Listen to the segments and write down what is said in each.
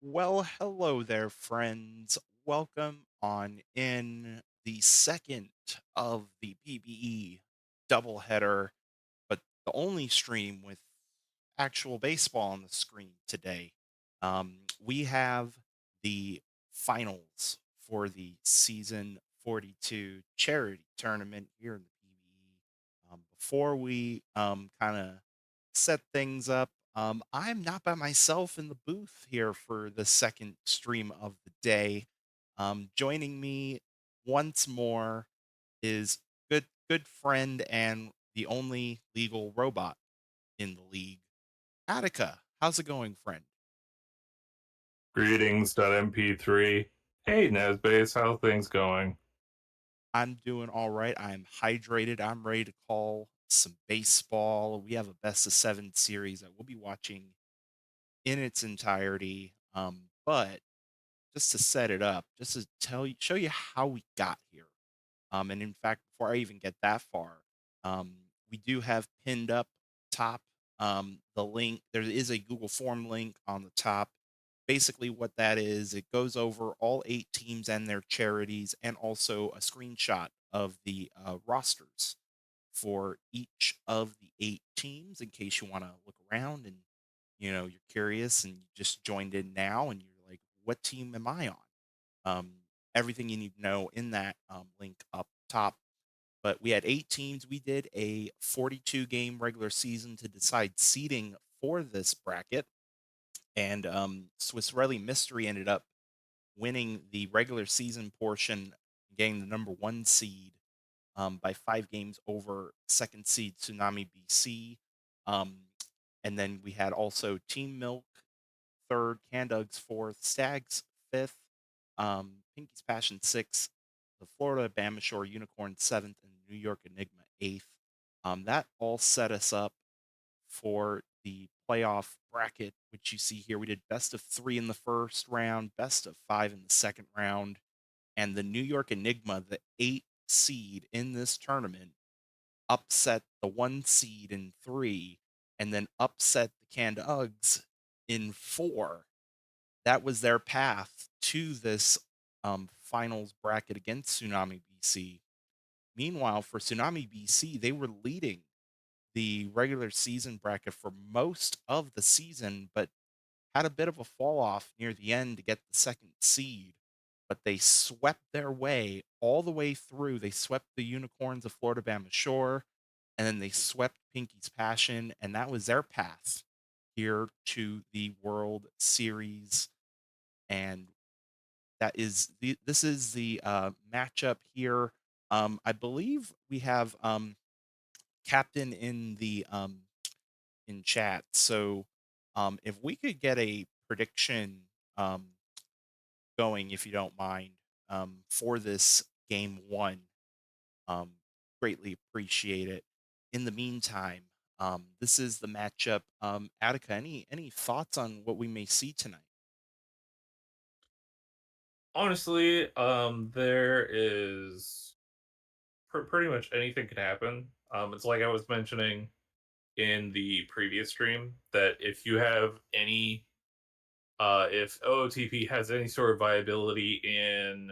Well, hello there, friends. Welcome on in the second of the PBE doubleheader, but the only stream with actual baseball on the screen today. We have the finals for the season 42 charity tournament here in the PBE. Before we kind of set things up, I'm not by myself in the booth here for the second stream of the day. Joining me once more is good friend and the only legal robot in the league, Attica. How's it going, friend? Greetings.mp3. Hey, nasbase, how things going? I'm doing all right. I'm hydrated. I'm ready to call some baseball. We have a best of seven series that we'll be watching in its entirety. But just to set it up, just to show you how we got here. And in fact, before I even get that far, we do have pinned up top the link. There is a Google form link on the top. Basically, what that is, it goes over all eight teams and their charities, and also a screenshot of the rosters for each of the eight teams in case you want to look around and you're curious and you just joined in now and you're like, what team am I on? um, Everything you need to know in that link up top. But we had eight teams. We did a 42 game regular season to decide seeding for this bracket. And Swiss Rally Mystery ended up winning the regular season portion, getting the number one seed by 5 games over second seed Tsunami BC. Um, and then we had also Team Milk third, Candugs fourth, Stags fifth, Pinky's Passion sixth, the Florida Bama Shore Unicorn seventh, and New York Enigma eighth. That all set us up for the playoff bracket, which you see here. We did best of three in the first round, best of five in the second round, and the New York Enigma, the eight seed in this tournament, upset the one seed in three, and then upset the Candugs in four. That was their path to this finals bracket against Tsunami BC. Meanwhile, for Tsunami BC, they were leading the regular season bracket for most of the season, but had a bit of a fall off near the end to get the second seed. But they swept their way all the way through. They swept the Unicorns of Florida Bama Shore, and then they swept Pinky's Passion, and that was their path here to the World Series. And this is the matchup here. I believe we have captain in the in chat. So if we could get a prediction um, going, if you don't mind, for this game one, um, greatly appreciate it. In the meantime, this is the matchup. Attica, any thoughts on what we may see tonight? Honestly, there is pretty much anything can happen. It's like I was mentioning in the previous stream that if you have any, if OOTP has any sort of viability in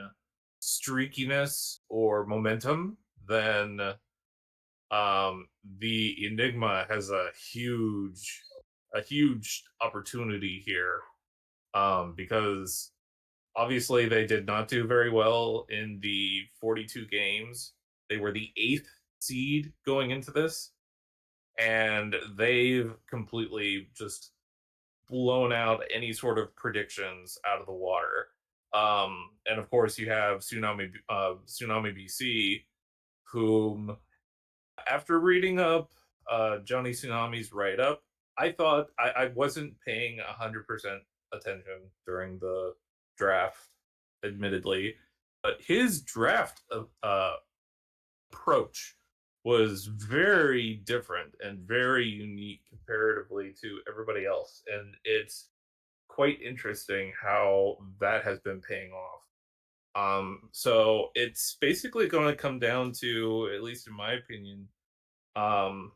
streakiness or momentum, then the Enigma has a huge opportunity here. Because obviously they did not do very well in the 42 games. They were the eighth seed going into this, and they've completely just blown out any sort of predictions out of the water. And of course, you have Tsunami BC, whom after reading up Johnny Tsunami's write up, I thought I wasn't paying 100% attention during the draft, admittedly, but his draft approach was very different and very unique comparatively to everybody else. And it's quite interesting how that has been paying off. So it's basically going to come down to, at least in my opinion, um,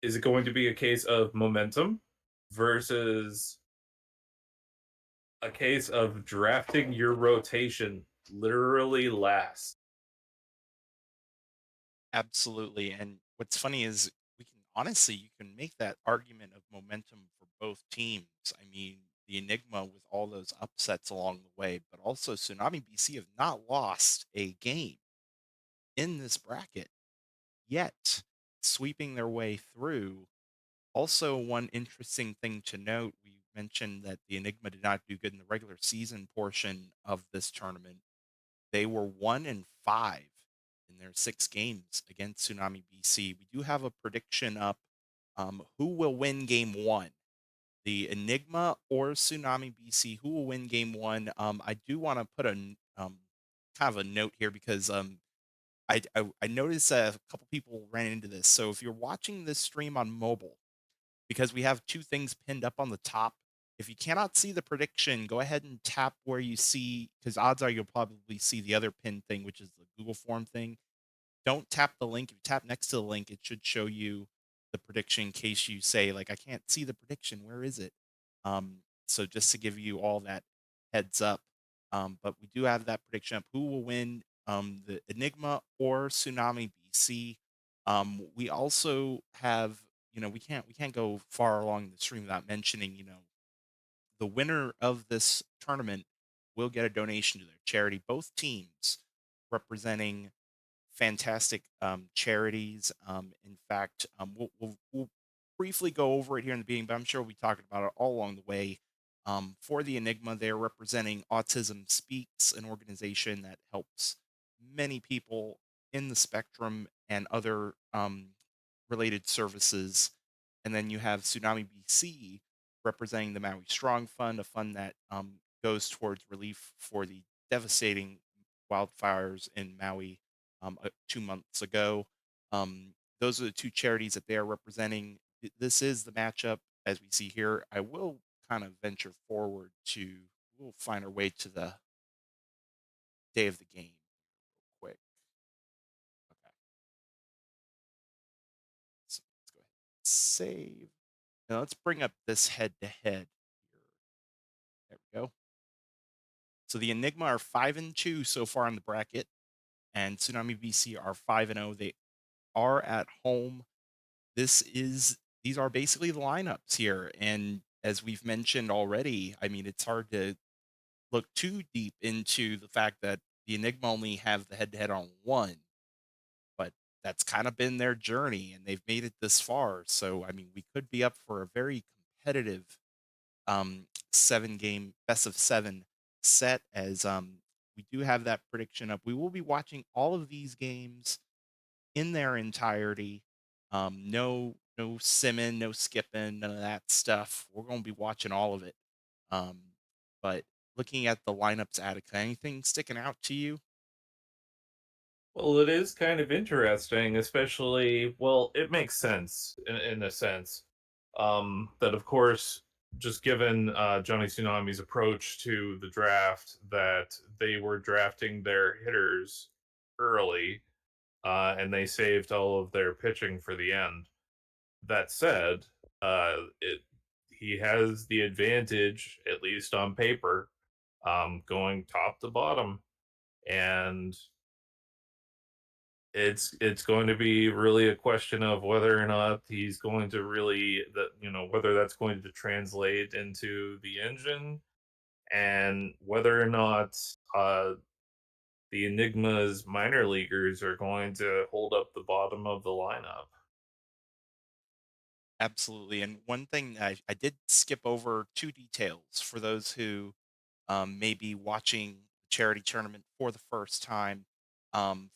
is it going to be a case of momentum versus a case of drafting your rotation literally last. Absolutely. And what's funny is we can honestly, you can make that argument of momentum for both teams. I mean, the Enigma with all those upsets along the way, but also Tsunami BC have not lost a game in this bracket yet, sweeping their way through. Also, one interesting thing to note, we mentioned that the Enigma did not do good in the regular season portion of this tournament. They were 1-5 in their 6 games against Tsunami BC. We do have a prediction up. Who will win game 1? The Enigma or Tsunami BC? Who will win game 1? I do wanna put kind of a note here because, I noticed a couple people ran into this. So if you're watching this stream on mobile, because we have 2 things pinned up on the top, if you cannot see the prediction, go ahead and tap where you see, because odds are you'll probably see the other pinned thing, which is the Google form thing. Don't tap the link. If you tap next to the link, it should show you the prediction in case you say, like, "I can't see the prediction. Where is it?" So just to give you all that heads up. But we do have that prediction up. Who will win, the Enigma or Tsunami BC? We also have, we can't go far along the stream without mentioning, the winner of this tournament will get a donation to their charity. Both teams representing fantastic charities. In fact, we'll briefly go over it here in the beginning, but I'm sure we'll be talking about it all along the way. For the Enigma, they're representing Autism Speaks, an organization that helps many people in the spectrum and other related services. And then you have Tsunami BC representing the Maui Strong Fund, a fund that goes towards relief for the devastating wildfires in Maui 2 months ago. Those are the two charities that they are representing. This is the matchup as we see here. I will kind of venture forward to, we'll find our way to the day of the game real quick. Okay, so let's go ahead and save. Now let's bring up this head to head here. There we go. So the Enigma are 5-2 so far in the bracket, and Tsunami BC are 5-0. They are at home. These are basically the lineups here, and as we've mentioned already, I mean, it's hard to look too deep into the fact that the Enigma only have the head-to-head on 1, but that's kinda been their journey, and they've made it this far, so, I mean, we could be up for a very competitive, 7-game best of 7 set as, we do have that prediction up. We will be watching all of these games in their entirety. No simming, no skipping, none of that stuff. We're gonna be watching all of it. Um, but looking at the lineups, Attica, anything sticking out to you? Well, it is kind of interesting, especially, well, it makes sense in a sense. That of course, just given Johnny Tsunami's approach to the draft, that they were drafting their hitters early, and they saved all of their pitching for the end. That said, it he has the advantage, at least on paper, going top to bottom, and it's going to be really a question of whether or not he's going to really that whether that's going to translate into the engine, and whether or not the Enigma's minor leaguers are going to hold up the bottom of the lineup. Absolutely. And one thing I did skip over two details for those who may be watching the charity tournament for the first time.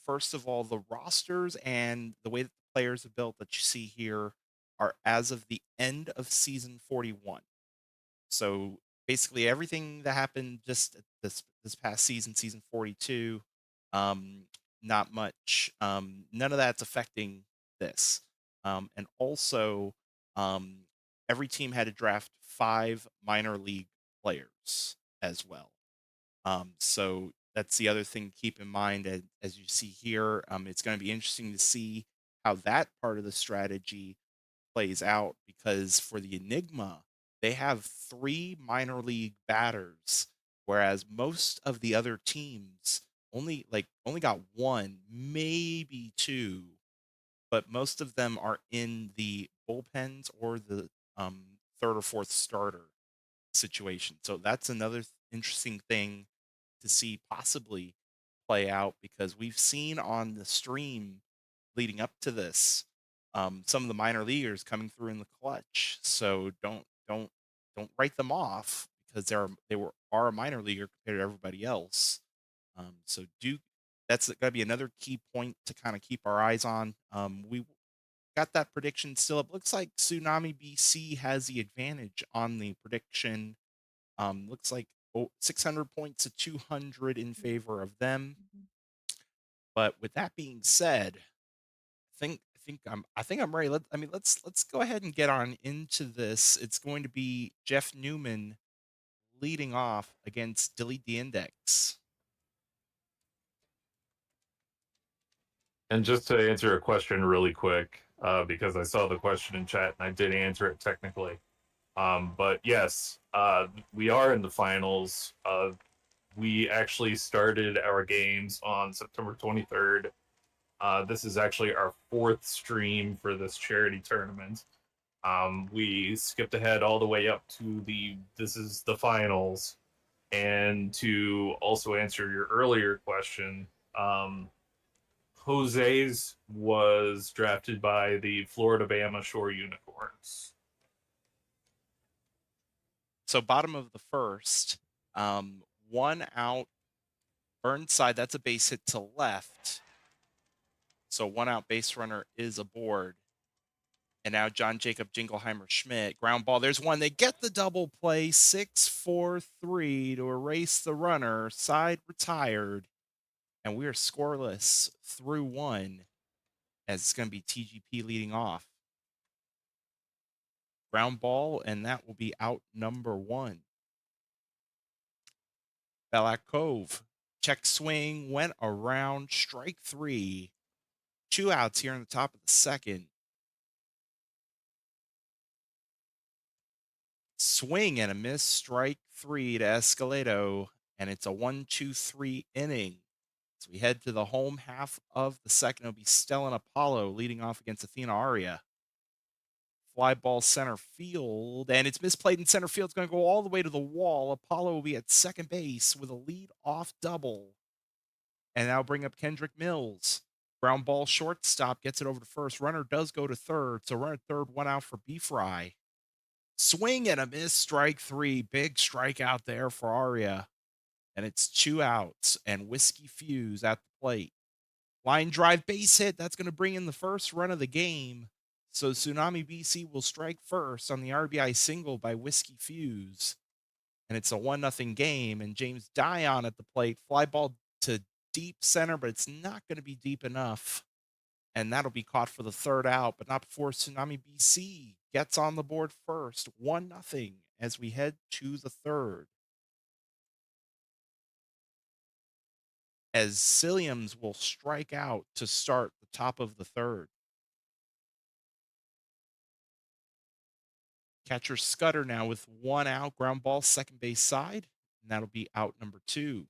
First of all, the rosters and the way that the players are built that you see here are as of the end of season 41. So basically, everything that happened just at this past season, season 42, um, not much. None of that's affecting this. And also, um, every team had to draft 5 minor league players as well. So that's the other thing to keep in mind as you see here. It's going to be interesting to see how that part of the strategy plays out because for the Enigma, they have 3 minor league batters, whereas most of the other teams only got 1, maybe 2, but most of them are in the bullpens or the, 3rd or 4th starter situation. So that's another interesting thing to see possibly play out because we've seen on the stream leading up to this some of the minor leaguers coming through in the clutch. So don't write them off because they are a minor leaguer compared to everybody else. So do that's got to be another key point to kind of keep our eyes on. We got that prediction still. It looks like Tsunami BC has the advantage on the prediction. Looks like 600 points to 200 in favor of them. But with that being said, I think I'm ready. Let's go ahead and get on into this. It's going to be Jeff Newman leading off against Delete the Index. And just to answer a question really quick, because I saw the question in chat and I did answer it technically. But yes, we are in the finals. We actually started our games on September 23rd. This is actually our fourth stream for this charity tournament. We skipped ahead all the way up to this is the finals. And to also answer your earlier question, Jose's was drafted by the Florida Bama Shore Unicorns. So bottom of the first, one out. Burnside, that's a base hit to left. So one out base runner is aboard. And now John Jacob Jingleheimer Schmidt. Ground ball. There's one. They get the double play. 6-4-3 to erase the runner. Side retired. And we are scoreless through one as it's going to be TGP leading off. Ground ball, and that will be out number one. Ballack Cove. Check swing, went around, strike three. 2 outs here in the top of the second. Swing and a miss, strike three to Escalado, and it's a 1-2-3 inning. So we head to the home half of the second. It'll be Stellan Apollo leading off against Athena Aria. Fly ball center field, and it's misplayed in center field. It's going to go all the way to the wall. Apollo will be at second base with a lead off double. And now bring up Kendrick Mills. Ground ball shortstop gets it over to first. Runner does go to third. So runner at third, 1 out for B Fry. Swing and a miss, strike three. Big strikeout there for Aria. And it's 2 outs and Whiskey Fuse at the plate. Line drive base hit. That's going to bring in the first run of the game. So Tsunami BC will strike first on the RBI single by Whiskey Fuse. And it's a 1-0 game. And James Dion at the plate. Fly ball to deep center, but it's not going to be deep enough. And that'll be caught for the third out, but not before Tsunami BC gets on the board first. 1-0 as we head to the third. As Silliams will strike out to start the top of the third. Catcher Scudder now with 1 out, ground ball, second base side, and that'll be out number 2.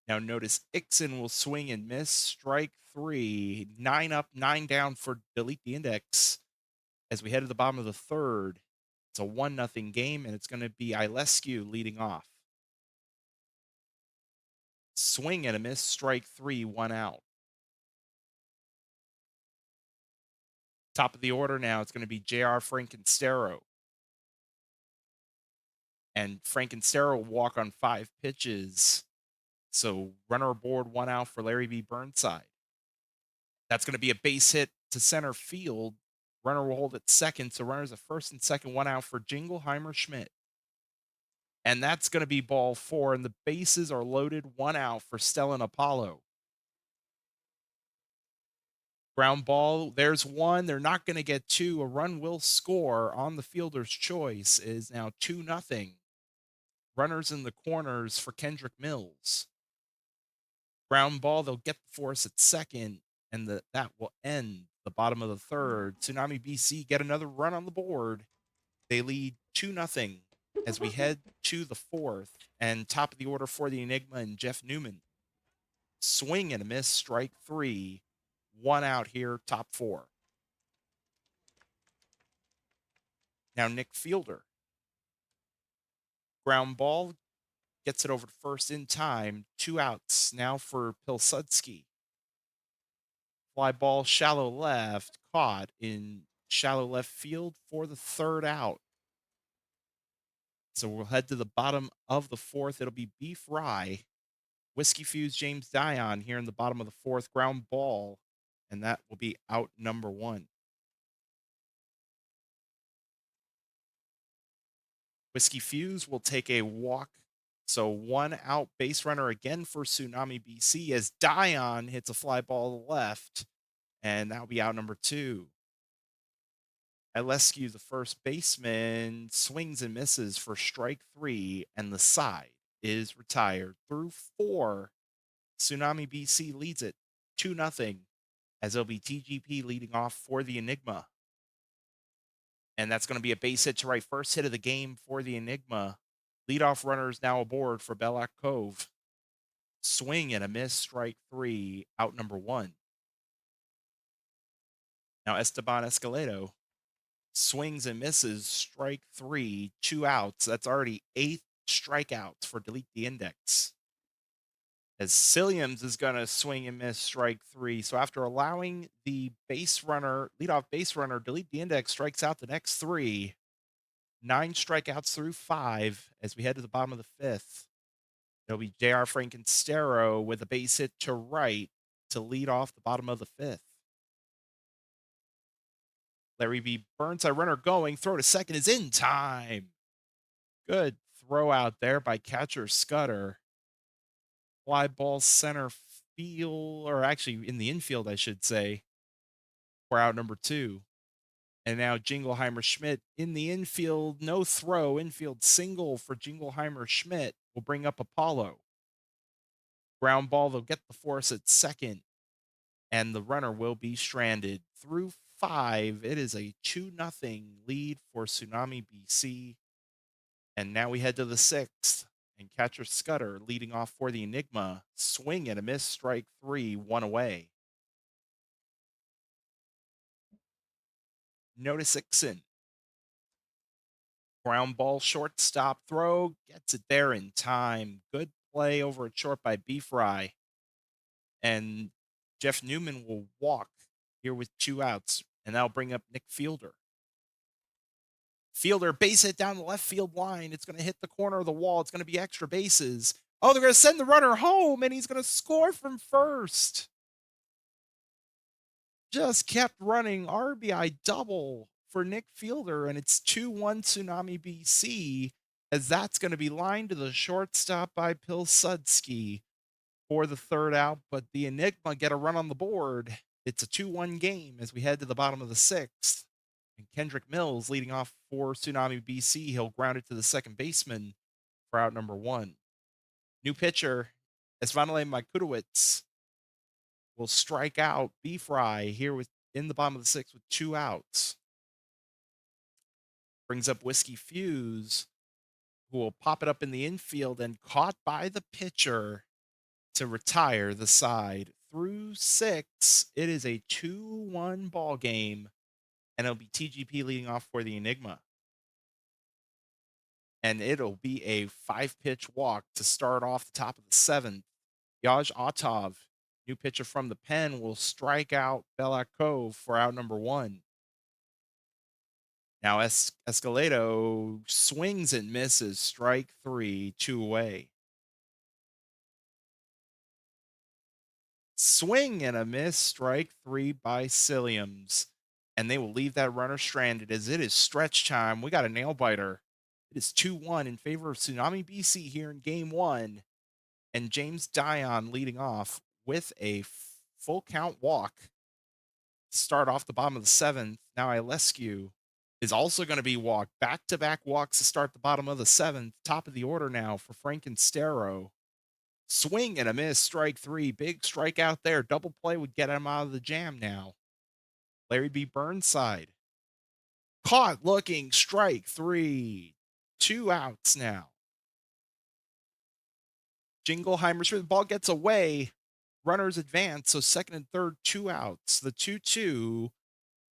Now notice Ixon will swing and miss, strike 3, 9 up, 9 down for Delete the Index. As we head to the bottom of the third, it's a 1-0 game, and it's going to be Ilescu leading off. Swing and a miss, strike 3, 1 out. Top of the order now, it's going to be J.R. Frankenstero. And Frankenstero will walk on 5 pitches. So runner aboard, 1 out for Larry B. Burnside. That's going to be a base hit to center field. Runner will hold at second. So runners at first and second, 1 out for Jingleheimer Schmidt. And that's going to be ball 4. And the bases are loaded, 1 out for Stellan Apollo. Ground ball, there's 1. They're not going to get 2. A run will score on the fielder's choice. Is now 2-0. Runners in the corners for Kendrick Mills. Ground ball, they'll get the force at second, and that will end the bottom of the third. Tsunami BC get another run on the board, They lead 2-0 as we head to the fourth, and top of the order for the Enigma and Jeff Newman. Swing and a miss, strike three. One out here, top four. Now Nick Fielder. Ground ball, gets it over to first in time. Two outs now for Pilsudski. Fly ball, shallow left, caught in shallow left field for the third out. So we'll head to the bottom of the fourth. It'll be Beef Rye, Whiskey Fuse, James Dion here in the bottom of the fourth. Ground ball, and that will be out number one. Whiskey Fuse will take a walk. So one out base runner again for Tsunami BC as Dion hits a fly ball left, and that'll be out number two. Ilescu, the first baseman, swings and misses for strike three, and the side is retired. Through four, Tsunami BC leads it 2-0 as it'll be TGP leading off for the Enigma. And that's going to be a base hit to right, first hit of the game for the Enigma. Leadoff runner is now aboard for Bellac Cove. Swing and a miss, strike three, out number one. Now Esteban Escalado swings and misses, strike three, two outs. That's already eighth strikeouts for Delete the Index. As Silliams is going to swing and miss, strike three. So after allowing the base runner, leadoff base runner, Delete the Index, strikes out the next three. 9 strikeouts through five as we head to the bottom of the fifth. It'll be J.R. Frankenstero with a base hit to right to lead off the bottom of the fifth. Larry B. Burnside runner going, throw to second is in time. Good throw out there by catcher Scudder. Fly ball center field, or actually in the infield, I should say, for out number two. And now Jingleheimer Schmidt in the infield, no throw, infield single for Jingleheimer Schmidt will bring up Apollo. Ground ball, they'll get the force at second, and the runner will be stranded. Through five, it is a 2-0 lead for Tsunami BC. And now we head to the sixth, and catcher Scudder leading off for the Enigma. Swing and a miss, strike three, one away. Notice Ixon. Ground ball, shortstop throw, gets it there in time. Good play over at short by Beef Rye. And Jeff Newman will walk here with two outs, and that'll bring up Nick Fielder. Fielder, base hit down the left field line. It's going to hit the corner of the wall. It's going to be extra bases. Oh, they're going to send the runner home, and he's going to score from first. Just kept running. RBI double for Nick Fielder, and it's 2-1 Tsunami BC, as that's going to be lined to the shortstop by Pilsudski for the third out, but the Enigma get a run on the board. It's a 2-1 game as we head to the bottom of the sixth. And Kendrick Mills leading off for Tsunami BC. He'll ground it to the second baseman for out number one. New pitcher, Esvanile Makudowicz, will strike out Beef Rye here in the bottom of the sixth with two outs. Brings up Whiskey Fuse, who will pop it up in the infield and caught by the pitcher to retire the side. Through six, it is a 2-1 ball game, and it'll be TGP leading off for the Enigma. And it'll be a 5-pitch walk to start off the top of the seventh. Yaj Otov, new pitcher from the pen, will strike out Bellac Cove for out number one. Now Escalado swings and misses, strike three, two away. Swing and a miss, strike three by Silliams. And they will leave that runner stranded as it is stretch time. We got a nail biter. It is 2-1 in favor of Tsunami BC here in game one. And James Dion leading off with a full count walk to start off the bottom of the seventh. Now Ilescu is also going to be walked. Back-to-back walks to start the bottom of the seventh. Top of the order now for Frankenstero. Swing and a miss, strike three. Big strikeout there. Double play would get him out of the jam now. Larry B. Burnside Caught looking, strike three. Two outs now. Jingleheimer's the ball gets away. Runners advance. So second and third, two outs. The 2-2.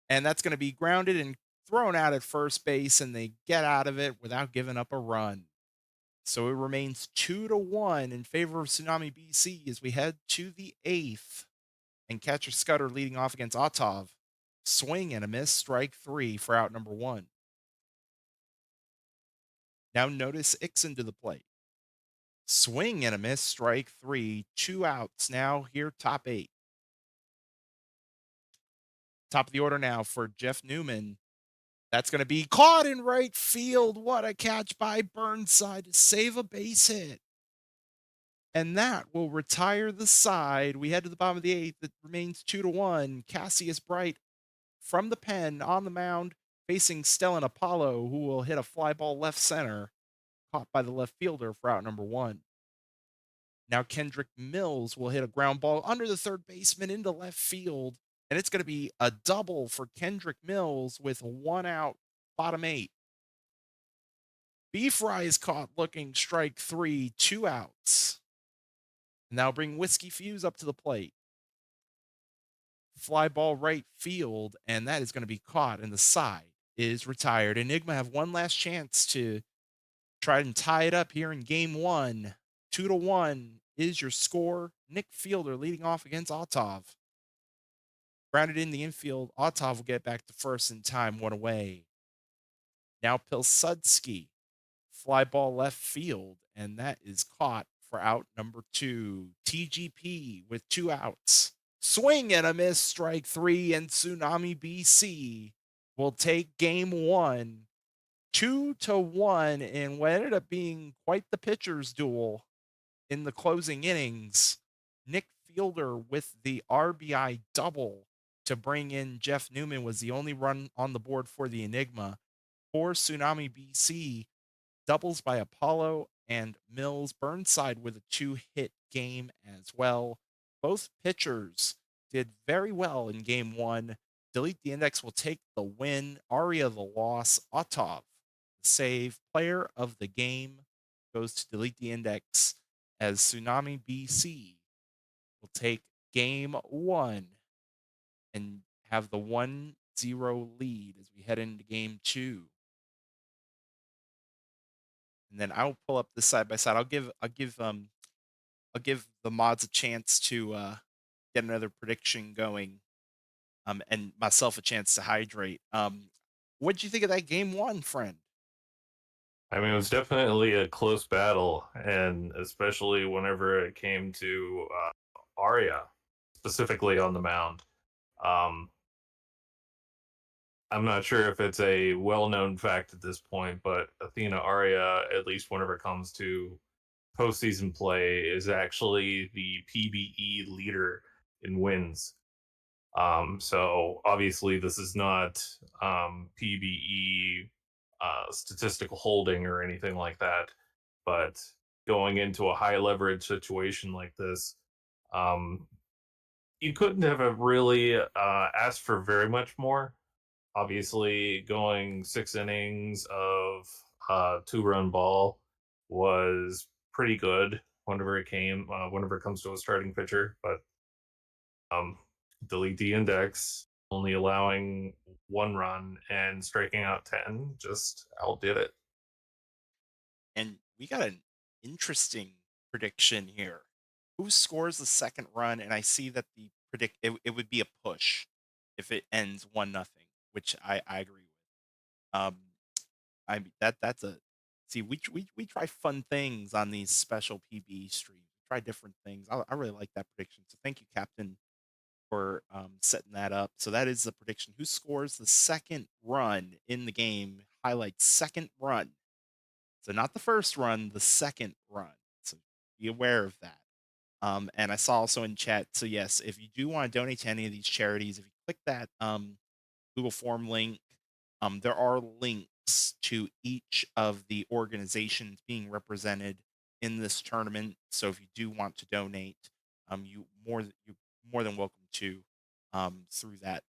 And that's going to be grounded and thrown out at first base. And they get out of it without giving up a run. So it remains 2-1 in favor of Tsunami BC as we head to the eighth. And catcher Scudder leading off against Otov. Swing and a miss, strike three for out number one. Now notice Ixon to the plate. Swing and a miss, strike three. Two outs now here, top eight. Top of the order now for Jeff Newman. That's going to be caught in right field. What a catch by Burnside to save a base hit. And that will retire the side. We head to the bottom of the eighth. It remains 2-1. Cassius Bright from the pen on the mound facing Stellan Apollo, who will hit a fly ball left center, caught by the left fielder for out number one. Now Kendrick Mills will hit a ground ball under the third baseman into left field, and it's going to be a double for Kendrick Mills with one out, bottom eight. Beef Fry is caught looking, strike three, two outs. Now bring Whiskey Fuse up to the plate. Fly ball right field, and that is going to be caught, and the side is retired. Enigma have one last chance to try and tie it up here in game one. 2-1 is your score. Nick Fielder leading off against Otov. Grounded in the infield, Otov will get back to first in time, one away. Now Pilsudski, fly ball left field, and that is caught for out number two. TGP with two outs. Swing and a miss, strike three, and Tsunami BC will take game one 2-1 in what ended up being quite the pitcher's duel in the closing innings. Nick Fielder with the RBI double to bring in Jeff Newman was the only run on the board for the Enigma. For Tsunami BC, doubles by Apollo and Mills. Burnside with a two-hit game as well. Both pitchers did very well in game one. Delete the Index will take the win. Aria the loss. Otov, the save. Player of the game goes to Delete the Index as Tsunami BC will take game one and have the 1-0 lead as we head into game two. And then I'll pull up this side by side. I'll give the mods a chance to get another prediction going, and myself a chance to hydrate. What'd you think of that game one, friend? I mean, it was definitely a close battle, and especially whenever it came to Arya, specifically on the mound. Um, I'm not sure if it's a well-known fact at this point, but Athena Arya, at least whenever it comes to postseason play, is actually the PBE leader in wins. So obviously, this is not PBE statistical holding or anything like that, but going into a high leverage situation like this, um, you couldn't have really asked for very much more. Obviously, going 6 innings of two-run ball was pretty good whenever it comes to a starting pitcher. But um, delete the index, only allowing one run and striking out 10 just outdid it. And we got an interesting prediction here. Who scores the second run? And I see that the it would be a push if it ends 1-0, which I agree with. I mean that's a see we try fun things on these special PB streams. We try different things. I really like that prediction. So thank you, Captain, for setting that up. So that is the prediction. Who scores the second run in the game? Highlight second run. So not the first run, the second run. So be aware of that. And I saw also in chat. So yes, if you do want to donate to any of these charities, if you click that Google form link, there are links to each of the organizations being represented in this tournament. So if you do want to donate, you more than welcome to through that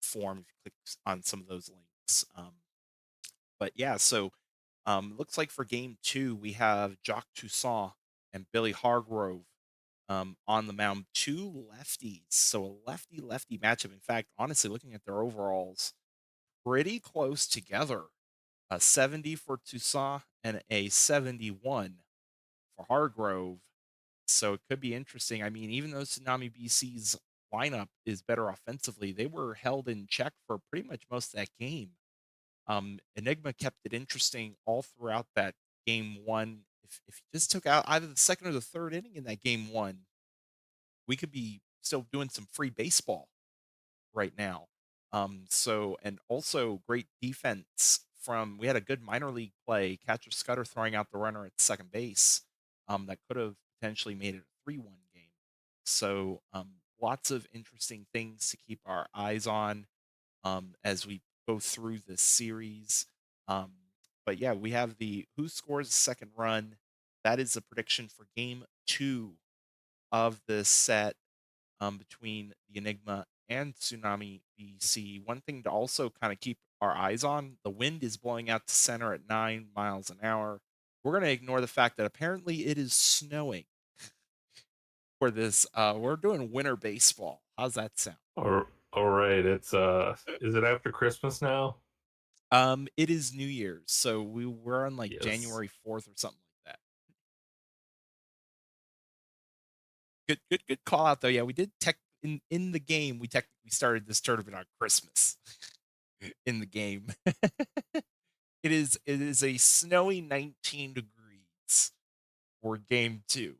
form if you click on some of those links. weeks. But yeah, so looks like for game two, we have Jacques Toussaint and Billy Hargrove on the mound. Two lefties. So a lefty lefty matchup. In fact, honestly, looking at their overalls, pretty close together. A 70 for Toussaint and a 71 for Hargrove. So it could be interesting. I mean, even though Tsunami BC's lineup is better offensively, they were held in check for pretty much most of that game. Enigma kept it interesting all throughout that game one. If you just took out either the second or the third inning in that game one, we could be still doing some free baseball right now. And also great defense from we had a good minor league play, catcher Scudder throwing out the runner at second base, that could have potentially made it a 3-1 game. So lots of interesting things to keep our eyes on as we go through this series. Um, but yeah, we have the who scores the second run. That is the prediction for game two of this set between the Enigma and Tsunami BC. One thing to also kind of keep our eyes on, the wind is blowing out to center at 9 miles an hour. We're going to ignore the fact that apparently it is snowing for this. We're doing winter baseball. How's that sound? All right, it's is it after Christmas now? It is New Year's, so we're on like Yes. January 4th or something like that. Good call out though. Yeah, we did tech in the game. We technically started this tournament on Christmas in the game. It is a snowy 19 degrees for game two.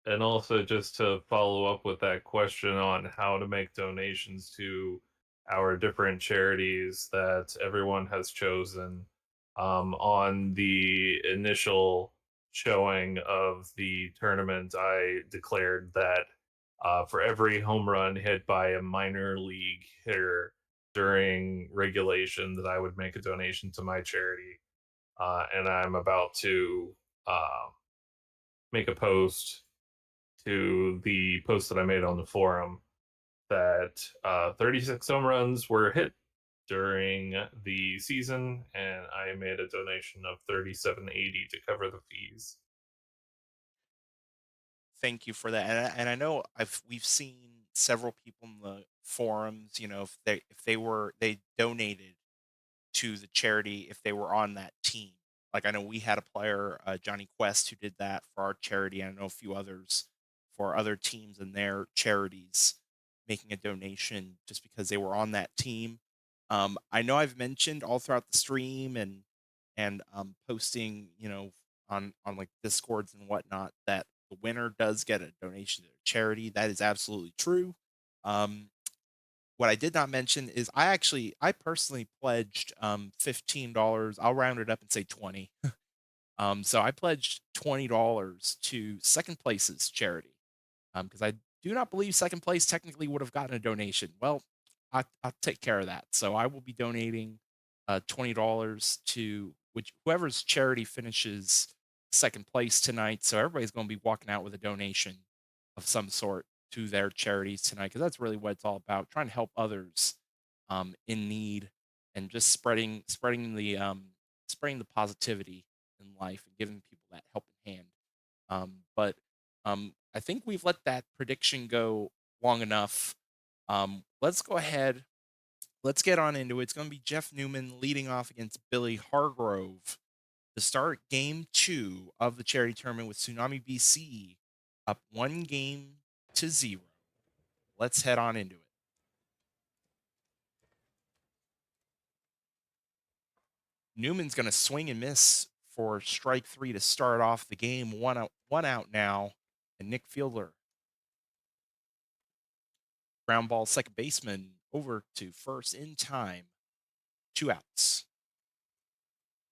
And also, just to follow up with that question on how to make donations to our different charities that everyone has chosen, on the initial showing of the tournament, I declared that for every home run hit by a minor league hitter during regulation, that I would make a donation to my charity. And I'm about to make a post to the post that I made on the forum that 36 home runs were hit during the season, and I made a donation of 37.80 to cover the fees. Thank you for that. And I know we've seen several people in the forums, if they donated to the charity if they were on that team. Like I know we had a player, Johnny Quest, who did that for our charity. I know a few others for other teams and their charities making a donation just because they were on that team. I know I've mentioned all throughout the stream and posting, on like discords and whatnot that the winner does get a donation to a charity. That is absolutely true. Um, what I did not mention is I personally pledged $15. I'll round it up and say 20. So I pledged $20 to second place's charity. Because I do not believe second place technically would have gotten a donation. Well, I'll take care of that. So I will be donating $20 to which whoever's charity finishes second place tonight. So everybody's going to be walking out with a donation of some sort to their charities tonight because that's really what it's all about, trying to help others in need and just spreading the positivity in life and giving people that helping hand. But I think we've let that prediction go long enough. Let's go ahead. Let's get on into it. It's going to be Jeff Newman leading off against Billy Hargrove to start game two of the charity tournament with Tsunami BC up 1-0. Let's head on into it. Newman's going to swing and miss for strike three to start off the game. One out now, and Nick Fielder ground ball second baseman over to first in time. 2 outs.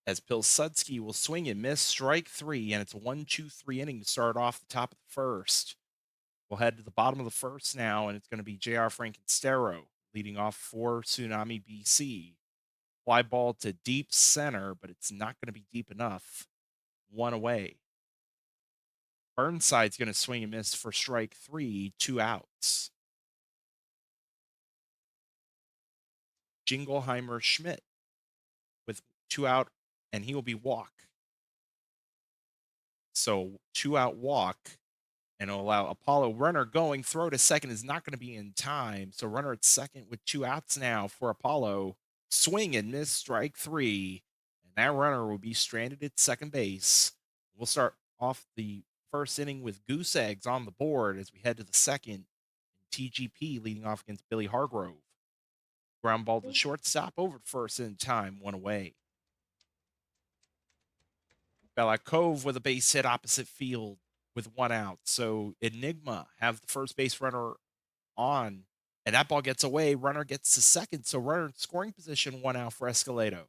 As Pilsudski will swing and miss strike three, and it's a 1-2-3 inning to start off the top of the first. We'll head to the bottom of the first now, and it's going to be J.R. Frankenstero leading off for Tsunami BC. Fly ball to deep center, but it's not going to be deep enough. One away. Burnside's going to swing and miss for strike three, 2 outs. Jingleheimer Schmidt with 2 out, and he will be walk. So 2 out walk, and it'll allow Apollo runner going, throw to second is not gonna be in time, so runner at second with 2 outs now for Apollo. Swing and miss, strike 3, and that runner will be stranded at second base. We'll start off the first inning with goose eggs on the board as we head to the second. TGP leading off against Billy Hargrove. Ground ball to shortstop over to first in time, 1 away. Bella Cove with a base hit opposite field with 1 out. So Enigma have the first base runner on, and that ball gets away. Runner gets to second, so runner in scoring position, 1 out for Escalado.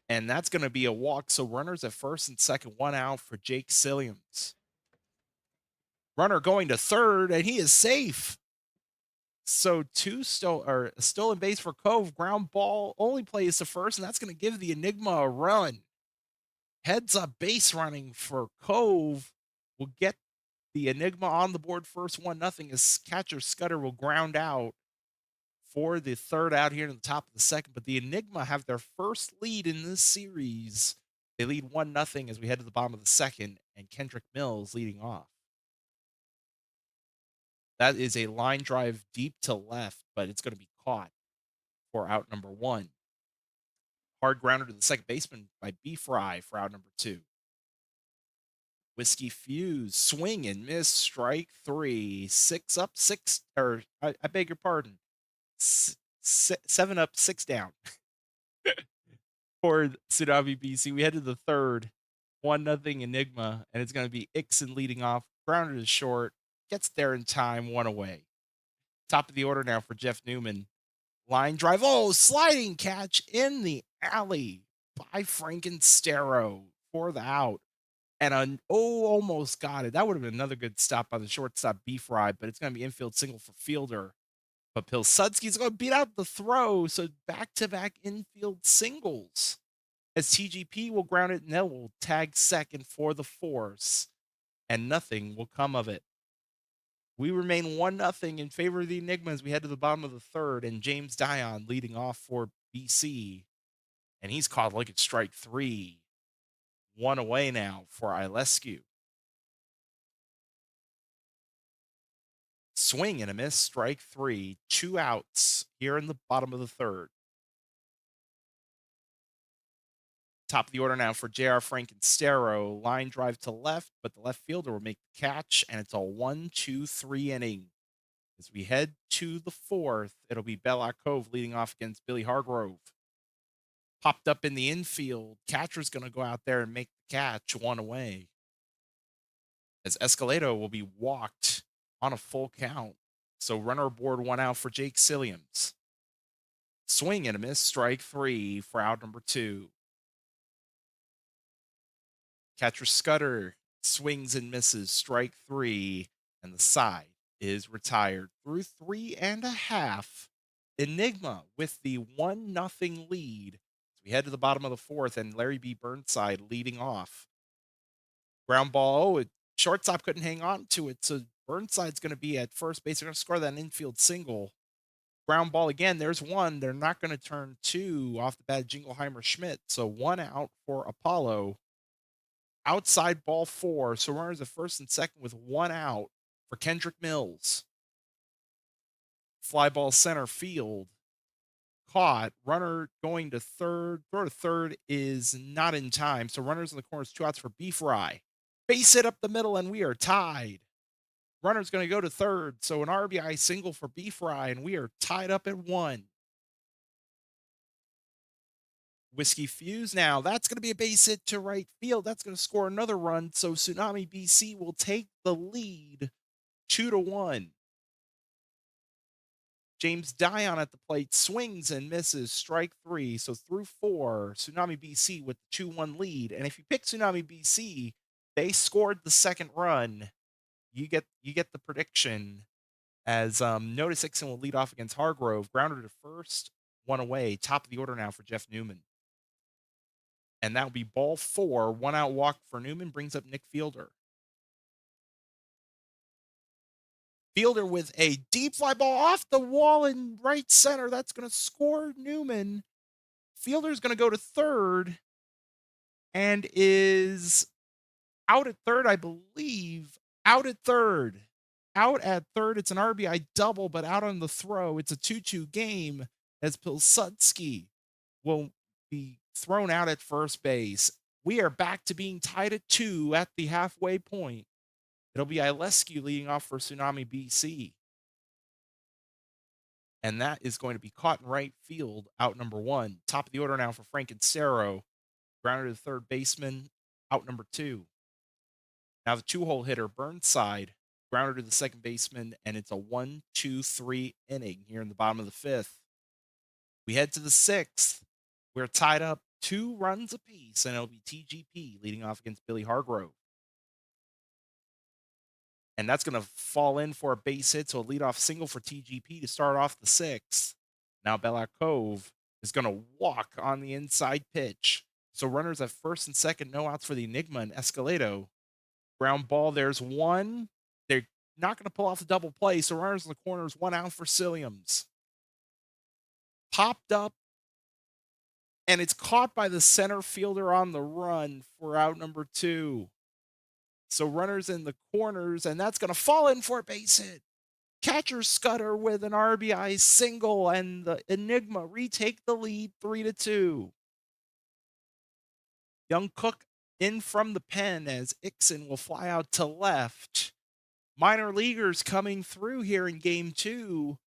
And that's going to be a walk. So runners at first and second, 1 out for Jake Silliams. Runner going to third, and he is safe. So a stolen base for Cove. Ground ball only plays to first, and that's going to give the Enigma a run. Heads up base running for Cove will get the Enigma on the board first, 1-0 as catcher Scudder will ground out for the third out here in the top of the second. But the Enigma have their first lead in this series. They lead 1-0 as we head to the bottom of the second, and Kendrick Mills leading off. That is a line drive deep to left, but it's going to be caught for out number 1. Hard grounder to the second baseman by B. Fry for out number 2. Whiskey Fuse, swing and miss, strike 3. 6 up, 6, or I beg your pardon. 7 up, 6 down for Tsunami BC. We head to the third, 1-0 Enigma, and it's going to be Ixon leading off. Grounder to short, gets there in time, 1 away. Top of the order now for Jeff Newman. Line drive, oh, sliding catch in the alley by Frankenstero for the out. And almost got it. That would have been another good stop by the shortstop B. Fry, but it's going to be infield single for Fielder. But Pilsudski's going to beat out the throw, so back-to-back infield singles. As TGP will ground it, and then will tag second for the force, and nothing will come of it. We remain 1-0 in favor of the Enigma as we head to the bottom of the third, and James Dion leading off for BC. And he's caught like it's strike 3. 1 away now for Ilescu. Swing and a miss, strike 3. 2 outs here in the bottom of the third. Top of the order now for J.R. Frankenstero. Line drive to left, but the left fielder will make the catch, and it's a 1-2-3 inning. As we head to the fourth, it'll be Bella Cove leading off against Billy Hargrove. Popped up in the infield. Catcher's going to go out there and make the catch, 1 away. As Escalado will be walked on a full count. So runner aboard, 1 out for Jake Silliams. Swing and a miss, strike 3 for out number 2. Catcher Scudder swings and misses, strike 3, and the side is retired through 3.5. Enigma with the 1-0 lead. As we head to the bottom of the fourth, and Larry B. Burnside leading off. Ground ball, shortstop couldn't hang on to it, so Burnside's going to be at first base. They're going to score that infield single. Ground ball again. There's 1. They're not going to turn 2 off the bat. Jingleheimer Schmidt. So 1 out for Apollo. Outside ball 4. So runners at first and second with 1 out for Kendrick Mills. Fly ball center field. Caught. Runner going to third. Throw to third is not in time. So runners in the corners, 2 outs for B. Fry. Base hit up the middle, and we are tied. Runner's going to go to third, so an RBI single for B. Fry, and we are tied up at 1. Whiskey Fuse now. That's going to be a base hit to right field. That's going to score another run, so Tsunami BC will take the lead 2-1. James Dion at the plate swings and misses, strike 3. So through 4, Tsunami BC with the 2-1 lead. And if you pick Tsunami BC, they scored the second run. You get the prediction as Notice Ixon will lead off against Hargrove. Grounder to first, 1 away. Top of the order now for Jeff Newman. And that will be ball 4. 1 out walk for Newman brings up Nick Fielder. Fielder with a deep fly ball off the wall in right center. That's going to score Newman. Fielder's going to go to third and is out at third, I believe. Out at third. Out at third. It's an RBI double, but out on the throw. It's a 2-2 game as Pilsudski will be thrown out at first base. We are back to being tied at 2 at the halfway point. It'll be Ilescu leading off for Tsunami BC. And that is going to be caught in right field, out number 1. Top of the order now for Frank and Cerro. Grounded to the third baseman, out number 2. Now the 2-hole hitter, Burnside, grounded to the second baseman, and it's a 1-2-3 inning here in the bottom of the 5th. We head to the 6th. We're tied up 2 runs apiece, and it'll be TGP leading off against Billy Hargrove. And that's going to fall in for a base hit, so a leadoff single for TGP to start off the 6th. Now Bella Cove is going to walk on the inside pitch. So runners at first and second, no outs for the Enigma and Escalado. Ground ball, there's one. They're not going to pull off the double play, so runners in the corners, 1 out for Silliams. Popped up, and it's caught by the center fielder on the run for out number 2. So runners in the corners, and that's going to fall in for a base hit. Catcher Scudder with an RBI single, and the Enigma retake the lead 3-2. Young Cook in from the pen as Ixon will fly out to left. Minor leaguers coming through here in game 2.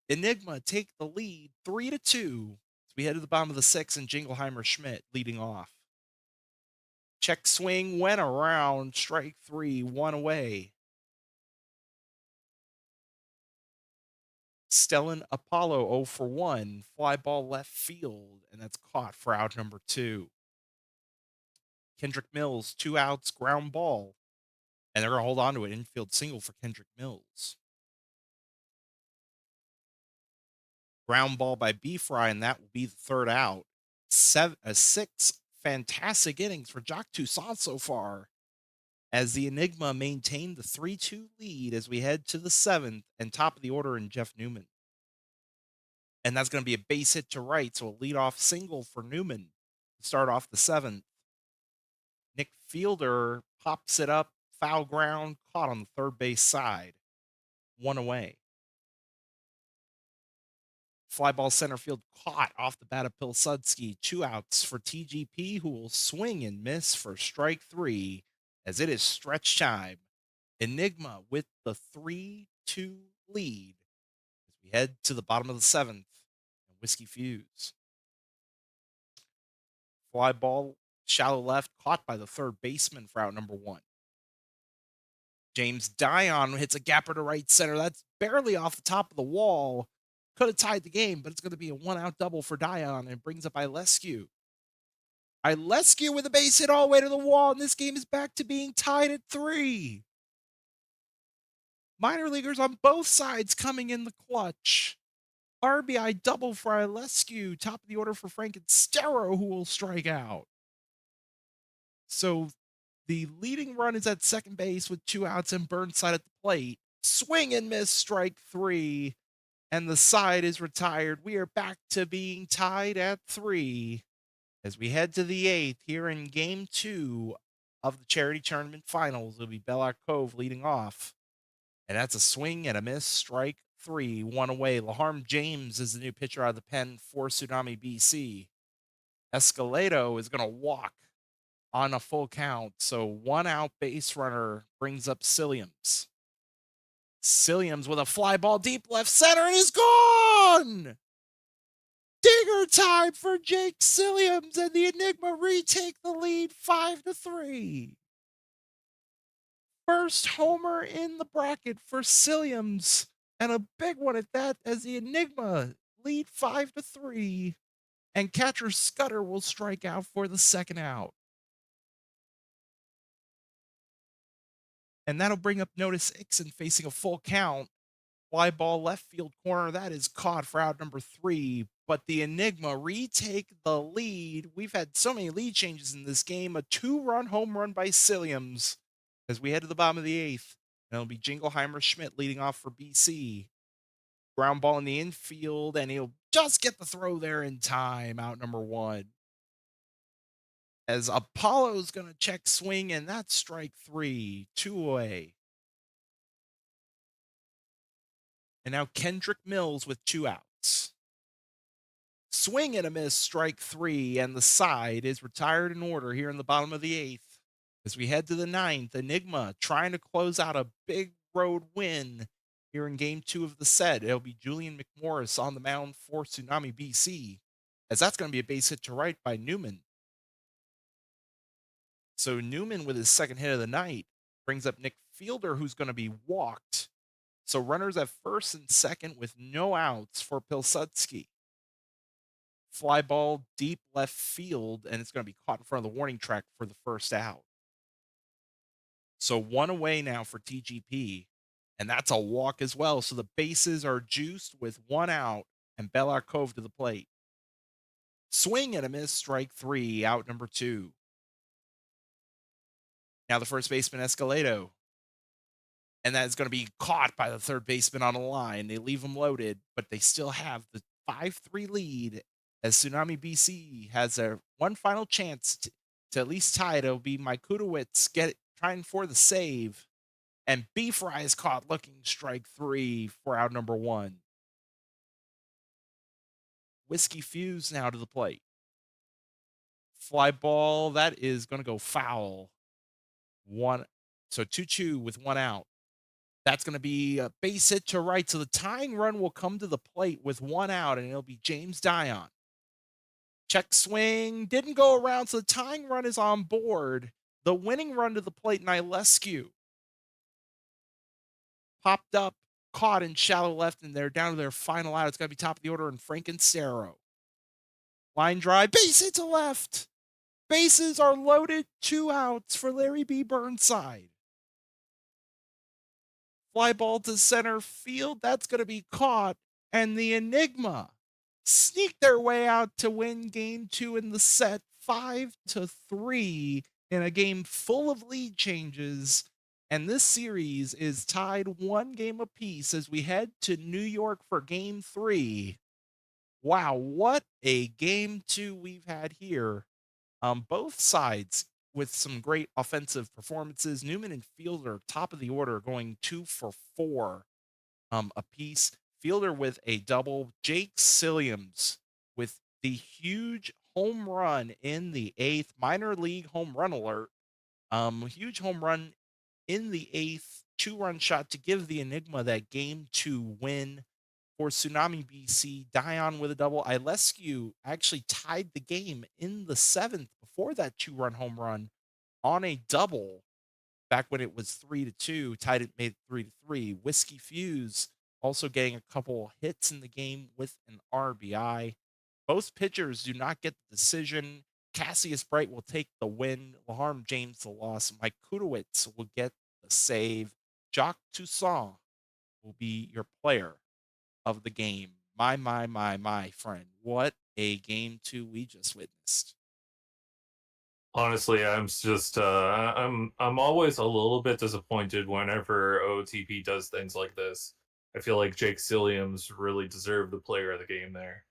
Enigma take the lead 3-2 as we head to the bottom of the 6th, and Jingleheimer Schmidt leading off. Check swing went around, strike 3, 1 away. Stellan Apollo 0 for 1, fly ball left field, and that's caught for out number 2. Kendrick Mills, 2 outs, ground ball, and they're going to hold on to it. Infield single for Kendrick Mills. Ground ball by B-Fry, and that will be the 3rd out. 6 fantastic innings for Jock Toussaint so far, as the Enigma maintained the 3-2 lead as we head to the 7th, and top of the order in Jeff Newman. And that's going to be a base hit to right, so a leadoff single for Newman to start off the 7th. Nick Fielder pops it up, foul ground, caught on the third base side, 1 away. Fly ball center field caught off the bat of Pilsudski. 2 outs for TGP, who will swing and miss for strike 3 as it is stretch time. Enigma with the 3-2 lead as we head to the bottom of the 7th and Whiskey Fuse. Fly ball shallow left, caught by the third baseman for out number 1. James Dion hits a gapper to right center. That's barely off the top of the wall. Could have tied the game, but it's going to be a 1-out double for Dion, and brings up Ilescu. Ilescu with a base hit all the way to the wall, and this game is back to being tied at 3. Minor leaguers on both sides coming in the clutch. RBI double for Ilescu, top of the order for Frank and Stero, who will strike out. So the leading run is at second base with 2 outs and Burnside at the plate. Swing and miss, strike 3. And the side is retired. We are back to being tied at 3 as we head to the 8th here in game 2 of the Charity Tournament Finals. It'll be Belloc Cove leading off. And that's a swing and a miss, strike 3, 1 away. Laharm James is the new pitcher out of the pen for Tsunami BC. Escalado is going to walk on a full count. So 1 out base runner brings up Silliams. Silliams with a fly ball deep left center and is gone! Digger time for Jake Silliams, and the Enigma retake the lead 5-3. First homer in the bracket for Silliams, and a big one at that, as the Enigma lead 5-3, and catcher Scudder will strike out for the 2nd out. And that'll bring up Notice Ixon facing a full count. Fly ball left field corner. That is caught for out number 3. But the Enigma retake the lead. We've had so many lead changes in this game. A 2-run home run by Silliams as we head to the bottom of the 8th. And it'll be Jingleheimer Schmidt leading off for BC. Ground ball in the infield, and he'll just get the throw there in time, out number one. As Apollo's going to check swing, and that's strike three, two away. And now Kendrick Mills with two outs. Swing and a miss, strike three, and the side is retired in order here in the bottom of the eighth. As we head to the ninth, Enigma trying to close out a big road win here in game two of the set. It'll be Julian McMorris on the mound for Tsunami BC, as that's going to be a base hit to right by Newman. So Newman, with his second hit of the night, brings up Nick Fielder, who's going to be walked. So runners at first and second with no outs for Pilsudski. Fly ball deep left field, and it's going to be caught in front of the warning track for the first out. So one away now for TGP, and that's a walk as well. So the bases are juiced with one out, and Bellar Cove to the plate. Swing and a miss, strike three, out number two. Now the first baseman Escalado, and that is going to be caught by the third baseman on the line. They leave him loaded, but they still have the 5-3 lead as Tsunami BC has a one final chance to at least tie it. It'll be Mike Kudowitz trying for the save, and B Fry is caught looking, strike three for out number one. Whiskey Fuse now to the plate. Fly ball, that is going to go foul. One, so 2-2 with one out. That's going to be a base hit to right. So the tying run will come to the plate with one out, and it'll be James Dion. Check swing, didn't go around, so the tying run is on board. The winning run to the plate, Nilescu popped up, caught in shallow left, and they're down to their final out. It's going to be top of the order in Frankenstero. Line drive, base hit to left. Bases are loaded, two outs for Larry B. Burnside. Fly ball to center field. That's going to be caught. And the Enigma sneak their way out to win game two in the set 5-3 in a game full of lead changes. And this series is tied one game apiece as we head to New York for game three. Wow, what a game two we've had here. Both sides with some great offensive performances. Newman and Fielder, top of the order, going 2 for 4 apiece. Fielder with a double. Jake Silliams with the huge home run in the eighth. Minor league home run alert. Huge home run in the eighth. 2-run shot to give the Enigma that game two win. For Tsunami BC, Dion with a double. Ilescu actually tied the game in the seventh before that 2-run home run on a double back when it was 3-2. Tied it, made it 3-3. Whiskey Fuse also getting a couple hits in the game with an RBI. Both pitchers do not get the decision. Cassius Bright will take the win. Laharm James the loss. Mike Kudowitz will get the save. Jacques Toussaint will be your player of the game. My friend. What a game two we just witnessed. Honestly, I'm always a little bit disappointed whenever OTP does things like this. I feel like Jake Silliams really deserved the player of the game there.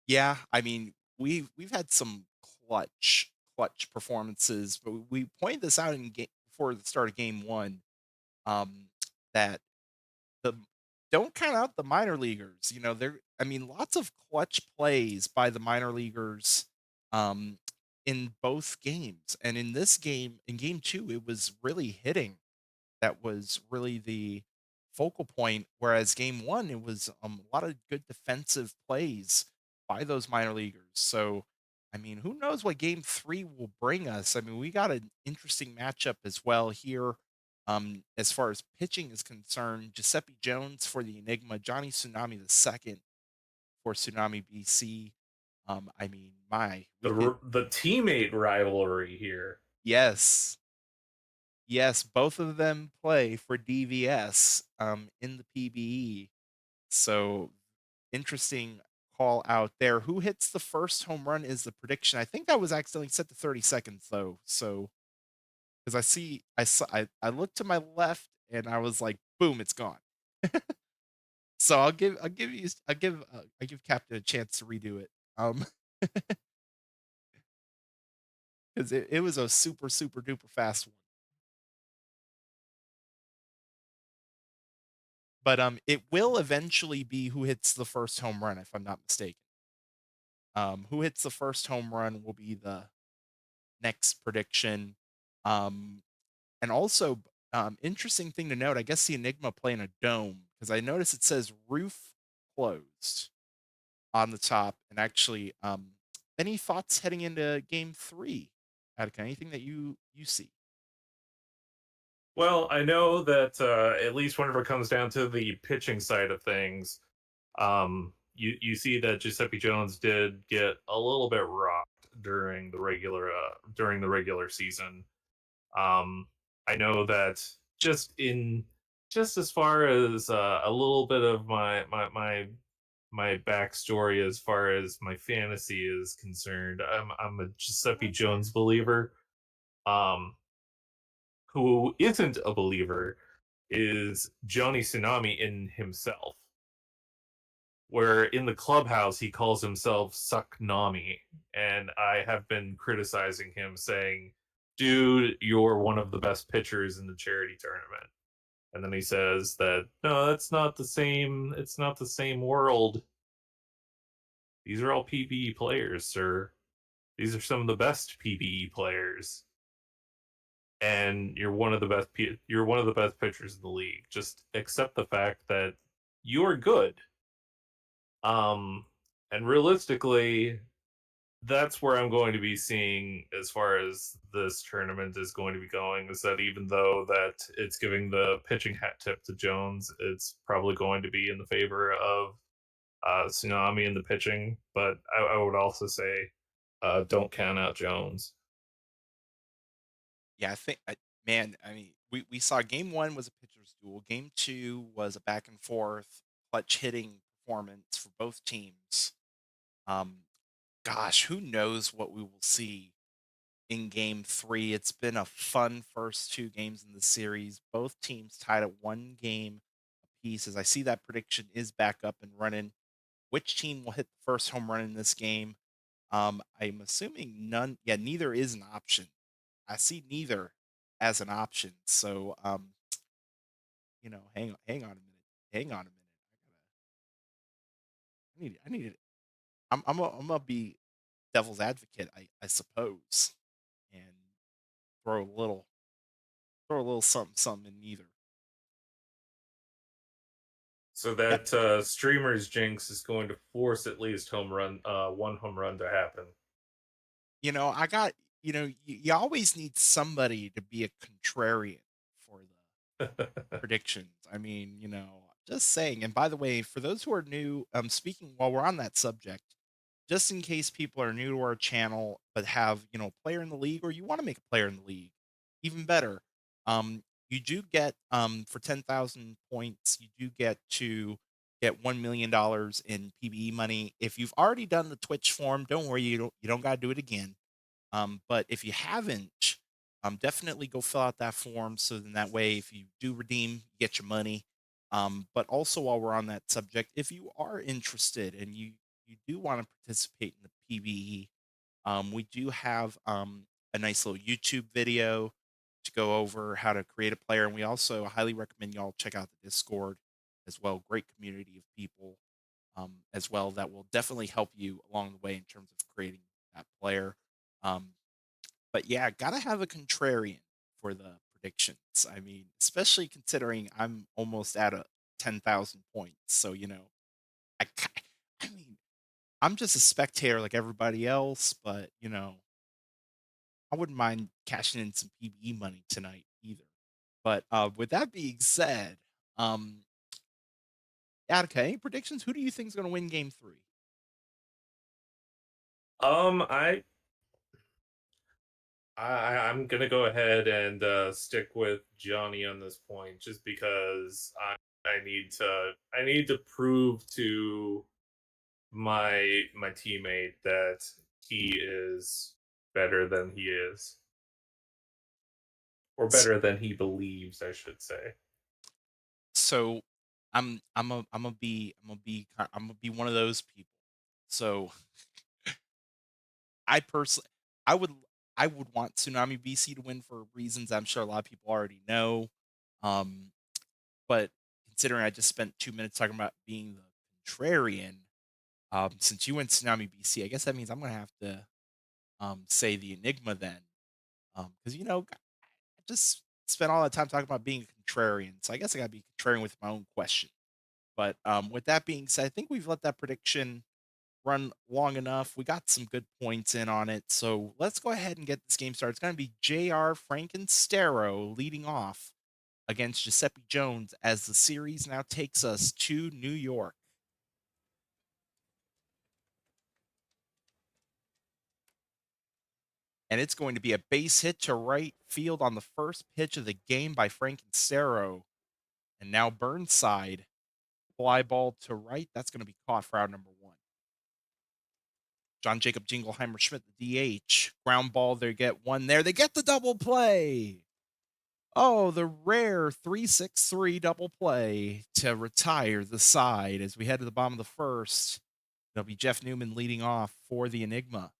Yeah, I mean, we've had some clutch performances, but we pointed this out in game before the start of game one. That the don't count out the minor leaguers. You know, there I mean, lots of clutch plays by the minor leaguers um in both games. And in this game, in game two, it was really hitting that was really the focal point. Whereas game one, it was a lot of good defensive plays by those minor leaguers. So, I mean, who knows what game three will bring us? I mean, we got an interesting matchup as well here. As far as pitching is concerned, Giuseppe Jones for the Enigma, Johnny Tsunami the second for Tsunami BC. I mean, we could, The teammate rivalry here. yes, yes, both of them play for DVS in the PBE. So interesting call out there. Who hits the first home run is the prediction. I think that was accidentally set to 30 seconds though. So 'Cause I looked to my left and I was like, "Boom, it's gone." So I give Captain a chance to redo it. 'Cause it was a super, super duper fast one. But, it will eventually be who hits the first home run, if I'm not mistaken. Who hits the first home run will be the next prediction. Um, and also, interesting thing to note, I guess the Enigma play in a dome because I noticed it says roof closed on the top. And actually, any thoughts heading into game 3? Attica, anything that you see? Well, I know that at least whenever it comes down to the pitching side of things, you see that Giuseppe Jones did get a little bit rocked during the regular season. Um, I know that just as far as a little bit of my backstory as far as my fantasy is concerned, I'm a Giuseppe Jones believer. Um, who isn't a believer is Johnny Tsunami in himself, where in the clubhouse he calls himself Sucknami, and I have been criticizing him, saying, "Dude, you're one of the best pitchers in the charity tournament." And then he says that no, that's not the same. It's not the same world. These are all PBE players, sir. These are some of the best PBE players, and you're one of the best pitchers in the league. Just accept the fact that you're good. Um, and realistically, that's where I'm going to be seeing as far as this tournament is going to be going. Is that even though that it's giving the pitching hat tip to Jones, it's probably going to be in the favor of Tsunami in the pitching. But I would also say, don't count out Jones. Yeah, I think man, I mean, we saw game 1 was a pitcher's duel, game 2 was a back and forth clutch hitting performance for both teams. Um, gosh, who knows what we will see in game 3. It's been a fun first 2 games in the series. Both teams tied at 1 game apiece. As I see that prediction is back up and running. Which team will hit the first home run in this game? I'm assuming none. Yeah, neither is an option. I see neither as an option. So, hang on a minute. Hang on a minute. I need it. I'm gonna be devil's advocate, I suppose, and throw a little throw a little something something in neither. So Yeah, that streamer's jinx is going to force at least one home run to happen. I got you always need somebody to be a contrarian for the predictions. I mean, just saying. And by the way, for those who are new, speaking while we're on that subject, just in case people are new to our channel but have, a player in the league or you want to make a player in the league, even better. You do get for 10,000 points, you do get to get $1 million in PBE money. If you've already done the Twitch form, don't worry, you don't got to do it again. But if you haven't, definitely go fill out that form so then that way, if you do redeem, you get your money. But also, while we're on that subject, if you are interested and you do want to participate in the PBE, we do have a nice little YouTube video to go over how to create a player, and we also highly recommend y'all check out the Discord as well. Great community of people as well that will definitely help you along the way in terms of creating that player. Um, but yeah, gotta have a contrarian for the predictions. I mean, especially considering I'm almost at a 10,000 points. So, I, ki- I mean, I'm just a spectator like everybody else, but, I wouldn't mind cashing in some PBE money tonight either. But with that being said, um, Attica, any predictions? Who do you think is going to win game 3? Um, I I'm gonna go ahead and stick with Johnny on this point, just because I need to prove to my teammate that he is better than he is. or S- better than he believes, I should say. So I'm gonna be one of those people. So I personally I would I would want Tsunami BC to win for reasons I'm sure a lot of people already know. Um, but considering I just spent 2 minutes talking about being the contrarian, since you went Tsunami BC, I guess that means I'm gonna have to say the Enigma then. Because I just spent all that time talking about being a contrarian, so I guess I gotta be contrarian with my own question. But with that being said, I think we've let that prediction run long enough. We got some good points in on it. So let's go ahead and get this game started. It's going to be JR Frankenstero leading off against Giuseppe Jones as the series now takes us to New York. And it's going to be a base hit to right field on the first pitch of the game by Frankenstero. And now Burnside, fly ball to right. That's going to be caught for out number one. John Jacob Jingleheimer Schmidt, the DH. Ground ball, they get one there. They get the double play. Oh, the rare 3-6-3 double play to retire the side as we head to the bottom of the first. It'll be Jeff Newman leading off for the Enigma.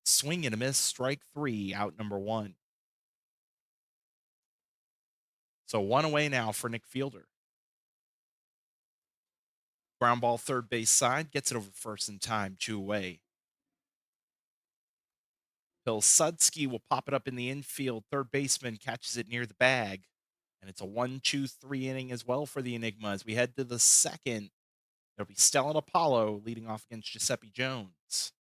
Swing and a miss, strike three, out number one. So one away now for Nick Fielder. Ground ball third base side, gets it over first in time, two away. Pilsudski will pop it up in the infield. Third baseman catches it near the bag. And it's a 1-2-3 inning as well for the Enigma as we head to the second. It'll be Stellan Apollo leading off against Giuseppe Jones.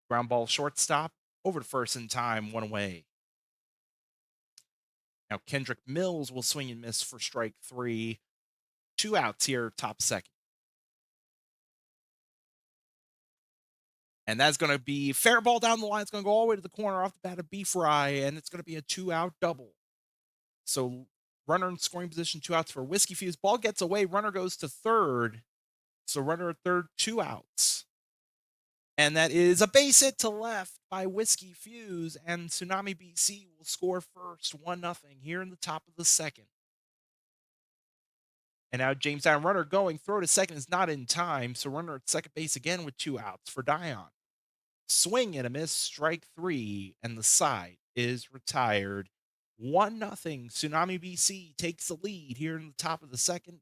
Ground ball shortstop, over to first in time, one away. Now Kendrick Mills will swing and miss for strike three. Two outs here, top second. And that's going to be fair ball down the line. It's going to go all the way to the corner off the bat of B Fry, and it's going to be a 2-out double. So runner in scoring position, two outs for Whiskey Fuse. Ball gets away, runner goes to third. So runner at third, two outs. And that is a base hit to left by Whiskey Fuse, and Tsunami BC will score first, 1-0 here in the top of the second. And now James Dion, runner going, throw to second is not in time, so runner at second base again with two outs for Dion. Swing and a miss, strike three, and the side is retired. 1-0. Tsunami BC takes the lead here in the top of the second.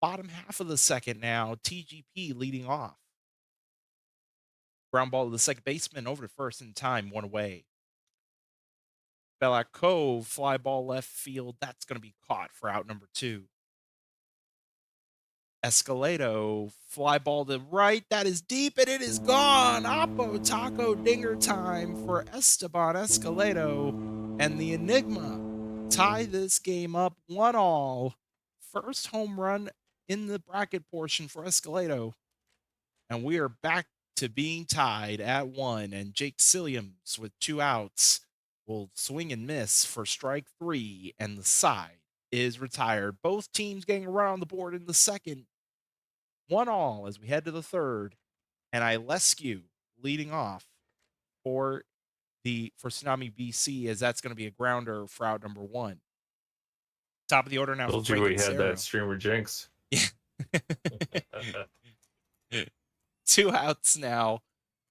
Bottom half of the second now, TGP leading off. Ground ball to the second baseman, over to first in time, one away. Bella Cove, fly ball left field. That's going to be caught for out number two. Escalado, fly ball to right. That is deep and it is gone. Oppo Taco Dinger time for Esteban Escalado. And the Enigma tie this game up 1-1. First home run in the bracket portion for Escalado. And we are back to being tied at one. And Jake Silliams with two outs will swing and miss for strike three. And the side is retired. Both teams getting a run on the board in the second. 1-1 as we head to the third. And Ilescu leading off for Tsunami BC, as that's going to be a grounder for out number one. Top of the order now for Told you we had that Frankencero. streamer jinx. Yeah. Two outs now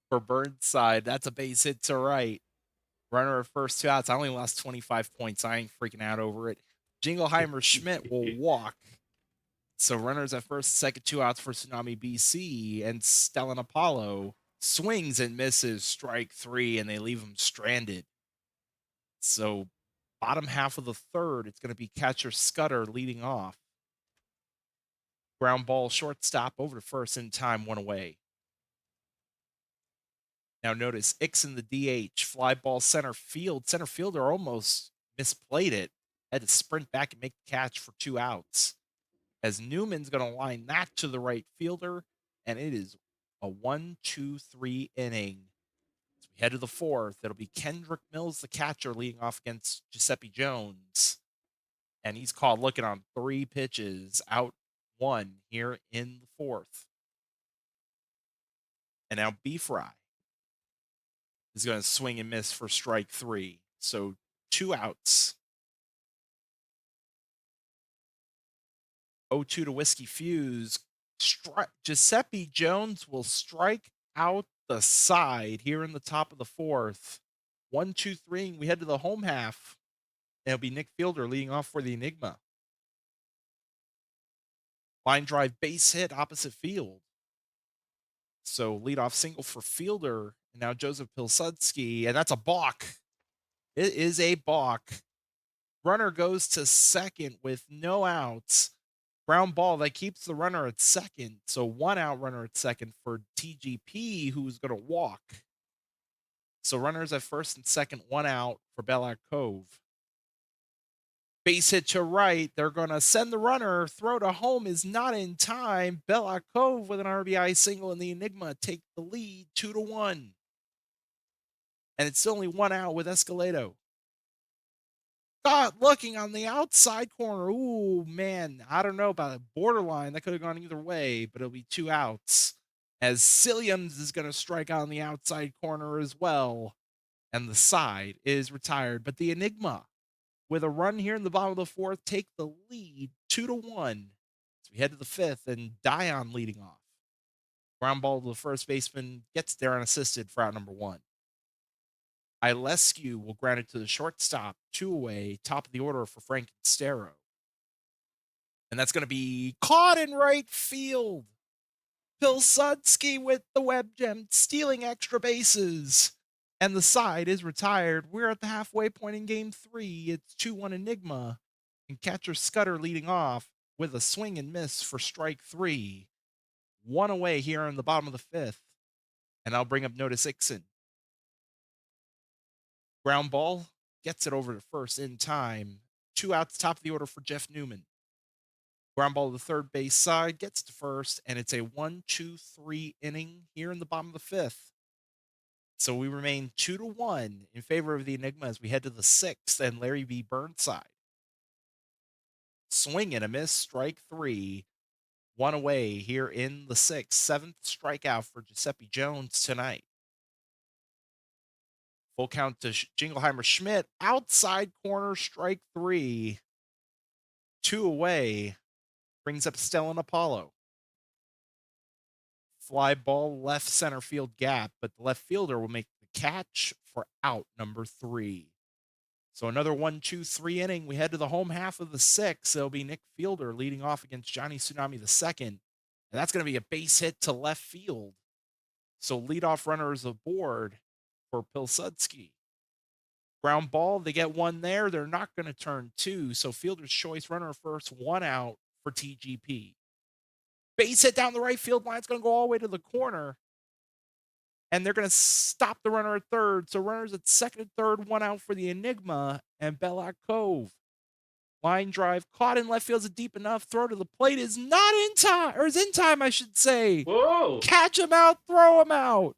for Burnside. That's a base hit to right. Runner at first, two outs. I only lost 25 points. I ain't freaking out over it. Jingleheimer Schmidt will walk. So runners at first, second, two outs for Tsunami BC, and Stellan Apollo swings and misses strike three, and they leave him stranded. So bottom half of the third, it's going to be catcher Scudder leading off. Ground ball shortstop, over to first in time, one away. Now notice Ixon, the DH, fly ball center field. Center fielder almost misplayed it. Had to sprint back and make the catch for two outs. As Newman's going to line that to the right fielder, and it is a 1-2-3 inning. As we head to the fourth, it'll be Kendrick Mills, the catcher, leading off against Giuseppe Jones. And he's caught looking on three pitches, out one here in the fourth. And now B Fry is going to swing and miss for strike three. So 2 outs. 0-2 to Whiskey Fuse. Giuseppe Jones will strike out the side here in the top of the fourth. 1-2-3. We head to the home half. It'll be Nick Fielder leading off for the Enigma. Line drive base hit opposite field. So leadoff single for Fielder. And now Joseph Pilsudski. And that's a balk. It is a balk. Runner goes to second with no outs. Ground ball that keeps the runner at second. So 1 out runner at second for TGP, who's going to walk. So runners at first and second, 1 out for Bellac Cove. Base hit to right. They're going to send the runner. Throw to home is not in time. Bellac Cove with an RBI single, and the Enigma take the lead 2-1. And it's only 1 out with Escalado. God, looking on the outside corner. Ooh, man, I don't know about a borderline. That could have gone either way, but it'll be 2 outs. As Silliams is going to strike out on the outside corner as well. And the side is retired. But the Enigma, with a run here in the bottom of the fourth, take the lead 2-1. So we head to the fifth, and Dion leading off. Ground ball to the first baseman, gets there unassisted for out number 1. Ilescu will ground it to the shortstop, 2 away, top of the order for Frank Stero. And that's going to be caught in right field. Pilsudski with the web gem, stealing extra bases. And the side is retired. We're at the halfway point in game 3. It's 2-1 Enigma. And catcher Scudder leading off with a swing and miss for strike 3. 1 away here in the bottom of the fifth. And I'll bring up Notice Ixon. Ground ball, gets it over to first in time. 2 outs, top of the order for Jeff Newman. Ground ball to the third base side, gets to first, and it's a 1-2-3 inning here in the bottom of the fifth. So we remain 2-1 in favor of the Enigma as we head to the sixth, and Larry B. Burnside. Swing and a miss, strike 3. 1 away here in the sixth. 7th strikeout for Giuseppe Jones tonight. Full count to Jingleheimer Schmidt. Outside corner, strike 3. 2 away. Brings up Stellan Apollo. Fly ball left center field gap, but the left fielder will make the catch for out number 3. So another 1-2-3 inning. We head to the home half of the sixth. It'll be Nick Fielder leading off against Johnny Tsunami II. And that's going to be a base hit to left field. So leadoff runner is aboard for Pilsudski. Ground ball, they get 1 there. They're not going to turn 2. So fielder's choice, runner first, 1 out for TGP. Base hit down the right field line. It's going to go all the way to the corner. And they're going to stop the runner at third. So runners at second and third, 1 out for the Enigma and Bellac Cove. Line drive caught in left field. Is it deep enough? Throw to the plate is not in time, or is in time, I should say. Whoa! Catch him out, throw him out.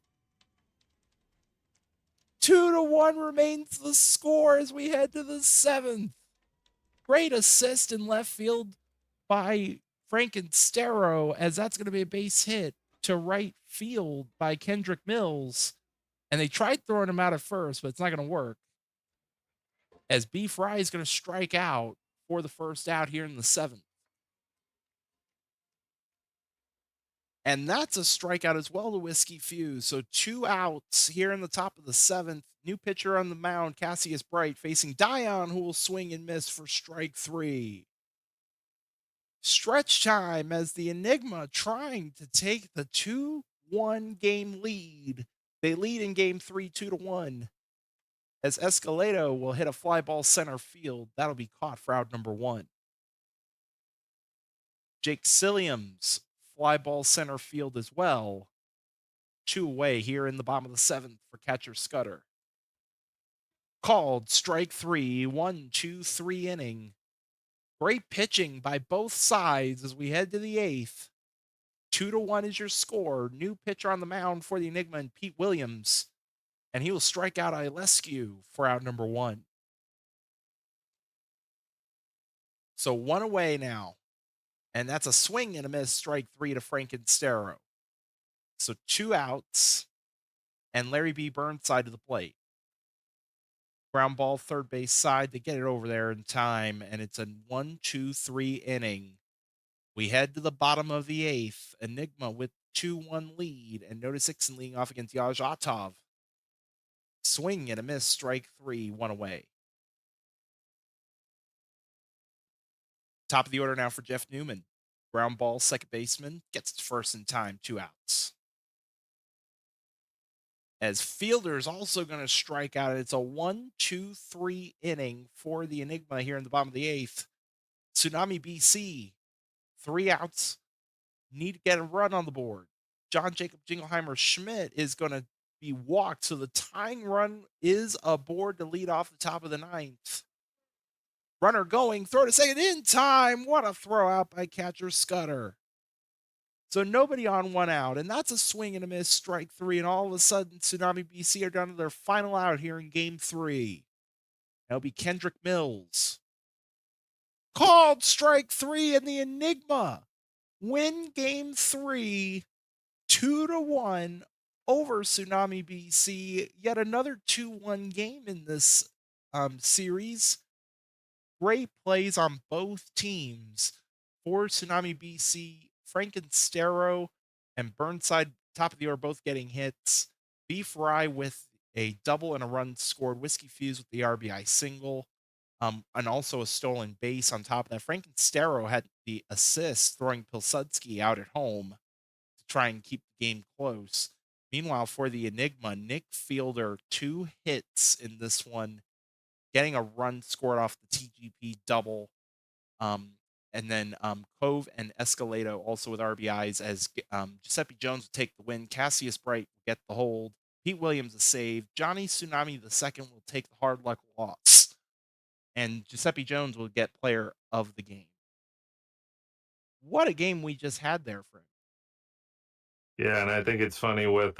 2-1 remains the score as we head to the 7th. Great assist in left field by Frankenstero, as that's going to be a base hit to right field by Kendrick Mills. And they tried throwing him out at first, but it's not going to work, as B. Fry is going to strike out for the first out here in the 7th. And that's a strikeout as well to Whiskey Fuse. So 2 outs here in the top of the 7th. New pitcher on the mound, Cassius Bright, facing Dion, who will swing and miss for strike 3. Stretch time as the Enigma trying to take the 2-1 game lead. They lead in game 3, 2-1. As Escalado will hit a fly ball center field. That'll be caught for out number 1. Jake Silliams, fly ball center field as well. 2 away here in the bottom of the 7th for catcher Scudder. Called strike 3, 1-2-3 inning. Great pitching by both sides as we head to the 8th. 2-1 is your score. New pitcher on the mound for the Enigma and Pete Williams. And he will strike out Ilescu for out number 1. So 1 away now. And that's a swing and a miss, strike 3 to Frankenstero. So 2 outs, and Larry B. Burnside to the plate. Ground ball, third base side. They get it over there in time, and it's a 1-2-3 inning. We head to the bottom of the eighth. Enigma with 2-1 lead, and Notice Dixon leading off against Yajatov. Swing and a miss, strike three, one away. Top of the order now for Jeff Newman. Ground ball, second baseman, gets to first in time, two outs. As Fielder's also going to strike out. It's a 1-2-3 inning for the Enigma here in the bottom of the eighth. Tsunami BC, three outs, need to get a run on the board. John Jacob Jingleheimer Schmidt is going to be walked, so the tying run is aboard to lead off the top of the ninth. Runner going, throw to second in time. What a throw out by catcher Scudder. So nobody on, one out, and that's a swing and a miss, strike three. And all of a sudden, Tsunami BC are down to their final out here in game three. That'll be Kendrick Mills. Called strike three, and the Enigma win game three 2-1 over Tsunami BC. Yet another 2-1 game in this series. Great plays on both teams for Tsunami BC. Frankenstero and Burnside, top of the order, both getting hits. Beef Rye with a double and a run scored. Whiskey Fuse with the RBI single, and also a stolen base on top of that. Frankenstero had the assist, throwing Pilsudski out at home to try and keep the game close. Meanwhile, for the Enigma, Nick Fielder, two hits in this one, getting a run scored off the TGP double. Um, and then Cove and Escalado also with RBIs, as Giuseppe Jones will take the win. Cassius Bright will get the hold. Pete Williams a save. Johnny Tsunami the second will take the hard luck loss. And Giuseppe Jones will get player of the game. What a game we just had there, Fred. Yeah, and I think it's funny with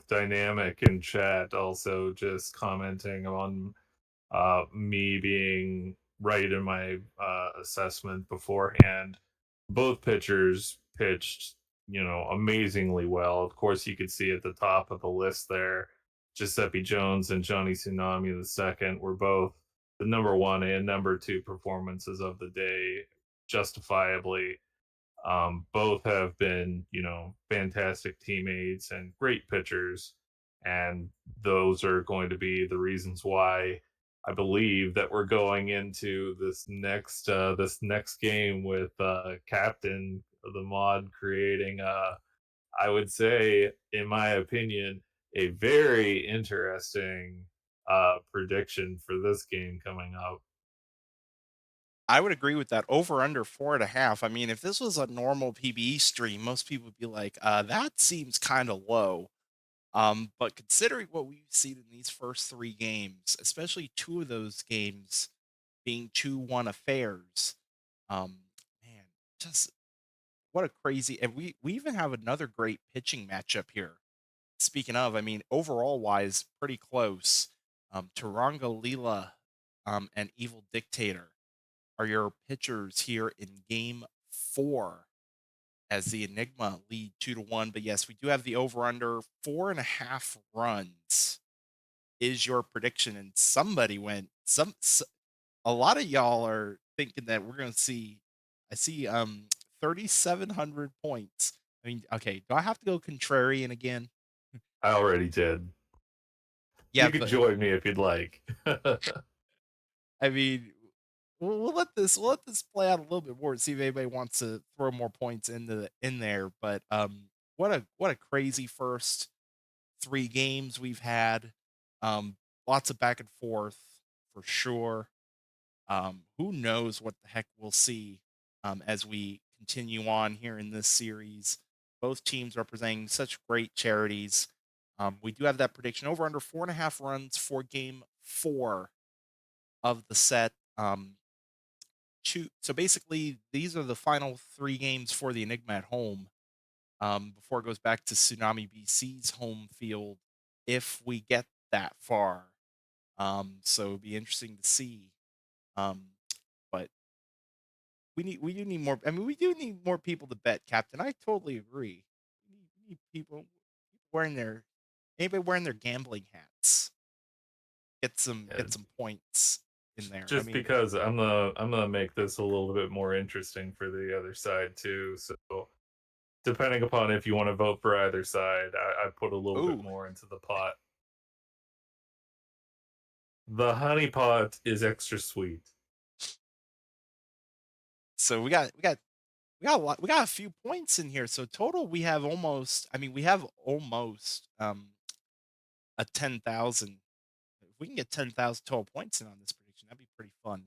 Dynamic in chat also just commenting on me being right in my assessment beforehand. Both pitchers pitched, amazingly well. Of course, you could see at the top of the list there, Giuseppe Jones and Johnny Tsunami the second were both the number one and number two performances of the day, justifiably. Both have been, fantastic teammates and great pitchers, and those are going to be the reasons why I believe that we're going into this next game with Captain of the Mod creating I would say, in my opinion, a very interesting prediction for this game coming up. I would agree with that. Over under 4.5. I mean, if this was a normal PBE stream, most people would be like, that seems kind of low. But considering what we've seen in these first three games, especially two of those games being 2-1 affairs, um, man, just what a crazy. And we even have another great pitching matchup here. Speaking of, I mean, overall wise, pretty close. Taranga Leela and Evil Dictator are your pitchers here in game four, as the Enigma lead 2-1. But yes, we do have the over under 4.5 runs is your prediction. And somebody went a lot of y'all are thinking that we're going to see, I see 3,700 points. I mean, okay, do I have to go contrarian again? I already did. Yeah, You could but join me if you'd like. I mean, we'll let this play out a little bit more and see if anybody wants to throw more points in there. But what a crazy first three games we've had. Lots of back and forth for sure. Who knows what the heck we'll see as we continue on here in this series. Both teams representing such great charities. We do have that prediction over under 4.5 runs for game four of the set. So basically, these are the final three games for the Enigma at home before it goes back to Tsunami BC's home field if we get that far. So it'd be interesting to see. Um, but we do need more. I mean, we do need more people to bet, Captain. I totally agree. We need people wearing their anybody wearing their gambling hats. Yeah, get some points in there. I just mean, because I'm gonna make this a little bit more interesting for the other side too. So depending upon if you want to vote for either side, I put a little bit ooh, more into the pot. The honey pot is extra sweet. so we got a lot, we got a few points in here. So total, we have almost. I mean, we have almost a 10,000. If we can get 10,000 total points in on this prediction, that'd be pretty fun.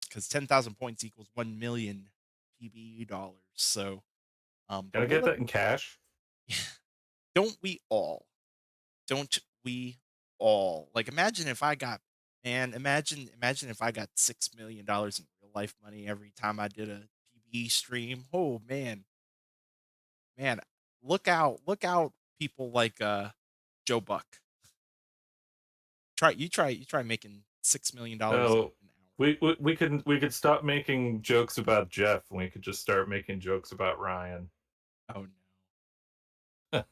Because 10,000 points equals 1 million PBE dollars. So, Can I but get that in cash? don't we all? Don't we all? Like, imagine if I got, man, imagine if I got $6 million in real life money every time I did a PBE stream. Oh man, look out, people like Joe Buck. You try making $6 million No, an hour. we could stop making jokes about Jeff, and we could just start making jokes about Ryan. Oh no.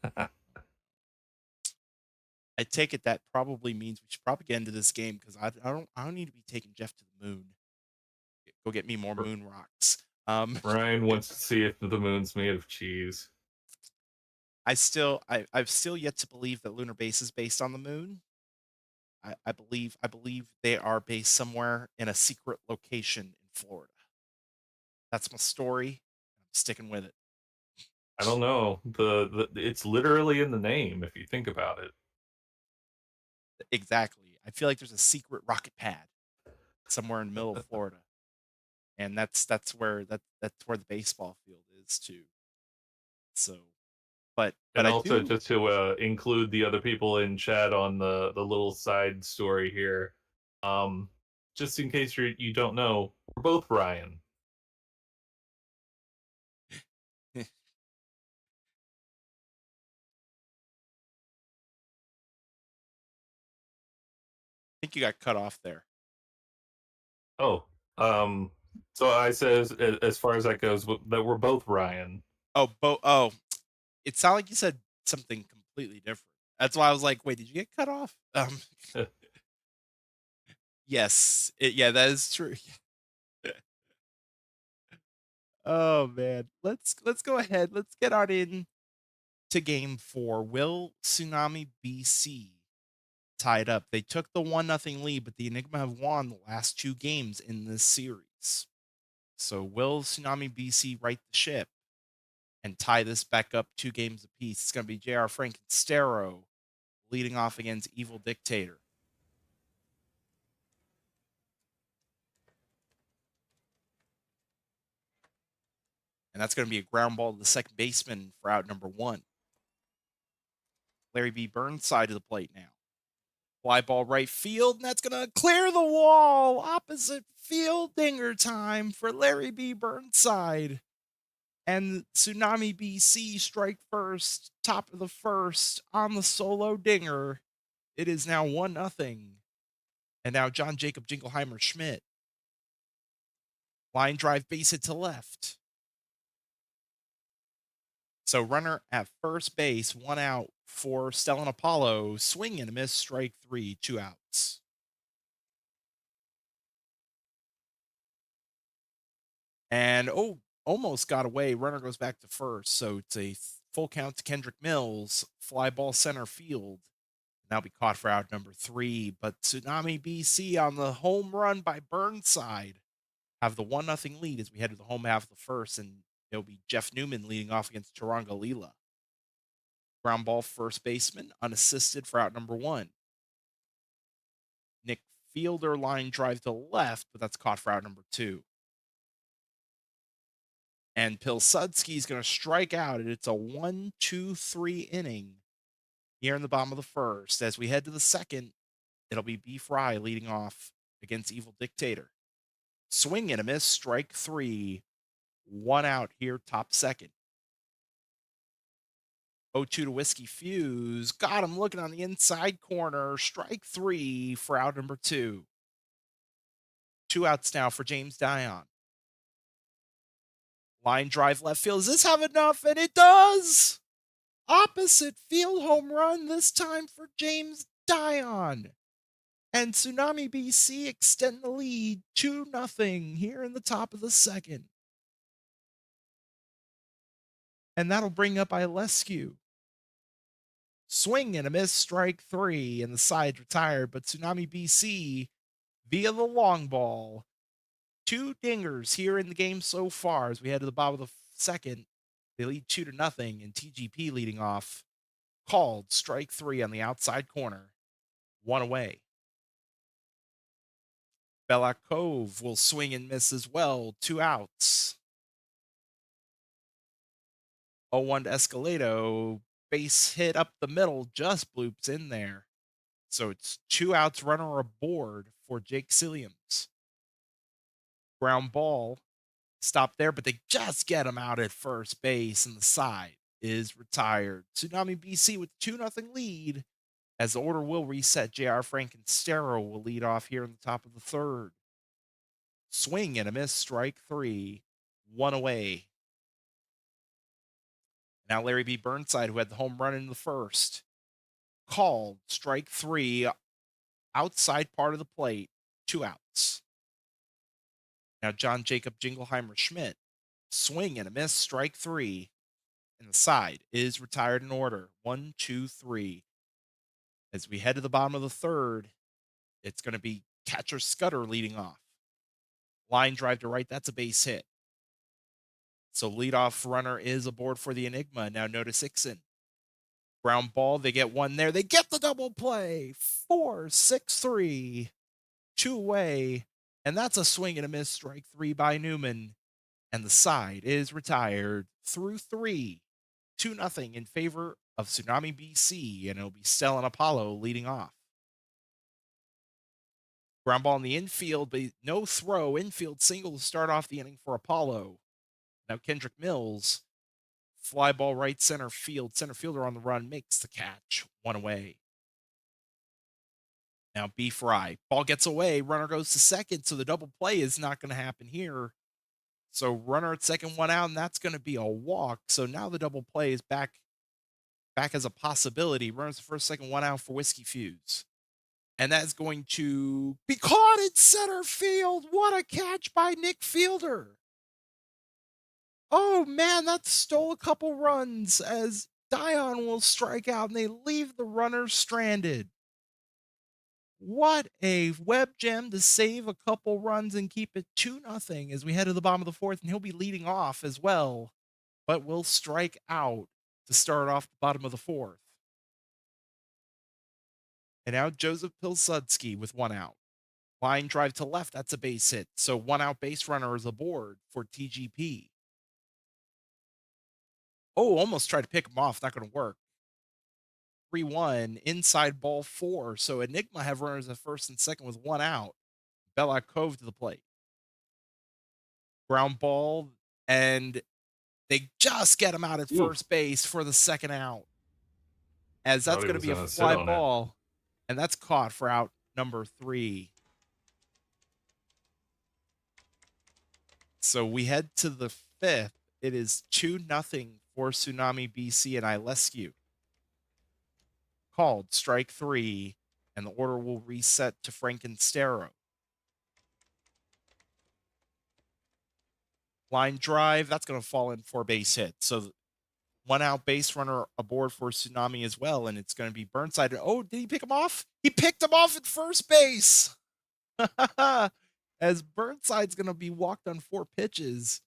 I take it that probably means we should probably get into this game because I don't need to be taking Jeff to the moon. Go get me more moon rocks. Ryan wants to see if the moon's made of cheese. I've still yet to believe that lunar base is based on the moon. I believe they are based somewhere in a secret location in Florida. That's my story. I'm sticking with it. I don't know. The it's literally in the name if you think about it. Exactly. I feel like there's a secret rocket pad somewhere in the middle of Florida, and that's where the baseball field is too. So, but And I also do. just to include the other people in chat on the little side story here. Um, just in case you don't know, we're both Ryan. I think you got cut off there. Oh, um, so I says as far as that goes, that we're both Ryan. Oh, it sounded like you said something completely different. That's why I was like, wait, did you get cut off? Yes, yeah, that is true. Oh man, let's go ahead. Let's get on in to game four. Will Tsunami BC tied up? They took the 1-0 lead, but the Enigma have won the last two games in this series. So will Tsunami BC right the ship and tie this back up 2 games apiece? It's going to be JR Frankenstero leading off against Evil Dictator. And that's going to be a ground ball to the second baseman for out number one. Larry B. Burnside to the plate now. Fly ball right field, and that's going to clear the wall. Opposite field dinger time for Larry B. Burnside. And Tsunami BC strike first, top of the first on the solo dinger. It is now 1-0. And now John Jacob Jingleheimer Schmidt. Line drive, base hit to left. So runner at first base, 1 out for Stellan Apollo. Swing and a miss, strike three, 2 outs. And almost got away. Runner goes back to first. So it's a full count to Kendrick Mills. Fly ball center field. Now be caught for out number three. But Tsunami BC on the home run by Burnside have the 1-0 lead as we head to the home half of the first. And it'll be Jeff Newman leading off against Taranga Lila. Ground ball first baseman, unassisted for out number one. Nick Fielder line drive to left, but that's caught for out number two. And Pilsudski is going to strike out, and it's a 1-2-3 inning here in the bottom of the first. As we head to the second, it'll be B. Fry leading off against Evil Dictator. Swing and a miss, strike three. 1 out here, top second. 0-2 to Whiskey Fuse. Got him looking on the inside corner. Strike three for out number two. 2 outs now for James Dion. Line drive left field. Does this have enough? And it does. Opposite field home run, this time for James Dion. And Tsunami BC extend the lead 2-0 here in the top of the second. And that'll bring up Ilescu. Swing and a miss, strike 3, and the side's retired. But Tsunami BC, via the long ball, 2 dingers here in the game so far as we head to the bottom of the second. They lead 2-0, and TGP leading off. Called strike 3 on the outside corner. 1 away. Belakov will swing and miss as well. 2 outs. 0-1 to Escalado. Base hit up the middle, just bloops in there. So it's 2 outs, runner aboard for Jake Silliams. Ground ball, stop there, but they just get him out at first base, and the side is retired. Tsunami BC with 2-0 lead, as the order will reset. JR Frankenstero will lead off here in the top of the third. Swing and a miss, strike 3, 1 away. Now Larry B. Burnside, who had the home run in the first, called strike 3, outside part of the plate, 2 outs. Now John Jacob Jingleheimer Schmidt, swing and a miss, strike 3, and the side is retired in order. 1, 2, 3. As we head to the bottom of the third, it's going to be catcher Scudder leading off. Line drive to right, that's a base hit. So leadoff runner is aboard for the Enigma. Now notice Ixon. Ground ball, they get one there. They get the double play. 4-6-3. 2 away. And that's a swing and a miss, strike 3 by Newman. And the side is retired through 3. 2-0 in favor of Tsunami BC. And it'll be Stellan Apollo leading off. Ground ball in the infield, but no throw. Infield single to start off the inning for Apollo. Now Kendrick Mills, fly ball right center field. Center fielder on the run makes the catch. 1 away. Now B Fry. Ball gets away. Runner goes to second. So the double play is not going to happen here. So runner at second, 1 out, and that's going to be a walk. So now the double play is back as a possibility. Runners the first, second, 1 out for Whiskey Fuse. And that's going to be caught in center field. What a catch by Nick Fielder. Oh, man, that stole a couple runs as Dion will strike out and they leave the runner stranded. What a web gem to save a couple runs and keep it 2-0 as we head to the bottom of the fourth, and he'll be leading off as well, but will strike out to start off the bottom of the fourth. And now Joseph Pilsudski with 1 out. Line drive to left, that's a base hit. So 1 out base runner is aboard for TGP. Oh, almost tried to pick him off, not going to work. 3-1, inside ball 4. So Enigma have runners at first and second with 1 out. Bella Cove to the plate. Ground ball, and they just get him out at first base for the second out. As that's going to be a fly ball, and that's caught for out number 3. So we head to the 5th. It is 2-0 for Tsunami BC and Ilescu. Called strike 3, and the order will reset to Frankenstero. Line drive, that's going to fall in for a base hit. So 1 out base runner aboard for Tsunami as well, and it's going to be Burnside. Oh, did he pick him off? He picked him off at first base. As Burnside's going to be walked on 4 pitches.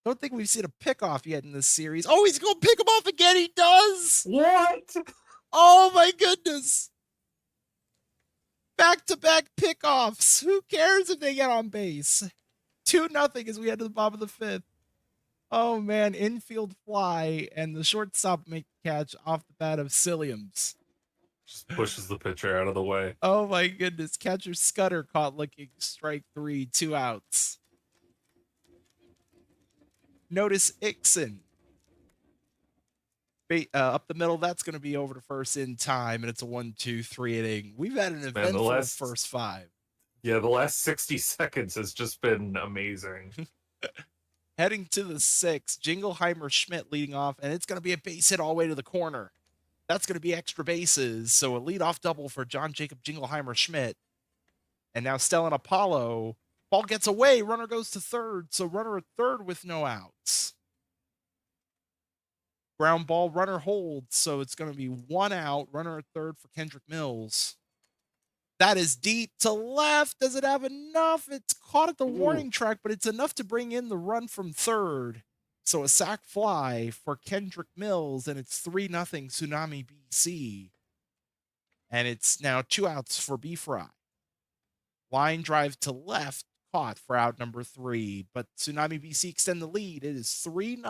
Don't think we've seen a pickoff yet in this series. Oh, he's going to pick him off again. He does. What? Oh, my goodness. Back-to-back pickoffs. Who cares if they get on base? 2-0 as we head to the bottom of the 5th. Oh, man. Infield fly, and the shortstop make the catch off the bat of Silliams. Just pushes the pitcher out of the way. Oh, my goodness. Catcher Scudder caught looking strike 3, 2 outs. Notice Ixon. Up the middle, that's going to be over to first in time, and it's a 1-2-3 inning. We've had an eventful first 5. Yeah, the last 60 seconds has just been amazing. Heading to the 6th, Jingleheimer Schmidt leading off, and it's going to be a base hit all the way to the corner. That's going to be extra bases. So a leadoff double for John Jacob Jingleheimer Schmidt. And now Stellan Apollo. Ball gets away. Runner goes to third. So runner at third with no outs. Ground ball, runner holds. So it's going to be one out. Runner at third for Kendrick Mills. That is deep to left. Does it have enough? It's caught at the Ooh. warning track, but it's enough to bring in the run from third. So a sac fly for Kendrick Mills, and it's 3-0 Tsunami BC. And it's now 2 outs for B Fry. Line drive to left, caught for out number 3. But Tsunami BC extend the lead. It is 3-0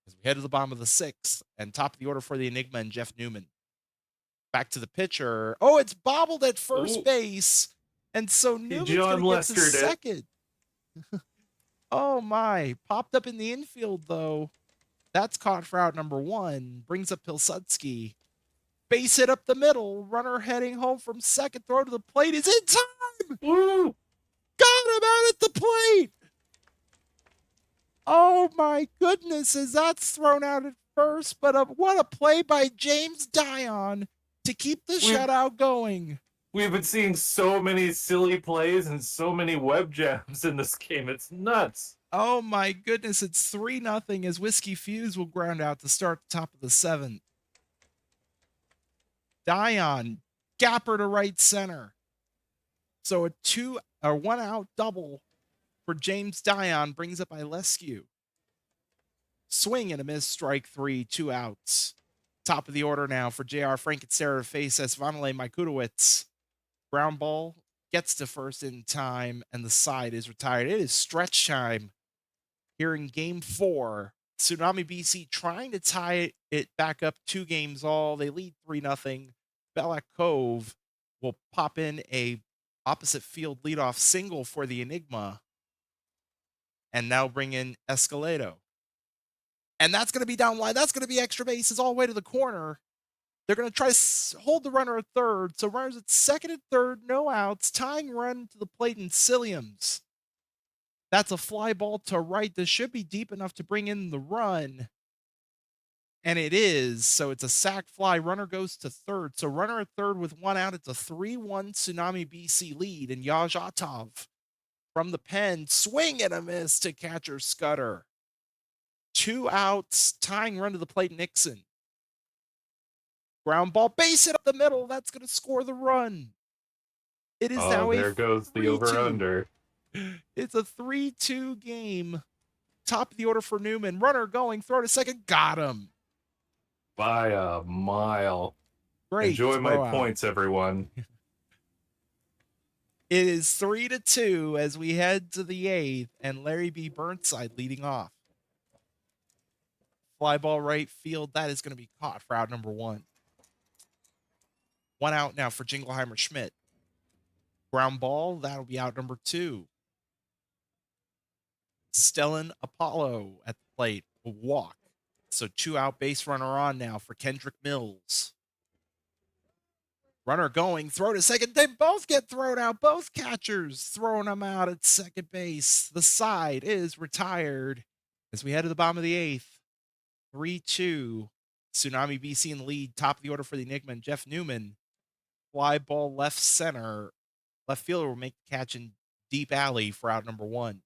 as we head to the bottom of the 6th, and top of the order for the Enigma and Jeff Newman. Back to the pitcher. Oh, it's bobbled at first Ooh. base. And so He Newman's going John to get to Lestered it. second. Oh, my. Popped up in the infield, though. That's caught for out number 1. Brings up Pilsudski. Base hit up the middle. Runner heading home from second. Throw to the plate is in time. Woo! Got him out at the plate. Oh, my goodness. As that's thrown out at first. But what a play by James Dion to keep the We've shutout going. we've been seeing so many silly plays and so many web jams in this game. It's nuts. Oh my goodness, it's 3-0 as Whiskey Fuse will ground out to start the top of the 7th. Dion, gapper to right center. So a 1 out double for James Dion brings up Ilescu. Swing and a miss, strike 3, 2 outs. Top of the order now for JR Frankenstein to face Vanile Majkudowicz. Ground ball gets to first in time, and the side is retired. It is stretch time here in game 4. Tsunami BC trying to tie it back up 2 games all. They lead 3-0. Bella Cove will pop in a opposite field leadoff single for the Enigma and now bring in Escalado. And that's going to be down line. That's going to be extra bases all the way to the corner. They're going to try to hold the runner at third. So runners at second and third, no outs. Tying run to the plate in Cilliams. That's a fly ball to right. This should be deep enough to bring in the run. And it is. So it's a sac fly. Runner goes to third. So runner at third with 1 out. It's a 3-1 Tsunami BC lead. And Yaj Atov from the pen. Swing and a miss to catcher Scudder. 2 outs. Tying run to the plate, Nixon. Ground ball. Base hit up the middle. That's going to score the run. It is Oh, now a there goes the 3-2. over-under. It's a 3-2 game. Top of the order for Newman. Runner going. Throw to second. Got him. By a mile. Great Enjoy my throw out. points, everyone. It is 3-2 as we head to the 8th, and Larry B. Burnside leading off. Fly ball right field. That is going to be caught for out number 1. 1 out now for Jingleheimer Schmidt. Ground ball. That'll be out number 2. Stellan Apollo at the plate. A walk. So 2 out base runner on now for Kendrick Mills. Runner going, throw to second. They both get thrown out. Both catchers throwing them out at second base. The side is retired as we head to the bottom of the 8th. 3-2. Tsunami BC in the lead. Top of the order for the Enigma and Jeff Newman. Fly ball left center. Left fielder will make the catch in deep alley for out number 1.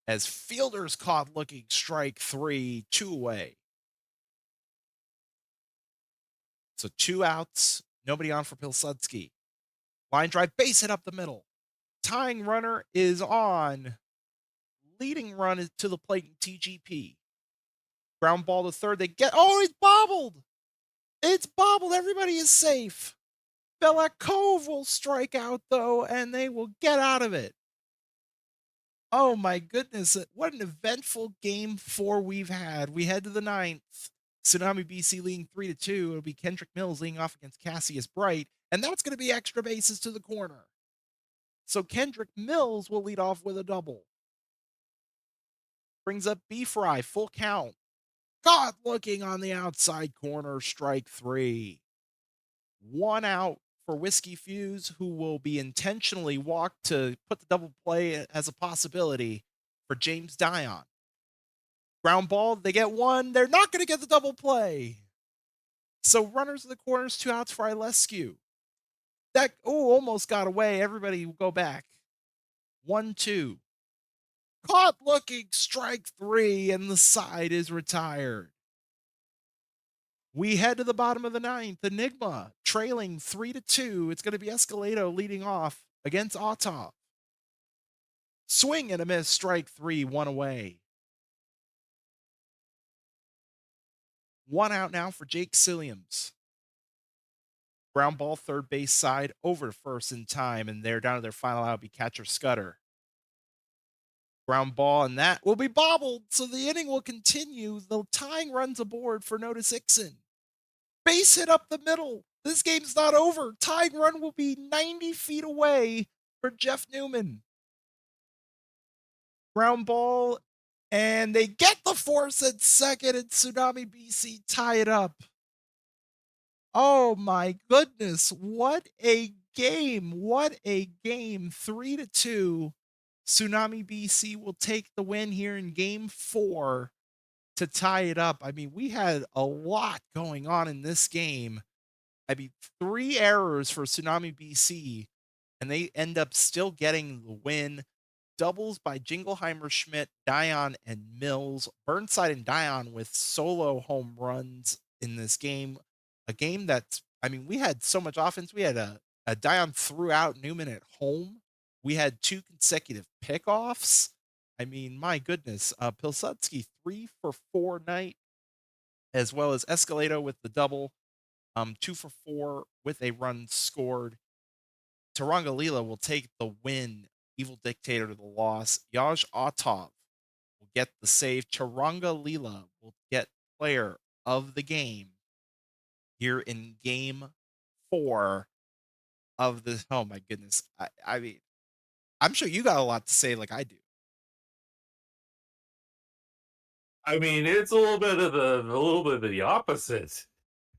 As fielders caught looking, strike 3, 2 away. So 2 outs, nobody on for Pilsudski. Line drive, base hit up the middle. Tying runner is on. Leading run is to the plate in TGP. Ground ball to third. They get, oh, it's bobbled. It's bobbled. Everybody is safe. Bella Cove will strike out, though, and they will get out of it. Oh, my goodness. What an eventful game 4 we've had. We head to the 9th. Tsunami BC leading 3-2. It'll be Kendrick Mills leading off against Cassius Bright, and that's going to be extra bases to the corner. So Kendrick Mills will lead off with a double. Brings up B Fry, full count. God looking on the outside corner, strike 3. 1 out for Whiskey Fuse, who will be intentionally walked to put the double play as a possibility for James Dion. Ground ball, they get 1. They're not going to get the double play. So runners in the corners, 2 outs for Ilescu. That almost got away. Everybody go back. 1-2. Caught looking, strike 3, and the side is retired. We head to the bottom of the ninth. Enigma trailing 3-2. It's going to be Escalado leading off against Autov. Swing and a miss, strike 3, one away. One out now for Jake Silliams. Ground ball, third base side, over to first in time, and they're down to their final out, be catcher Scudder. Ground ball, and that will be bobbled, so the inning will continue. The tying runs aboard for Notice Ixon. Base hit up the middle. This game's not over. Tying run will be 90 feet away for Jeff Newman. Ground ball, and they get the force at second, and Tsunami BC tie it up. Oh my goodness. What a game. What a game. 3-2. Tsunami BC will take the win here in game 4 to tie it up. I mean, we had a lot going on in this game. I mean, 3 errors for Tsunami BC, and they end up still getting the win. Doubles by Jingleheimer, Schmidt, Dion, and Mills. Burnside and Dion with solo home runs in this game. A game that's, I mean, we had so much offense. We had a Dion threw out Newman at home. We had 2 consecutive pickoffs. I mean, my goodness. Pilsudski 3 for 4 night, as well as Escalado with the double. 2 for 4 with a run scored. Taranga Lila will take the win. Evil Dictator to the loss. Yaj Autov will get the save. Taranga Lila will get player of the game here in game 4 of the. Oh my goodness. I mean, I'm sure you got a lot to say like I do. I mean, it's a little bit of the opposite.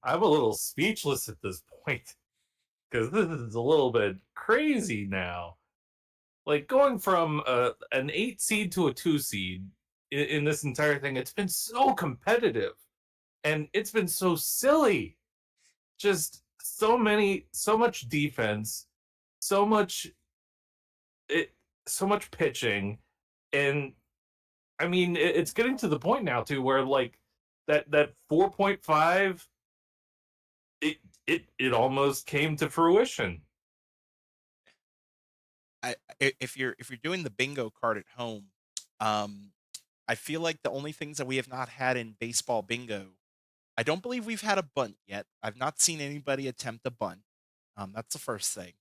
I'm a little speechless at this point because this is a little bit crazy now. Like going from an 8 seed to a 2 seed in this entire thing, it's been so competitive and it's been so silly. Just so much defense, so much it, so much pitching, and I mean, it's getting to the point now too where like that 4.5, it almost came to fruition. If you're doing the bingo card at home, um, I feel like the only things that we have not had in baseball bingo, I don't believe we've had a bunt yet. I've not seen anybody attempt a bunt. That's the first thing.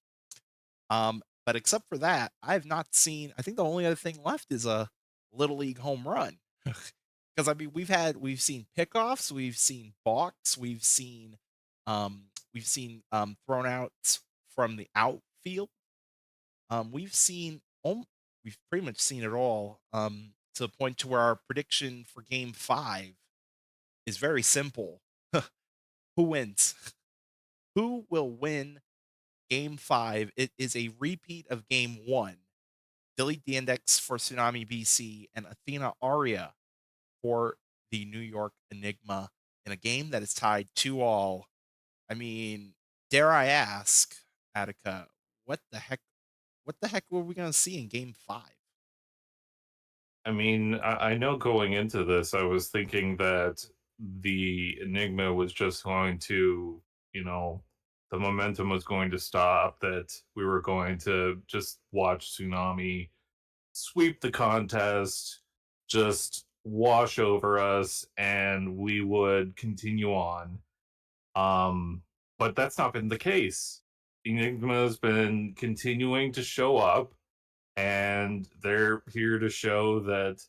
But except for that, I have not seen. I think the only other thing left is a little league home run. Because I mean, we've seen pickoffs, we've seen balks, we've seen thrown outs from the outfield. We've seen we've pretty much seen it all. To the point to where our prediction for Game 5 is very simple. Who wins? Who will win Game 5? It is a repeat of Game 1. Dilly Dandex for Tsunami BC and Athena Aria for the New York Enigma in a game that is tied 2-all. I mean, dare I ask, Attica, what the heck what the heck were we gonna see in game 5? I mean, I know going into this, I was thinking that the Enigma was just going to, you know, the momentum was going to stop, that we were going to just watch Tsunami sweep the contest, just wash over us, and we would continue on. Um, but that's not been the case. Enigma has been continuing to show up, and they're here to show that,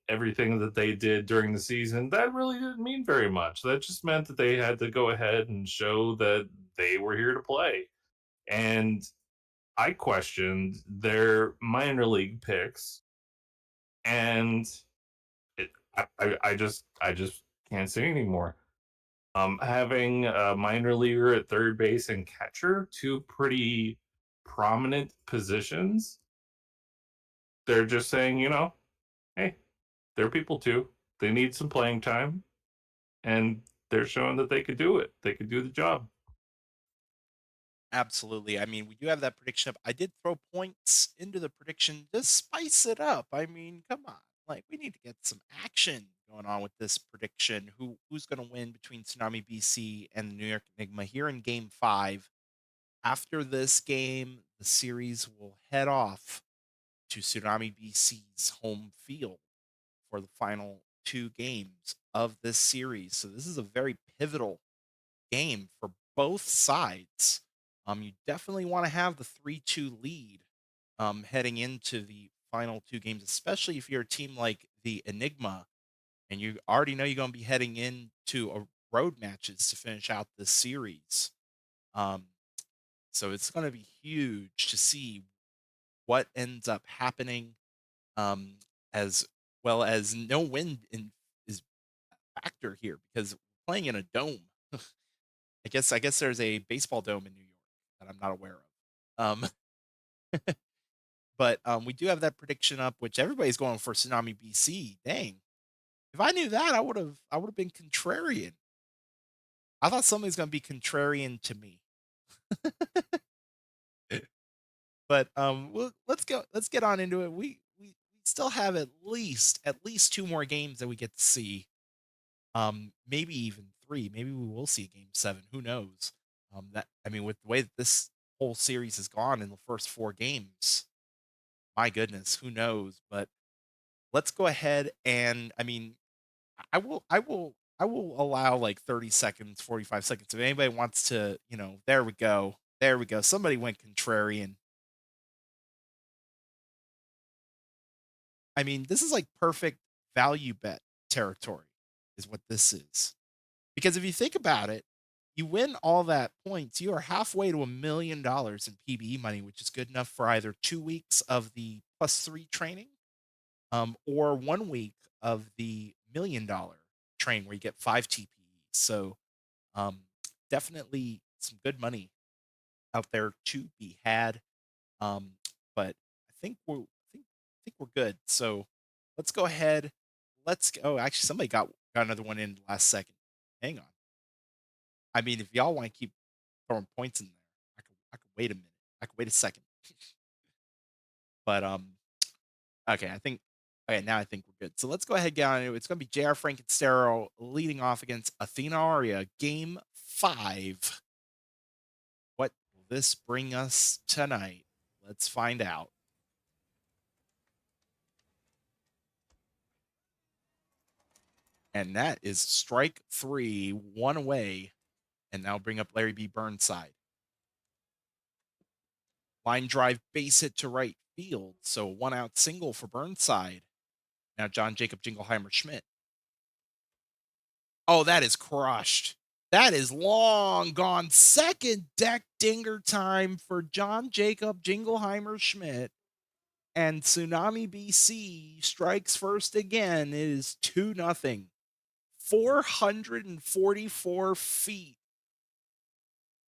everything that they did during the season, that really didn't mean very much. That just meant that they had to go ahead and show that they were here to play. And I questioned their minor league picks, and I just can't say anymore. Having a minor leaguer at third base and catcher, two pretty prominent positions, they're just saying, hey, they're people too. They need some playing time, and they're showing that they could do it. They could do the job. Absolutely. I mean, we do have that prediction up. I did throw points into the prediction to spice it up. I mean, come on. Like we need to get some action going on with this prediction. Who's going to win between Tsunami BC and the New York Enigma here in game 5? After this game, the series will head off to Tsunami BC's home field for the final 2 games of this series. So this is a very pivotal game for both sides. You definitely want to have the 3-2 lead heading into the final 2 games, especially if you're a team like the Enigma and you already know you're going to be heading into a road matches to finish out this series. Um, so it's going to be huge to see what ends up happening, um, as well as no wind is a factor here because we're playing in a dome. I guess there's a baseball dome in New York that I'm not aware of. But we do have that prediction up, which everybody's going for Tsunami BC. Dang. If I knew that, I would have been contrarian. I thought somebody's gonna be contrarian to me. Let's get on into it. We still have at least 2 more games that we get to see. Maybe even 3. Maybe we will see a game 7. Who knows? That I mean, with the way that this whole series has gone in the first 4 games, my goodness, who knows? But let's go ahead and I mean, I will allow like 30 seconds, 45 seconds. If anybody wants to, there we go. There we go. Somebody went contrarian. I mean, this is like perfect value bet territory, is what this is. Because if you think about it, you win all that points, you are halfway to $1 million in PBE money, which is good enough for either 2 weeks of the +3 training, or 1 week of the $1 million training where you get 5 TPEs. So um, definitely some good money out there to be had. Um, but I think we're good. So let's go ahead. Oh, actually, somebody got another one in last second. Hang on. I mean, if y'all want to keep throwing points in there, I could wait a minute. I could wait a second. But okay, now I think we're good. So let's go ahead and get on it. It's going to be JR Frankenstero leading off against Athena Aria, game 5. What will this bring us tonight? Let's find out. And that is strike 3, one away. And now bring up Larry B. Burnside. Line drive, base hit to right field. So 1 out single for Burnside. Now John Jacob Jingleheimer Schmidt. Oh, that is crushed. That is long gone. Second deck dinger time for John Jacob Jingleheimer Schmidt. And Tsunami BC strikes first again. It is 2-0. 444 feet.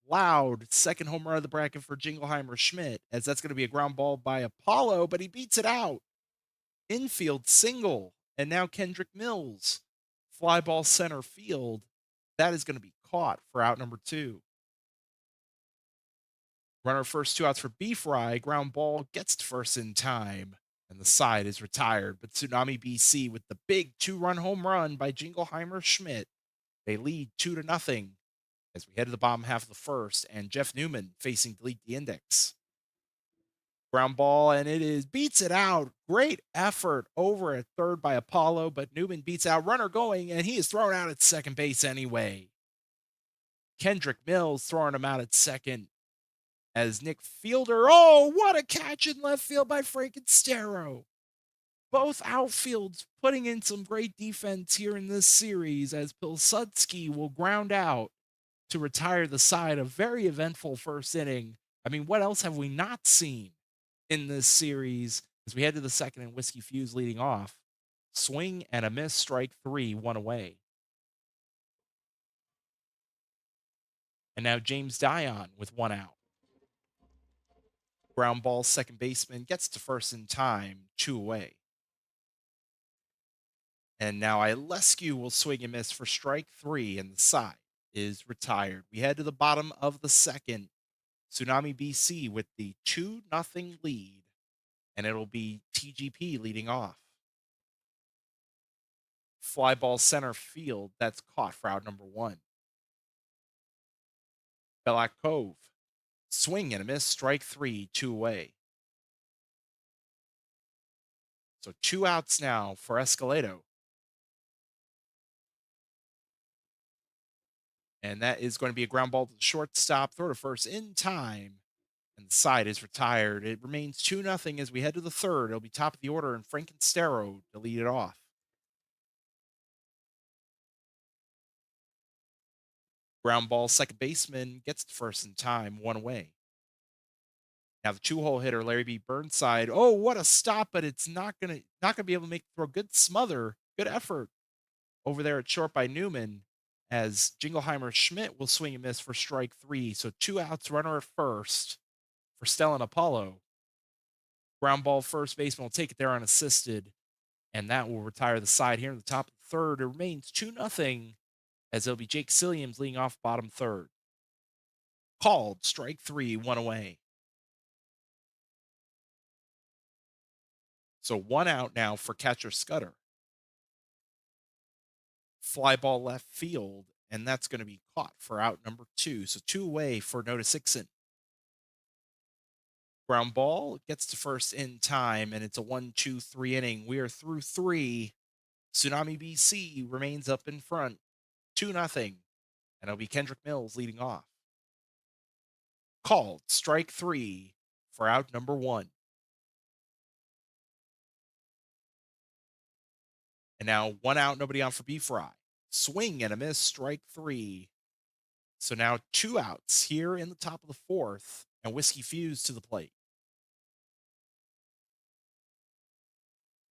Loud second home run of the bracket for Jingleheimer Schmidt, as that's going to be a ground ball by Apollo, but he beats it out. Infield single. And now Kendrick Mills. Fly ball center field. That is going to be caught for out number 2. Runner first, 2 outs for B Fry. Ground ball gets to first in time. And the side is retired. But Tsunami BC with the big 2-run home run by Jingleheimer Schmidt. They lead 2-0 as we head to the bottom half of the first. And Jeff Newman facing Delete the Index. Ground ball, and it is beats it out. Great effort over at third by Apollo, but Newman beats out runner going, and he is thrown out at second base anyway. Kendrick Mills throwing him out at second as Nick Fielder. Oh, what a catch in left field by Frankenstero. Both outfields putting in some great defense here in this series as Pilsudski will ground out to retire the side. A very eventful first inning. I mean, what else have we not seen in this series as we head to the second and Whiskey Fuse leading off? Swing and a miss, strike 3, 1 away. And now James Dion with 1 out. Ground ball, second baseman gets to first in time, 2 away. And now Ilescu will swing and miss for strike three, and the side is retired. We head to the bottom of the second. Tsunami BC with the 2-0 lead, and it'll be TGP leading off. Fly ball center field, that's caught for out number one. Belak Cove, swing and a miss, strike three, two away. So two outs now for Escalado. And that is going to be a ground ball to the shortstop, throw to first in time. And the side is retired. It remains 2-0 as we head to the third. It'll be top of the order, and Frankenstero to lead it off. Ground ball, second baseman gets to first in time, one away. Now the two-hole hitter, Larry B. Burnside. Oh, what a stop! But it's not gonna be able to make the throw. Good smother, good effort over there at short by Newman. As Jingleheimer Schmidt will swing and miss for strike three. So two outs, runner at first for Stellan Apollo. Ground ball, first baseman will take it there unassisted, and that will retire the side here in the top of the third. It remains 2-0 as it'll be Jake Silliams leading off bottom third. Called strike three, one away. So one out now for catcher Scudder. Fly ball left field, and that's going to be caught for out number two. So two away for Notice Sixon. Ground ball gets to first in time, and it's a 1-2-3 inning. We are through three. Tsunami BC remains up in front, 2-0, and it'll be Kendrick Mills leading off. Called strike three for out number one. And now one out, nobody on for B Fry. Swing and a miss, strike three. So now two outs here in the top of the fourth, and Whiskey Fuse to the plate.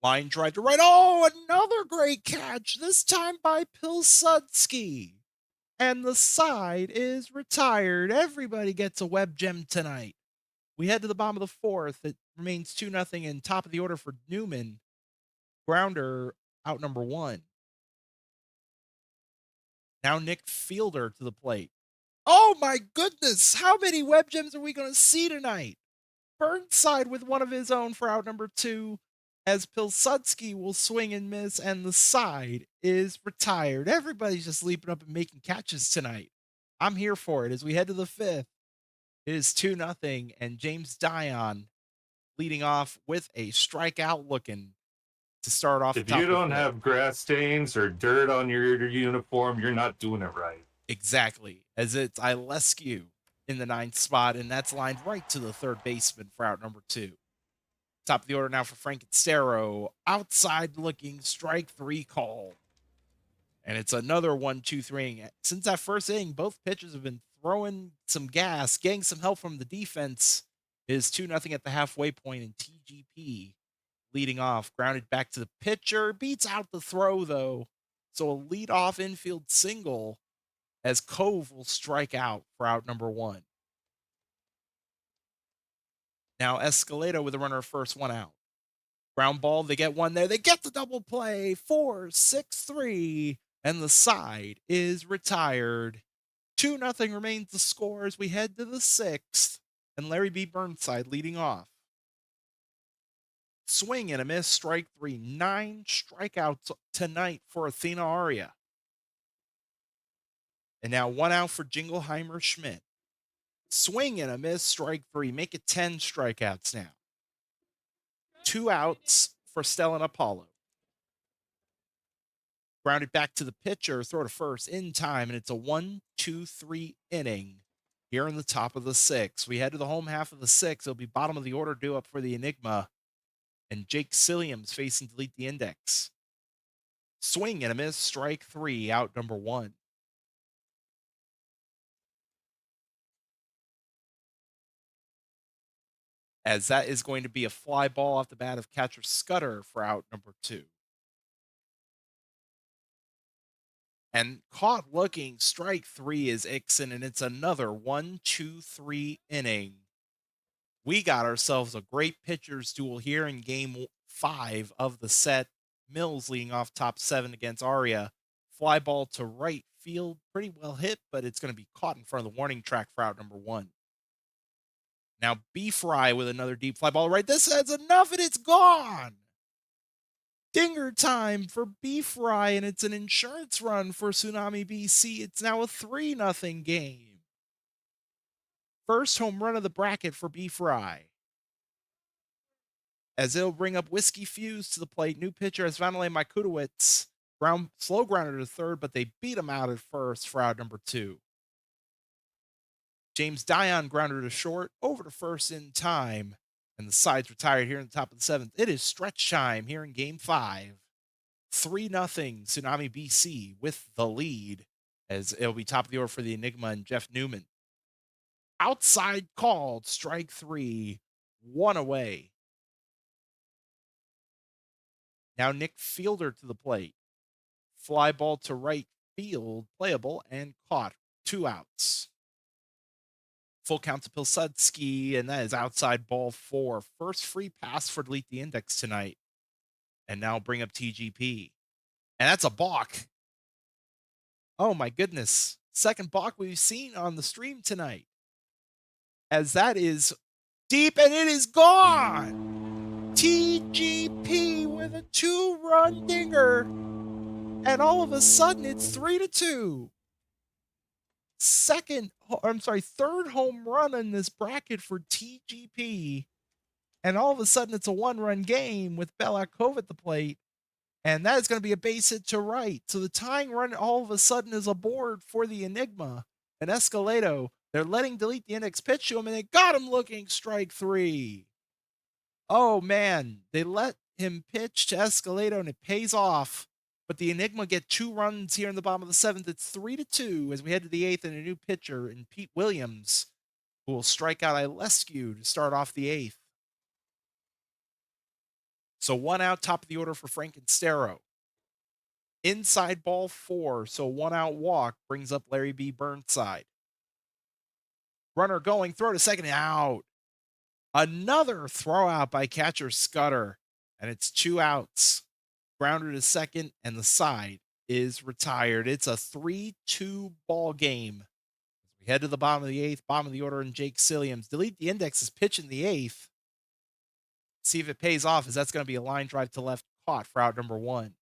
Line drive to right. Oh, another great catch, this time by Pilsudski. And the side is retired. Everybody gets a web gem tonight. We head to the bottom of the fourth. It remains 2-0 and top of the order for Newman. Grounder out number one. Now Nick Fielder to the plate. Oh my goodness, how many web gems are we going to see tonight? Burnside with one of his own for out number two, as Pilsudski will swing and miss, and the side is retired. Everybody's just leaping up and making catches tonight. I'm here for it as we head to the fifth. It is 2-0, and James Dion leading off with a strikeout looking to start off the If top you of the don't fifth. have grass stains or dirt on your uniform, you're not doing it right. Exactly, as it's Ilescu in the ninth spot, and that's lined right to the third baseman for out number two. Top of the order now for Frankenstero. Outside looking, strike three call. And it's another 1-2-3. Since that first inning, both pitchers have been throwing some gas, getting some help from the defense. It is 2-0 at the halfway point, and TGP leading off, grounded back to the pitcher, beats out the throw though. So a leadoff infield single as Cove will strike out for out number one. Now Escalado with a runner first, one out. Ground ball, they get one there. They get the double play, 4-6-3, and the side is retired. 2-0 remains the score as we head to the sixth, and Larry B. Burnside leading off. Swing and a miss, strike three. 9 strikeouts tonight for Athena Aria. And now one out for Jingleheimer Schmidt. Swing and a miss, strike three. Make it 10 strikeouts now. 2 outs for Stellan Apollo. Grounded back to the pitcher, throw to first in time, and it's a 1-2-3 inning here in the top of the sixth. We head to the home half of the sixth. It'll be bottom of the order due up for the Enigma, and Jake Silliams facing to lead the index. Swing and a miss, strike three, out number one. As that is going to be a fly ball off the bat of catcher Scudder for out number two. And caught looking, strike three is Ixon, and it's another 1-2-3 inning. We got ourselves a great pitchers duel here in game 5 of the set. Mills leading off top 7 against Aria. Fly ball to right field, pretty well hit, but it's going to be caught in front of the warning track for out number 1. Now B Fry with another deep fly ball right. This has enough and it's gone. Dinger time for B Fry, and it's an insurance run for Tsunami BC. It's now a 3-0 game. First home run of the bracket for B Fry. As it'll bring up Whiskey Fuse to the plate. New pitcher as Vanale Makudowicz. Slow grounder to third, but they beat him out at first for out number 2. James Dion grounder to short, over to first in time, and the side's retired here in the top of the 7th. It is stretch time here in Game 5. 3-0 Tsunami BC with the lead, as it'll be top of the order for the Enigma and Jeff Newman. Outside called, strike 3, 1 away. Now Nick Fielder to the plate. Fly ball to right field, playable and caught. 2 outs. Full count to Pilsudski, and that is outside ball 4. First free pass for Delete the Index tonight. And now bring up TGP. And that's a balk. Oh my goodness. Second balk we've seen on the stream tonight. As that is deep and it is gone. TGP with a 2-run dinger. And all of a sudden it's 3-2. Third home run in this bracket for TGP. And all of a sudden it's a 1-run game with Belakov at the plate. And that is going to be a base hit to right. So the tying run all of a sudden is aboard for the Enigma. And Escalado, they're letting Delete the Index pitch to him, and they got him looking strike 3. Oh, man. They let him pitch to Escalado, and it pays off. But the Enigma get 2 runs here in the bottom of the 7th. It's 3-2 as we head to the 8th, and a new pitcher in Pete Williams, who will strike out Ilescu to start off the 8th. So 1 out, top of the order for Frank and Stero. Inside ball 4, so 1 out walk brings up Larry B. Burnside. Runner going, throw to second, out. Another throw out by catcher Scudder, and it's 2 outs. Grounder to second, and the side is retired. It's a 3-2 ball game. As we head to the bottom of the 8th, bottom of the order, and Jake Silliams. Delete the Index is pitching the 8th. See if it pays off, as that's going to be a line drive to left caught for out number 1.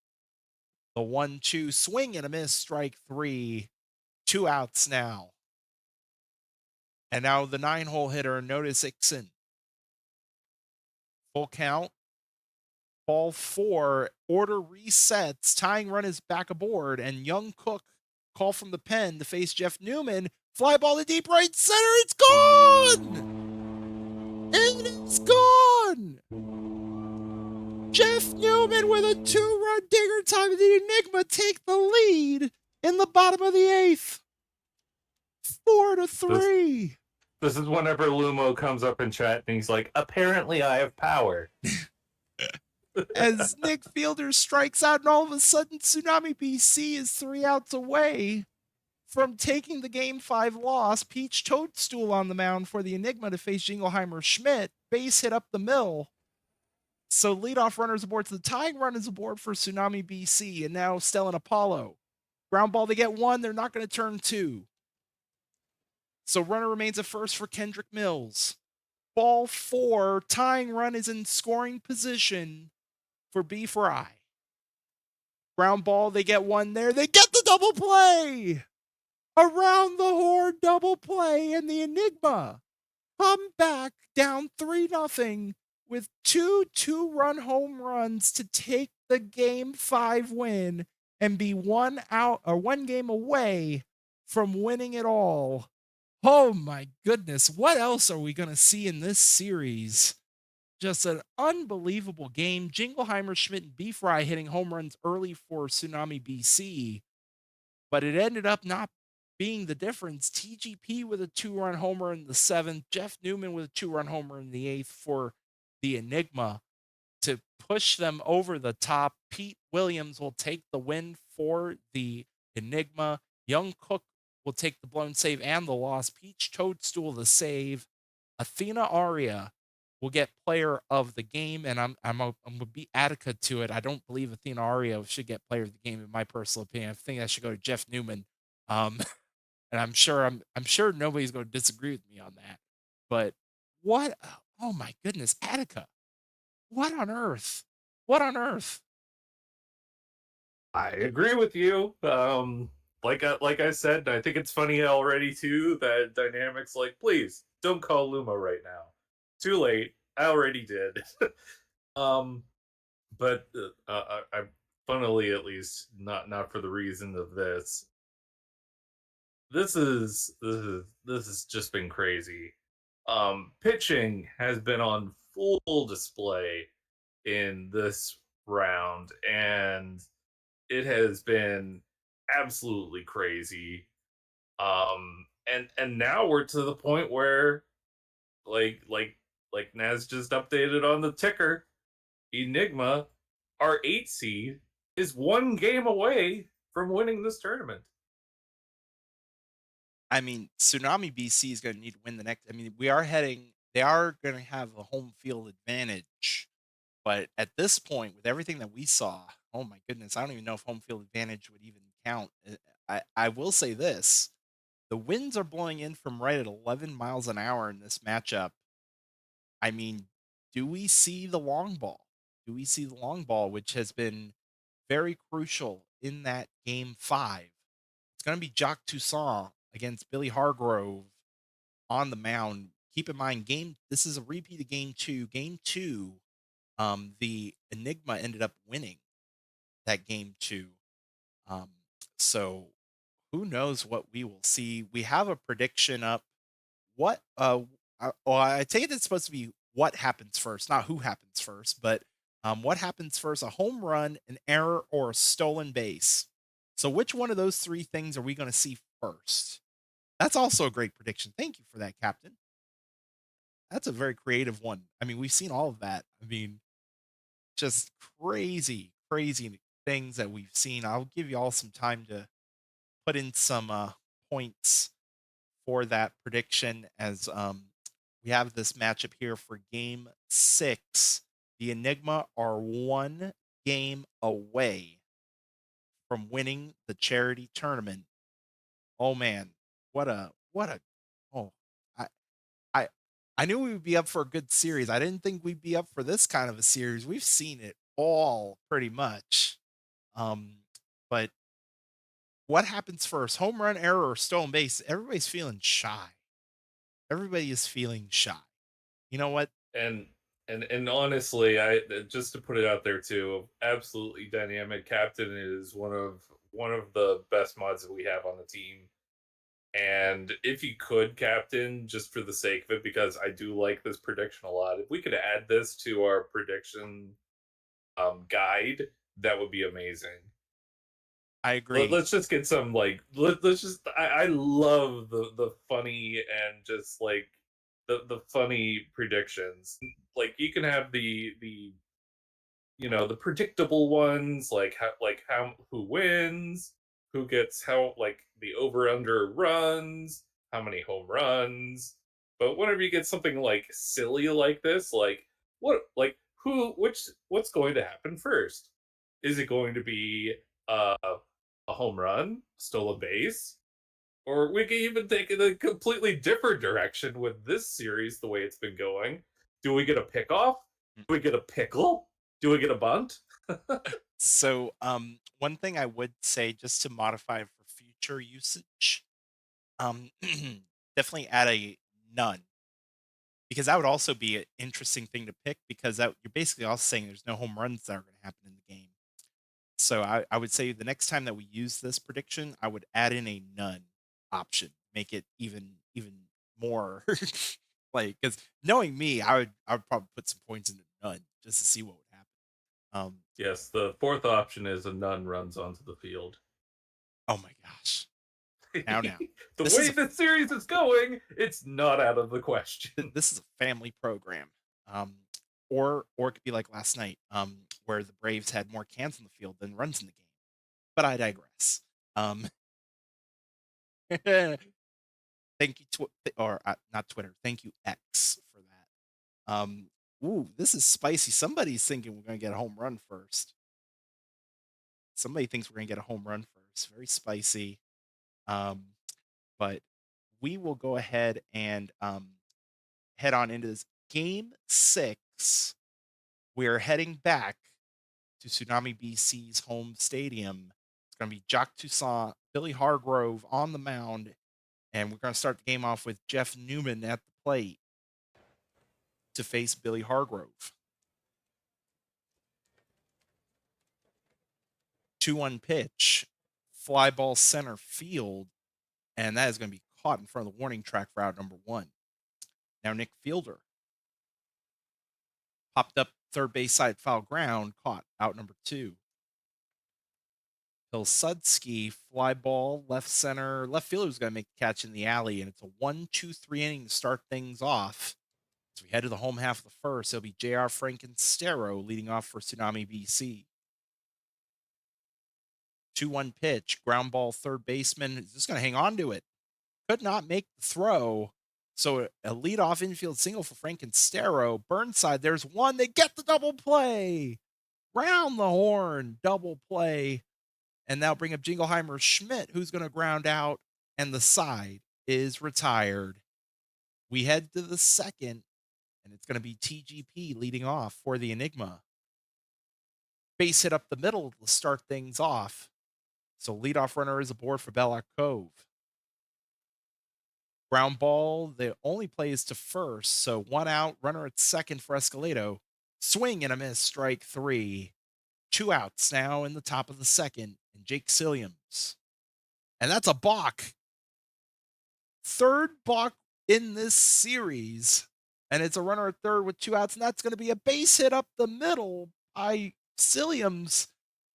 The 1-2 swing and a miss, strike 3. 2 outs now. And now the 9-hole hitter, Notice Ixon. Full count. Ball 4. Order resets. Tying run is back aboard. And Young Cook call from the pen to face Jeff Newman. Fly ball to deep right center. It's gone! It is gone! Jeff Newman with a 2-run dinger time. The Enigma take the lead in the bottom of the 8th. 4-3. This is whenever Lumo comes up in chat and he's like, apparently I have power. As Nick Fielder strikes out, and all of a sudden Tsunami BC is 3 outs away from taking the Game 5 loss. Peach Toadstool on the mound for the Enigma to face Jingleheimer Schmidt. Base hit up the mill. So leadoff runners aboard. So the tying run is aboard for Tsunami BC, and now Stellan Apollo. Ground ball, they get 1. They're not going to turn 2. So runner remains at first for Kendrick Mills. Ball 4. Tying run is in scoring position for B Fry. Ground ball, they get 1 there. They get the double play! Around the horn double play, and the Enigma come back down 3-0 with 2 2-run home runs to take the Game 5 win and be 1 game away from winning it all. Oh my goodness, what else are we going to see in this series? Just an unbelievable game. Jingleheimer, Schmidt, and B Fry hitting home runs early for Tsunami BC, but it ended up not being the difference. TGP with a 2-run homer in the 7th, Jeff Newman with a 2-run homer in the 8th for the Enigma to push them over the top. Pete Williams will take the win for the Enigma. Young Cook will take the blown save and the loss. Peach Toadstool the save. Athena Aria will get player of the game, and I'm gonna beat Attica to it. I don't believe Athena Ario should get player of the game in my personal opinion. I think that should go to Jeff Newman. Um, and I'm sure nobody's gonna disagree with me on that. But what oh my goodness, Attica. What on earth? What on earth? I agree with you. Like I said, I think it's funny already too that dynamics like, please don't call Luma right now. Too late. I already did. um, but I funnily at least not for the reason of this. This has just been crazy. Pitching has been on full display in this round, and it has been absolutely crazy. And now we're to the point where like Naz just updated on the ticker. Enigma, our 8 seed, is one game away from winning this tournament. I mean, Tsunami BC is gonna need to win the next. I mean, we are heading they are gonna have a home field advantage. But at this point, with everything that we saw, oh my goodness, I don't even know if home field advantage would even count. I will say this: the winds are blowing in from right at 11 miles an hour in this matchup. I mean, do we see the long ball? Do we see the long ball, which has been very crucial in that game five? It's going to be Jacques Toussaint against Billy Hargrove on the mound. Keep in mind, this is a repeat of game two. Game two, the Enigma ended up winning that game too. Um, so who knows what we will see? We have a prediction up. What? Well, I take it it's supposed to be what happens first, not who happens first, but what happens first? A home run, an error, or a stolen base. So which one of those three things are we going to see first? That's also a great prediction. Thank you for that, Captain. That's a very creative one. I mean, we've seen all of that. I mean, just crazy, crazy things that we've seen. I'll give you all some time to put in some points for that prediction as we have this matchup here for game six. The Enigma are one game away from winning the charity tournament. Oh man, what a oh I I I knew we would be up for a good series. I didn't think we'd be up for this kind of a series. We've seen it all pretty much. Um, but what happens first? Home run, error, or stolen base? Everybody's feeling shy. Everybody is feeling shy. You know what? And and honestly, I just to put it out there too, absolutely dynamic captain is one of the best mods that we have on the team. And if you could captain just for the sake of it, because I do like this prediction a lot, if we could add this to our prediction guide, that would be amazing. I agree. Let's just get some like let's just I love the funny and just like the funny predictions. Like you can have the the predictable ones like how who wins, who gets how like the over under runs, how many home runs. But whenever you get something like silly like this, what's going to happen first? Is it going to be a home run, stolen base? Or we can even take it a completely different direction with this series, the way it's been going. Do we get a pickoff? Mm. Do we get a pickle? Do we get a bunt? So, one thing I would say just to modify for future usage, um, definitely add a none because that would also be an interesting thing to pick because that you're basically also saying there's no home runs that are going to happen in the game. So I would say the next time that we use this prediction, I would add in a none option, make it even more like because knowing me, I would probably put some points into none just to see what would happen. Um, Yes, the fourth option is a nun runs onto the field. oh my gosh, now The this is way a the series is going, it's not out of the question. this is a family program. Or it could be like last night, where the Braves had more cans on the field than runs in the game. But I digress. Um, thank you, or not Twitter. Thank you, X, for that. Ooh, this is spicy. Somebody's thinking we're gonna get a home run first. Somebody thinks we're gonna get a home run first. Very spicy. Um, but we will go ahead and head on into this game 6. We are heading back to Tsunami BC's home stadium. It's going to be Jacques Toussaint, Billy Hargrove on the mound, and we're going to start the game off with Jeff Newman at the plate to face Billy Hargrove. 2-1 pitch, fly ball center field, and that is going to be caught in front of the warning track for out number 1. Now Nick Fielder popped up third base side foul ground, caught out number 2. Pilsudski, fly ball, left center. Left fielder's going to make the catch in the alley, and it's a 1-2-3 inning to start things off. As we head to the home half of the first, it'll be J.R. Frankenstero leading off for Tsunami BC. 2-1 pitch, ground ball, third baseman is just going to hang on to it. Could not make the throw. So a leadoff infield single for Frankenstero. Burnside, there's one. They get the double play. Round the horn, double play. And now bring up Jingleheimer Schmidt, who's going to ground out, and the side is retired. We head to the second, and it's going to be TGP leading off for the Enigma. Base hit up the middle to start things off. So leadoff runner is aboard for Belloc Cove. Ground ball, the only play is to first, so 1 out, runner at second for Escalado. Swing and a miss, strike 3. 2 outs now in the top of the second, and Jake Silliams. And that's a balk. Third balk in this series, and it's a runner at third with 2 outs, and that's going to be a base hit up the middle by Silliams,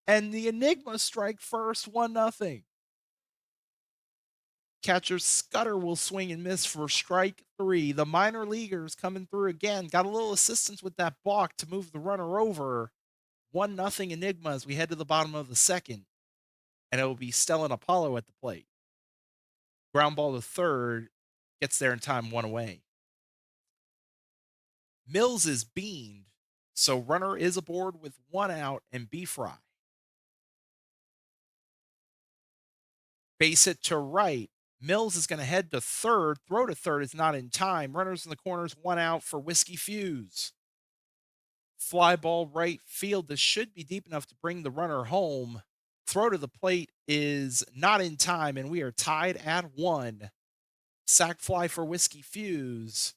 and the Enigma strike first, 1-0. Catcher Scudder will swing and miss for strike 3. The minor leaguers coming through again. Got a little assistance with that balk to move the runner over. 1-0 Enigma as we head to the bottom of the second. And it will be Stellan Apollo at the plate. Ground ball to third. Gets there in time, 1 away. Mills is beaned. So runner is aboard with 1 out and B fry. Base hit to right. Mills is going to head to third. Throw to third is not in time. Runners in the corners, 1 out for Whiskey Fuse. Fly ball right field. This should be deep enough to bring the runner home. Throw to the plate is not in time, and we are tied at 1. Sack fly for Whiskey Fuse.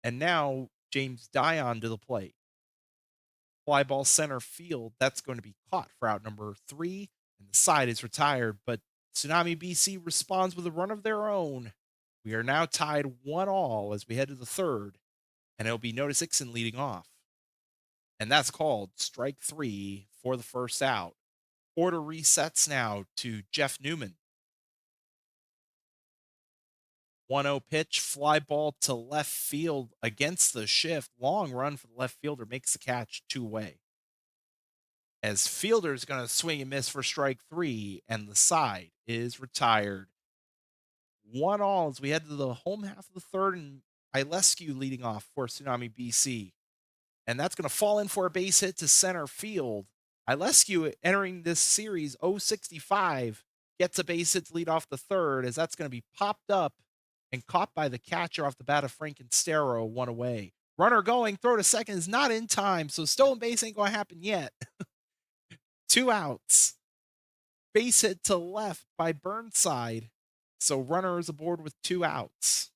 And now James Dion to the plate. Fly ball center field. That's going to be caught for out number 3, and the side is retired, but Tsunami BC responds with a run of their own. We are now tied 1-1 as we head to the third, and it'll be Notice Ixon leading off. And that's called strike 3 for the first out. Order resets now to Jeff Newman. 1-0 pitch, fly ball to left field against the shift. Long run for the left fielder, makes the catch, 2 away. As fielder's going to swing and miss for strike 3, and the side is retired. 1-1 as we head to the home half of the third, and Ilescu leading off for Tsunami BC. And that's going to fall in for a base hit to center field. Ilescu entering this series 065 gets a base hit to lead off the third, as that's going to be popped up and caught by the catcher off the bat of Frankenstero, 1 away. Runner going, throw to second is not in time, so stolen base ain't going to happen yet. 2 outs. Base hit to left by Burnside. So runner is aboard with 2 outs.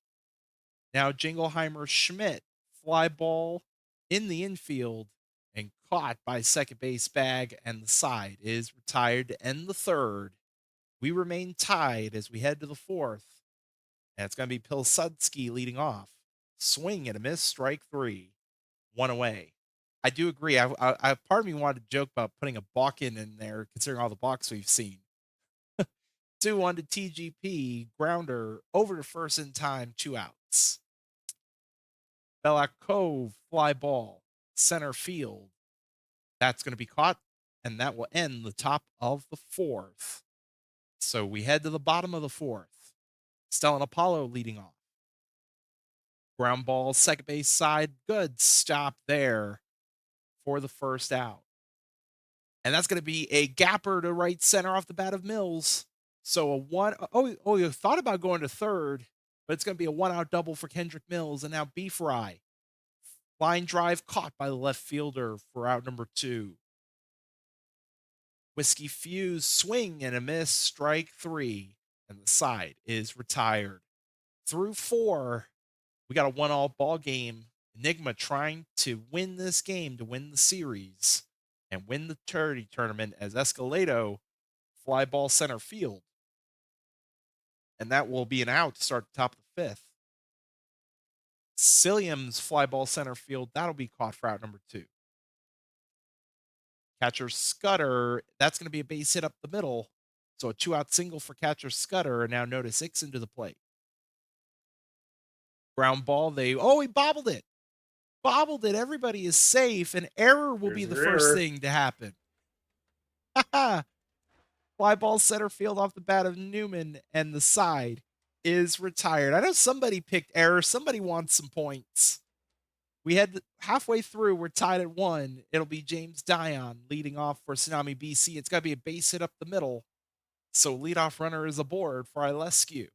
Now Jingleheimer Schmidt, fly ball in the infield and caught by second base bag, and the side is retired to end the third. We remain tied as we head to the fourth, and it's going to be Pilsudski leading off. Swing and a miss, strike 3, 1 away. I do agree. Part of me wanted to joke about putting a balk in there, considering all the balks we've seen. 2-1 to TGP, grounder over to first in time, 2 outs. Belloc Cove, fly ball, center field. That's going to be caught, and that will end the top of the fourth. So we head to the bottom of the fourth. Stellan Apollo leading off. Ground ball, second base side. Good stop there for the first out. And that's going to be a gapper to right center off the bat of Mills. So a one oh you thought about going to third, but it's going to be a one out double for Kendrick Mills. And now B Fry. Line drive caught by the left fielder for out number 2. Whiskey Fuse swing and a miss, strike 3, and the side is retired. Through 4, we got a 1-all ball game. Enigma trying to win this game to win the series and win the charity tournament as Escalado fly ball center field. And that will be an out to start the top of the 5th. Silliams fly ball center field, that'll be caught for out number 2. Catcher Scudder, that's going to be a base hit up the middle. So a 2-out single for catcher Scudder, and now notice Ixon to the plate. Ground ball, he bobbled it. Bobbled it. Everybody is safe. An error will be There's the your first error. thing to happen. Fly ball center field off the bat of Newman, and the side is retired. I know somebody picked error. Somebody wants some points. We had halfway through, we're tied at 1. It'll be James Dion leading off for Tsunami BC. It's got to be a base hit up the middle. So leadoff runner is aboard for Ilescu.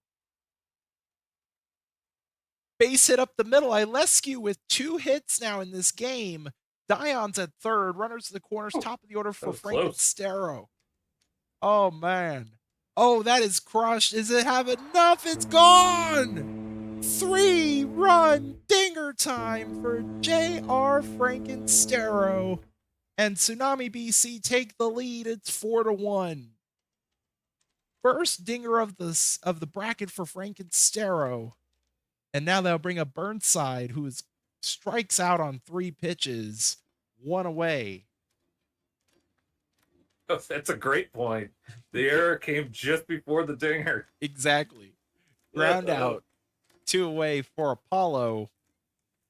Base hit up the middle. Ilescu with 2 hits now in this game. Dion's at third. Runners to the corners. Oh, Top of the order that for was close. Frankenstero. Oh, man. Oh, that is crushed. Does it have enough? It's gone. 3-run dinger time for J.R. Frankenstero. And Tsunami BC take the lead. It's 4-1. First dinger of the bracket for Frankenstero. And now they'll bring up Burnside, who strikes out on 3 pitches, 1 away. Oh, that's a great point. The error came just before the dinger. Exactly. Ground out, 2 away for Apollo,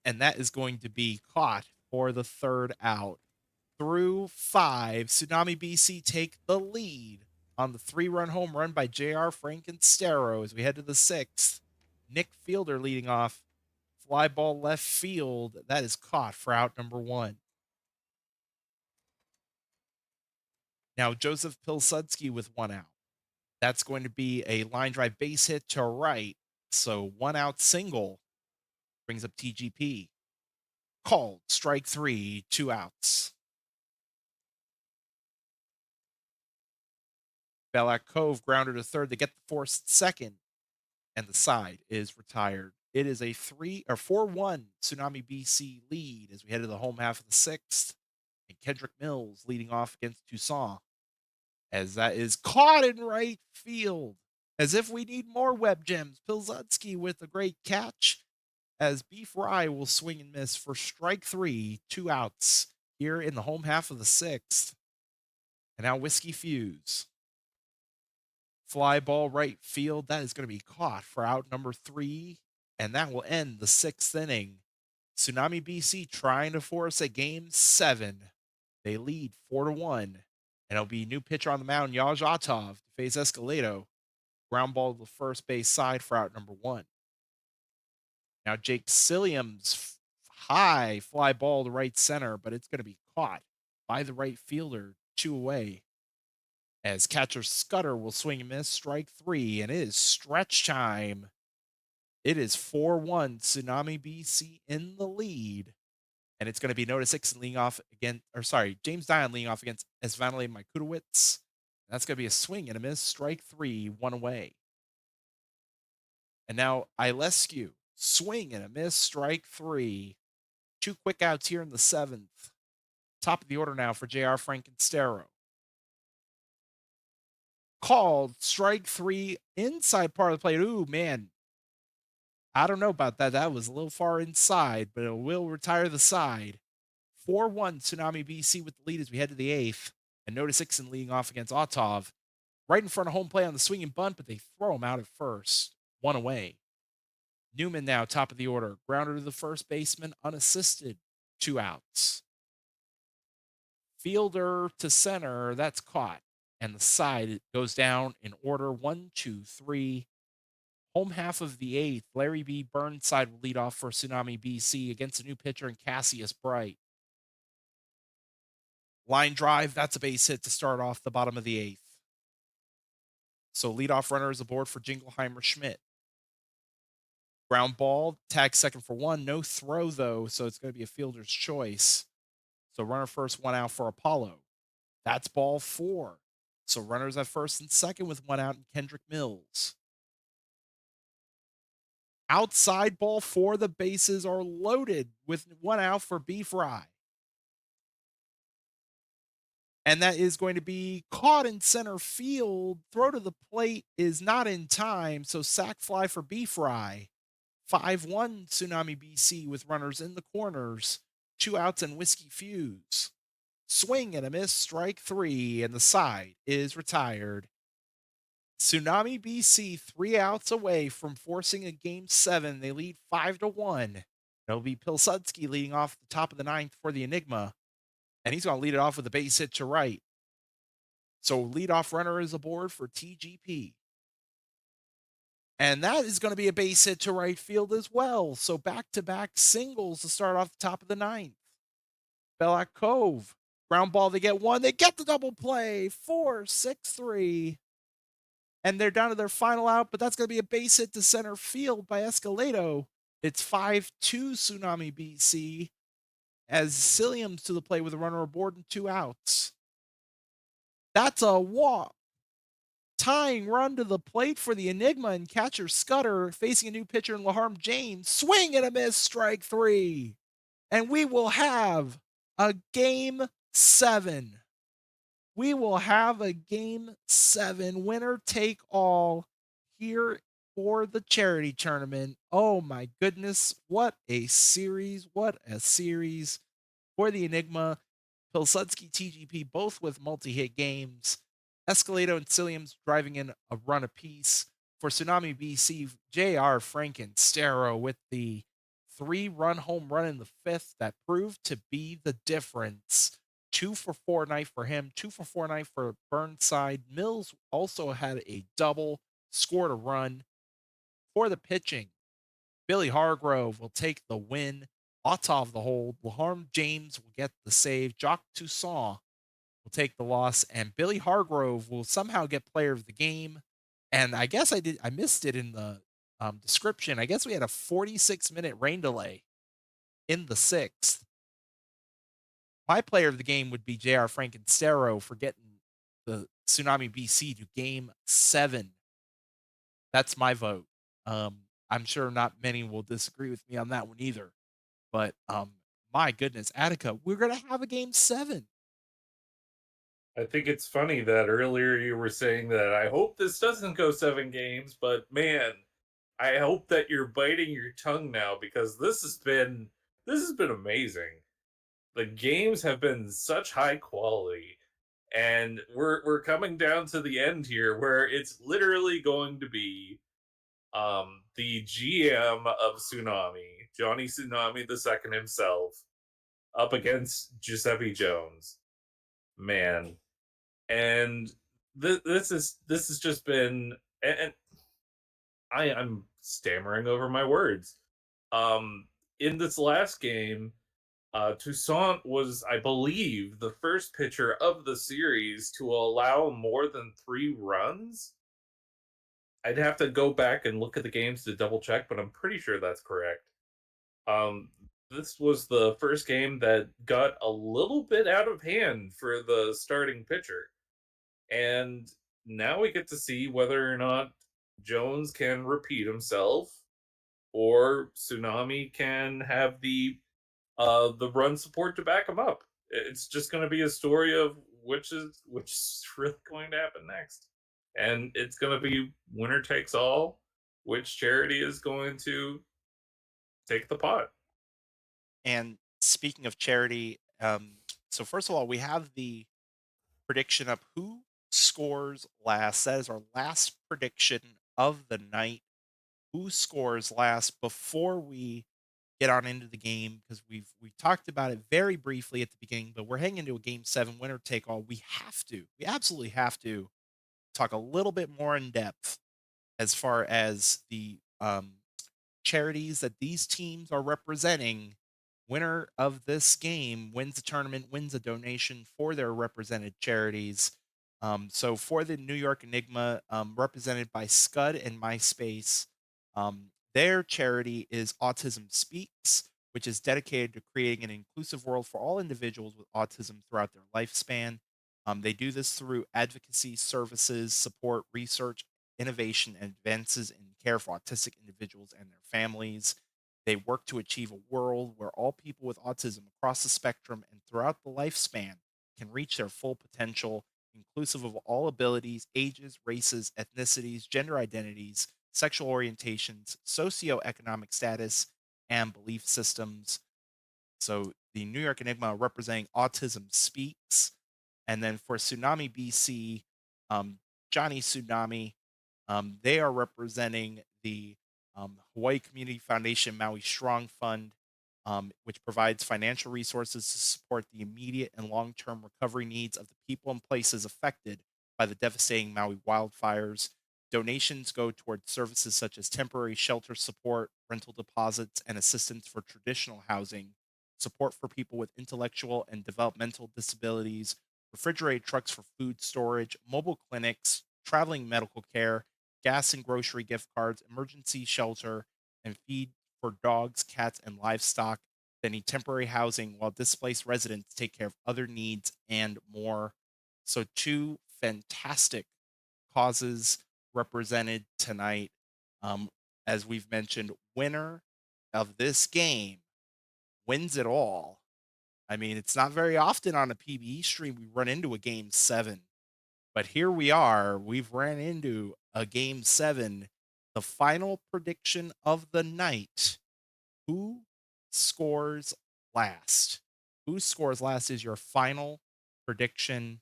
and that is going to be caught for the 3rd out. Through 5, Tsunami BC take the lead on the 3-run home run by J.R. Frankenstero as we head to the 6th. Nick Fielder leading off. Fly ball left field. That is caught for out number 1. Now, Joseph Pilsudski with 1 out. That's going to be a line drive base hit to right. So 1 out single brings up TGP. Called strike 3, 2 outs. Ballack Cove grounder to third. They get the forced second, and the side is retired. It is a 4-1 Tsunami BC lead as we head to the home half of the 6th. And Kendrick Mills leading off against Toussaint, as that is caught in right field. As if we need more web gems. Pilsudski with a great catch, as Beef Rye will swing and miss for strike 3, 2 outs here in the home half of the 6th. And now Whiskey Fuse. Fly ball right field. That is going to be caught for out number 3, and that will end the 6th inning. Tsunami BC trying to force a game 7. They lead 4-1, and it'll be new pitcher on the mound, Yaj Atov, to face Escalado. Ground ball to the first base side for out number 1. Now Jake Silliams, high fly ball to right center, but it's going to be caught by the right fielder, 2 away. As catcher Scudder will swing and miss, strike 3, and it is stretch time. It is 4-1, Tsunami BC in the lead. And it's going to be Notice Ixon leading off James Dion leading off against Esvanile Mikudowicz. That's going to be a swing and a miss, strike 3, 1 away. And now Ilescu, swing and a miss, strike 3. 2 quick outs here in the 7th. Top of the order now for J.R. Frankenstero. Called strike 3, inside part of the plate. Ooh, man. I don't know about that. That was a little far inside, but it will retire the side. 4-1 Tsunami BC with the lead as we head to the 8th. And Notice Ixon leading off against Atov. Right in front of home plate on the swinging bunt, but they throw him out at first. 1 away. Newman now top of the order. Grounder to the first baseman, unassisted. 2 outs. Fielder to center, that's caught. And the side goes down in order 1, 2, 3. Home half of the eighth, Larry B. Burnside will lead off for Tsunami BC against a new pitcher in Cassius Bright. Line drive, that's a base hit to start off the bottom of the eighth. So leadoff runner is aboard for Jingleheimer Schmidt. Ground ball, tag second for one. No throw, though, so it's going to be a fielder's choice. So runner first, one out for Apollo. That's ball four. So runners at first and second with one out in Kendrick Mills. Outside ball four, the bases are loaded with one out for B Fry. And that is going to be caught in center field. Throw to the plate is not in time. So sac fly for B Fry. 5-1 Tsunami BC with runners in the corners, two outs and Whiskey Fuse. Swing and a miss, strike three, and the side is retired. Tsunami BC 3 outs away from forcing a game seven. They lead 5-1. It'll be Pilsudski leading off the top of the ninth for the Enigma, and he's going to lead it off with a base hit to right. So leadoff runner is aboard for TGP. And that is going to be a base hit to right field as well. So back-to-back singles to start off the top of the ninth. Belloc Cove, ground ball, they get one. They get the double play, 4-6-3. And they're down to their final out, but that's going to be a base hit to center field by Escalado. It's 5-2 Tsunami BC as Silliams to the plate with a runner aboard and two outs. That's a walk. Tying run to the plate for the Enigma and catcher Scudder facing a new pitcher in Laharm James. Swing and a miss, strike three. And we will have a game seven. We will have a game seven, winner take all here for the charity tournament. Oh my goodness. What a series. What a series for the Enigma. Pilsudski TGP both with multi-hit games. Escalado and Silliams driving in a run apiece. For Tsunami BC, JR Frankenstero with the 3-run home run in the fifth that proved to be the difference. 2 for 4 night for him, 2 for 4 night for Burnside. Mills also had a double, scored a run. For the pitching, Billy Hargrove will take the win. Otov the hold. Laharm James will get the save. Jock Toussaint will take the loss, and Billy Hargrove will somehow get player of the game. And I guess I missed it in the description. I guess we had a 46-minute rain delay in the sixth. My player of the game would be JR Frankenstero for getting the Tsunami BC to game seven. That's my vote. I'm sure not many will disagree with me on that one either. But my goodness, Attica, we're gonna have a game seven. I think it's funny that earlier you were saying that I hope this doesn't go 7 games, but man, I hope that you're biting your tongue now because this has been amazing. The games have been such high quality, and we're coming down to the end here where it's literally going to be the GM of Tsunami, Johnny Tsunami the second himself, up against Giuseppe Jones. Man, and this has just been, and I'm stammering over my words. In this last game, Toussaint was, I believe, the first pitcher of the series to allow more than 3 runs. I'd have to go back and look at the games to double check, but I'm pretty sure that's correct. Um, this was the first game that got a little bit out of hand for the starting pitcher. And now we get to see whether or not Jones can repeat himself or Tsunami can have the run support to back him up. It's just going to be a story of which is really going to happen next. And it's going to be winner takes all. Which charity is going to take the pot? And speaking of charity, so first of all, we have the prediction of who scores last. That is our last prediction of the night. Who scores last before we get on into the game because we talked about it very briefly at the beginning, but we're heading into a game seven, winner take all. We absolutely have to talk a little bit more in depth as far as the charities that these teams are representing. Winner of this game wins the tournament, wins a donation for their represented charities. So for the New York Enigma, represented by Scud and MySpace, their charity is Autism Speaks, which is dedicated to creating an inclusive world for all individuals with autism throughout their lifespan. They do this through advocacy services, support, research, innovation, and advances in care for autistic individuals and their families. They work to achieve a world where all people with autism across the spectrum and throughout the lifespan can reach their full potential, inclusive of all abilities, ages, races, ethnicities, gender identities, sexual orientations, socioeconomic status, and belief systems. So the New York Enigma representing Autism Speaks. And then for Tsunami BC, um, Johnny Tsunami, they are representing the Hawaii Community Foundation Maui Strong Fund, which provides financial resources to support the immediate and long term recovery needs of the people and places affected by the devastating Maui wildfires. Donations go towards services such as temporary shelter support, rental deposits, and assistance for traditional housing, support for people with intellectual and developmental disabilities, refrigerated trucks for food storage, mobile clinics, traveling medical care, gas and grocery gift cards, emergency shelter, and feed for dogs, cats, and livestock. They need temporary housing while displaced residents take care of other needs and more. So, two fantastic causes represented tonight. Um, as we've mentioned, winner of this game wins it all. I mean, it's not very often on a PBE stream we run into a game seven, but here we are. We've ran into a game seven, the final prediction of the night. Who scores last? Who scores last is your final prediction.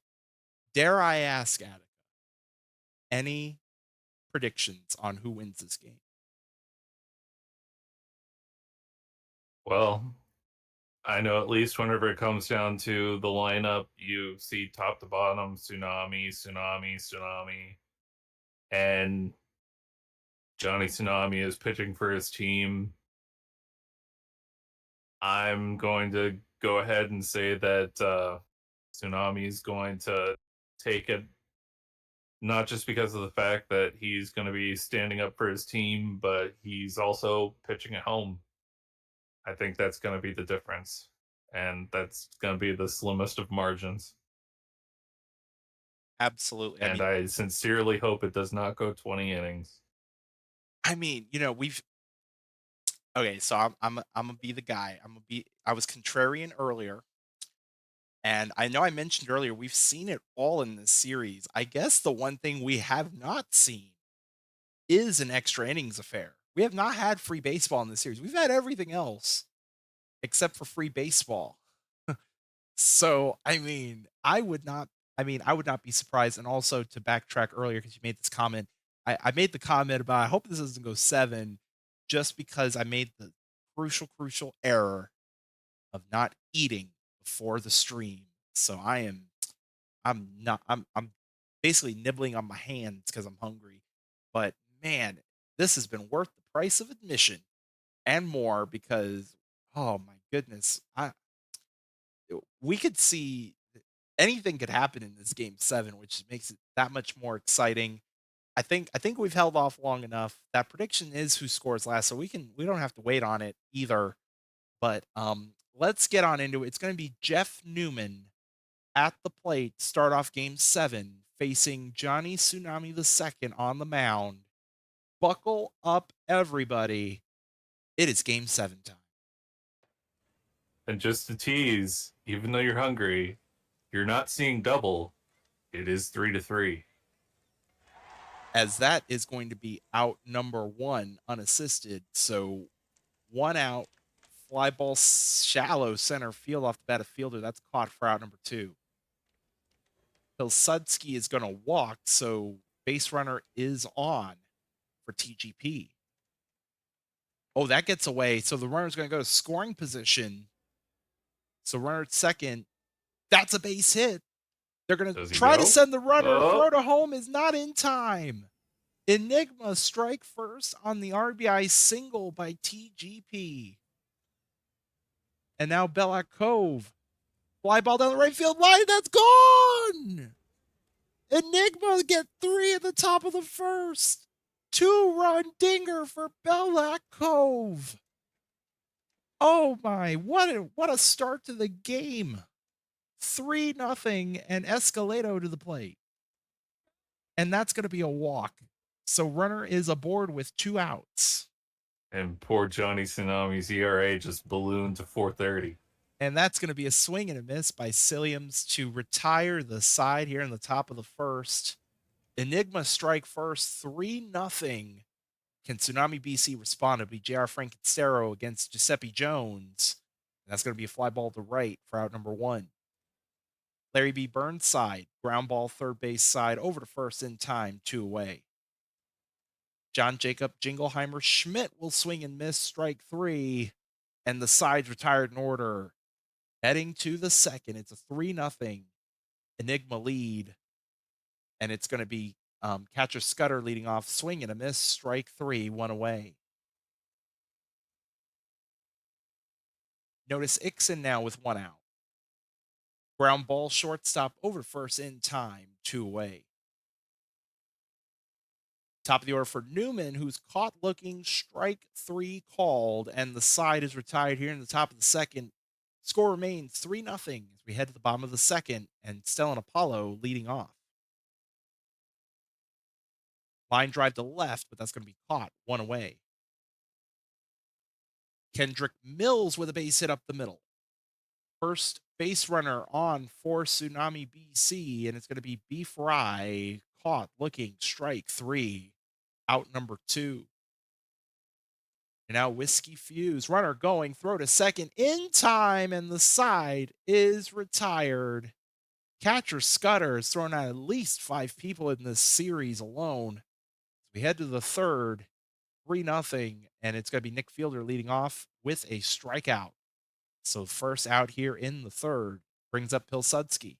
Dare I ask, Attica, any predictions on who wins this game? Well, I know at least whenever it comes down to the lineup, you see top to bottom Tsunami, Tsunami, Tsunami, and Johnny Tsunami is pitching for his team. I'm going to go ahead and say that Tsunami is going to take it, not just because of the fact that he's going to be standing up for his team, but he's also pitching at home. I think that's going to be the difference. And that's going to be the slimmest of margins. Absolutely. And I sincerely hope it does not go 20 innings. We've okay. So I'm gonna be the guy. I was contrarian earlier, and I know I mentioned earlier we've seen it all in this series. I guess the one thing we have not seen is an extra innings affair. We have not had free baseball in this series. We've had everything else except for free baseball. So, I would not be surprised. And also to backtrack earlier, because you made this comment, I made the comment about I hope this doesn't go seven, just because I made the crucial error of not eating before the stream. So I'm not I'm basically nibbling on my hands because I'm hungry. But man, this has been worth the price of admission and more because oh my goodness, we could see anything could happen in this game seven, which makes it that much more exciting. I think we've held off long enough. That prediction is who scores last, so we don't have to wait on it either. But let's get on into it. It's going to be Jeff Newman at the plate, to start off game seven, facing Johnny Tsunami the second on the mound. Buckle up, everybody. It is game seven time. And just to tease, even though you're hungry, you're not seeing double. It is 3-3. As that is going to be out number one unassisted. So one out, fly ball shallow center field off the bat of fielder. That's caught for out number two. Pilsudski is going to walk, so base runner is on for TGP. Oh, that gets away. So the runner's going to go to scoring position. So runner at second. That's a base hit. They're going to Does he try to go? send the runner. Oh, Throw to home is not in time. Enigma strike first on the RBI single by TGP. And now Bella Cove. Fly ball down the right field line. That's gone. Enigma get 3 at the top of the first. 2-run dinger for Bella Cove. Oh my, what a start to the game. 3-0 and Escalado to the plate. And that's going to be a walk. So runner is aboard with 2 outs. And poor Johnny Tsunami's ERA just ballooned to 430. And that's going to be a swing and a miss by Silliams to retire the side here in the top of the first. Enigma strike first, 3-0. Can Tsunami BC respond? It'll be J.R. Frankenstero against Giuseppe Jones. And that's going to be a fly ball to right for out number 1. Larry B. Burnside, ground ball third base side over to first in time, 2 away. John Jacob Jingleheimer Schmidt will swing and miss, strike 3, and the side's retired in order. Heading to the second, it's a 3-0 Enigma lead, and it's going to be catcher Scudder leading off, swing and a miss, strike 3, 1 away. Notice Ixon now with 1 out. Ground ball shortstop over first in time, 2 away. Top of the order for Newman, who's caught looking, strike 3 called, and the side is retired here in the top of the second. Score remains 3-0 as we head to the bottom of the second, and Stellan Apollo leading off. Line drive to left, but that's going to be caught, 1 away. Kendrick Mills with a base hit up the middle. First base runner on for Tsunami BC, and it's going to be B. Fry, caught looking, strike 3, out number 2. And now Whiskey Fuse, runner going, throw to second in time, and the side is retired. Catcher Scudder has thrown out at least 5 people in this series alone. We head to the third, 3-0, and it's going to be Nick Fielder leading off with a strikeout. So first out here in the third brings up Pilsudski.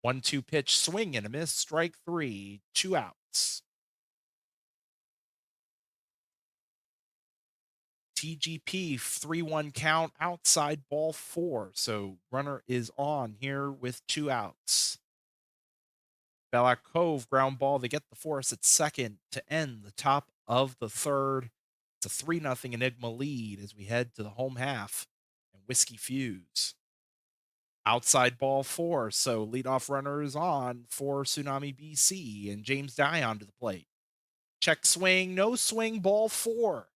1-2 pitch, swing and a miss, strike 3, 2 outs. TGP 3-1 count, outside ball 4. So runner is on here with 2 outs. Bella Cove ground ball. They get the force at second to end the top of the third. It's a 3-0 Enigma lead as we head to the home half. And Whiskey Fuse. Outside ball 4. So leadoff runner is on for Tsunami BC and James Dion to the plate. Check swing, no swing, ball 4.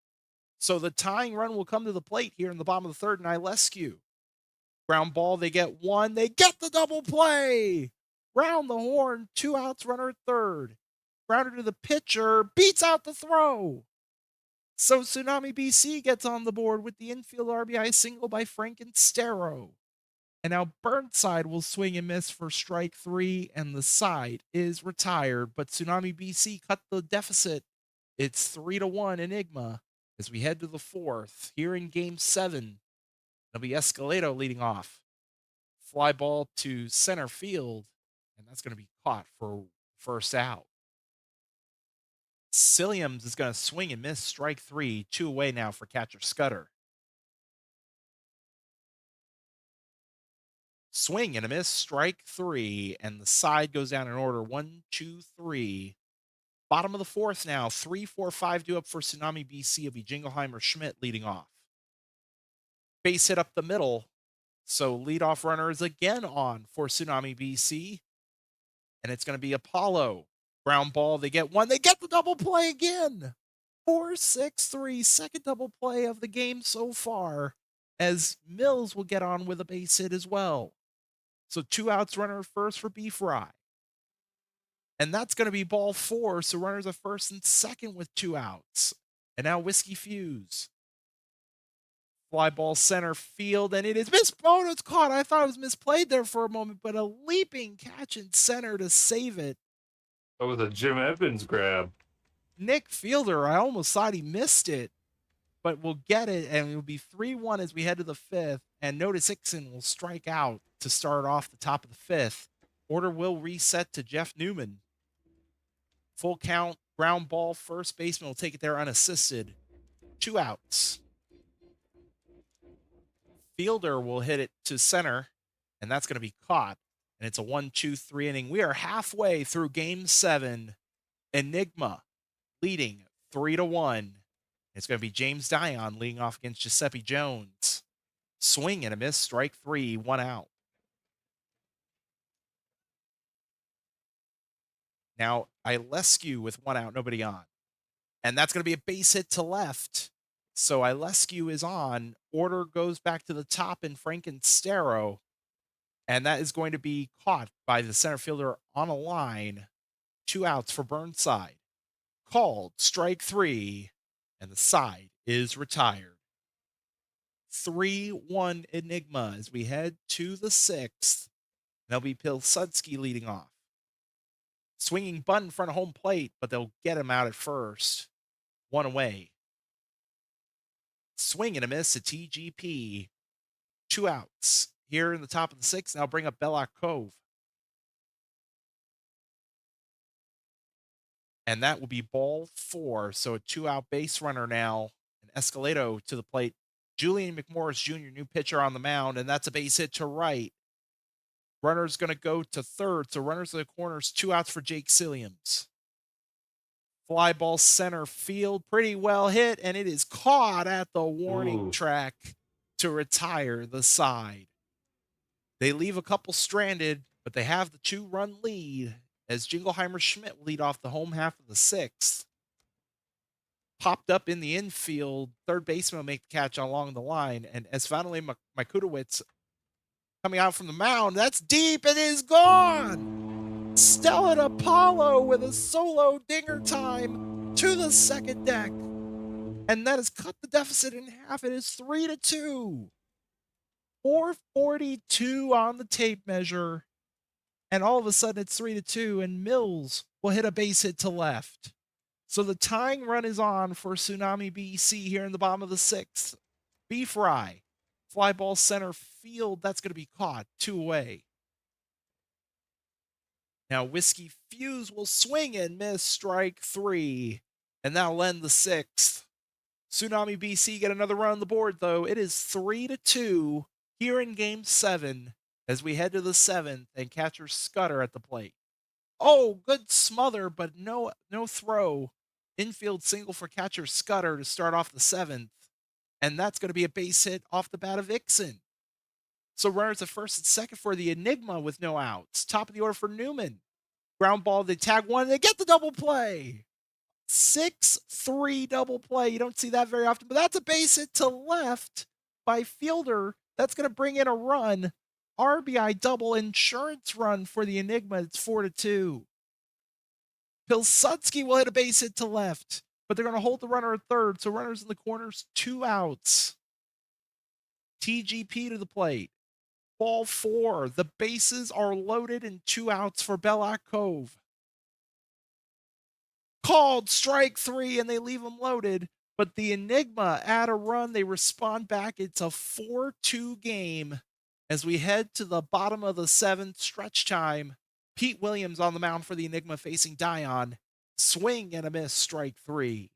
So the tying run will come to the plate here in the bottom of the third, and Ilescu. Ground ball, they get 1. They get the double play. Round the horn, 2 outs, runner at third. Grounder to the pitcher, beats out the throw. So Tsunami BC gets on the board with the infield RBI single by Frankenstero. And now Burnside will swing and miss for strike 3, and the side is retired. But Tsunami BC cut the deficit. It's 3-1 Enigma. As we head to the fourth, here in game 7, it'll be Escalado leading off. Fly ball to center field, and that's going to be caught for first out. Silliams is going to swing and miss, strike 3, 2 away now for catcher Scudder. Swing and a miss, strike 3, and the side goes down in order 1, 2, 3. Bottom of the fourth now, 3, 4, 5 due up for Tsunami BC. It'll be Jingleheimer Schmidt leading off. Base hit up the middle. So leadoff runner is again on for Tsunami BC. And it's going to be Apollo. Ground ball, they get 1. They get the double play again. 4-6-3, second double play of the game so far, as Mills will get on with a base hit as well. So 2 outs, runner first for B. Fry. And that's going to be ball 4. So runners at first and second with 2 outs. And now Whiskey Fuse. Fly ball center field, and it is oh, it's caught. I thought it was misplayed there for a moment, but a leaping catch in center to save it. That was a Jim Evans grab. Nick Fielder, I almost thought he missed it, but we'll get it, and it will be 3-1 as we head to the fifth. And notice Ixon will strike out to start off the top of the fifth. Order will reset to Jeff Newman. Full count, ground ball, first baseman will take it there unassisted. 2 outs. Fielder will hit it to center, and that's going to be caught. And it's a 1-2-3 inning. We are halfway through game 7. Enigma leading 3-1. It's going to be James Dion leading off against Giuseppe Jones. Swing and a miss, strike 3, 1 out. Now, Ilescu with 1 out, nobody on. And that's going to be a base hit to left. So Ilescu is on. Order goes back to the top in Frankenstero. And that is going to be caught by the center fielder on a line. 2 outs for Burnside. Called, strike 3. And the side is retired. 3-1 Enigma as we head to the 6th. That'll be Pilsudski leading off. Swinging bunt in front of home plate, but they'll get him out at first. 1 away. Swing and a miss at TGP. 2 outs. Here in the top of the 6th, now bring up Belloc Cove. And that will be ball 4. So a 2-out base runner now. And Escalado to the plate. Julian McMorris Jr., new pitcher on the mound, and that's a base hit to right. Runner's going to go to third. So runners in the corners, 2 outs for Jake Silliams. Fly ball center field, pretty well hit, and it is caught at the warning track to retire the side. They leave a couple stranded, but they have the 2-run lead as Jingleheimer Schmidt will lead off the home half of the 6th. Popped up in the infield, third baseman will make the catch along the line, and Esvanile Makudowicz coming out from the mound. That's deep. It is gone. Stellan Apollo with a solo dinger time to the second deck. And that has cut the deficit in half. It is 3-2. 4:42 on the tape measure. And all of a sudden it's 3-2. And Mills will hit a base hit to left. So the tying run is on for Tsunami BC here in the bottom of the 6th. B-Fry. Fly ball center field. That's going to be caught. 2 away. Now Whiskey Fuse will swing and miss, strike 3. And that'll end the 6th. Tsunami BC get another run on the board, though. It is 3-2 here in game 7 as we head to the 7th and catcher Scudder at the plate. Oh, good smother, but no throw. Infield single for catcher Scudder to start off the 7th. And that's going to be a base hit off the bat of Vixen. So runners at first and second for the Enigma with no outs. Top of the order for Newman. Ground ball, they tag one, they get the double play. 6-3 double play. You don't see that very often, but that's a base hit to left by Fielder. That's going to bring in a run. RBI double insurance run for the Enigma. It's 4-2. Pilsudski will hit a base hit to left, but they're going to hold the runner at third. So runners in the corners, 2 outs. TGP to the plate. Ball 4. The bases are loaded and 2 outs for Belloc Cove. Called, strike 3, and they leave them loaded. But the Enigma add a run. They respond back. It's a 4-2 game as we head to the bottom of the 7th, stretch time. Pete Williams on the mound for the Enigma facing Dion. Swing and a miss, strike 3.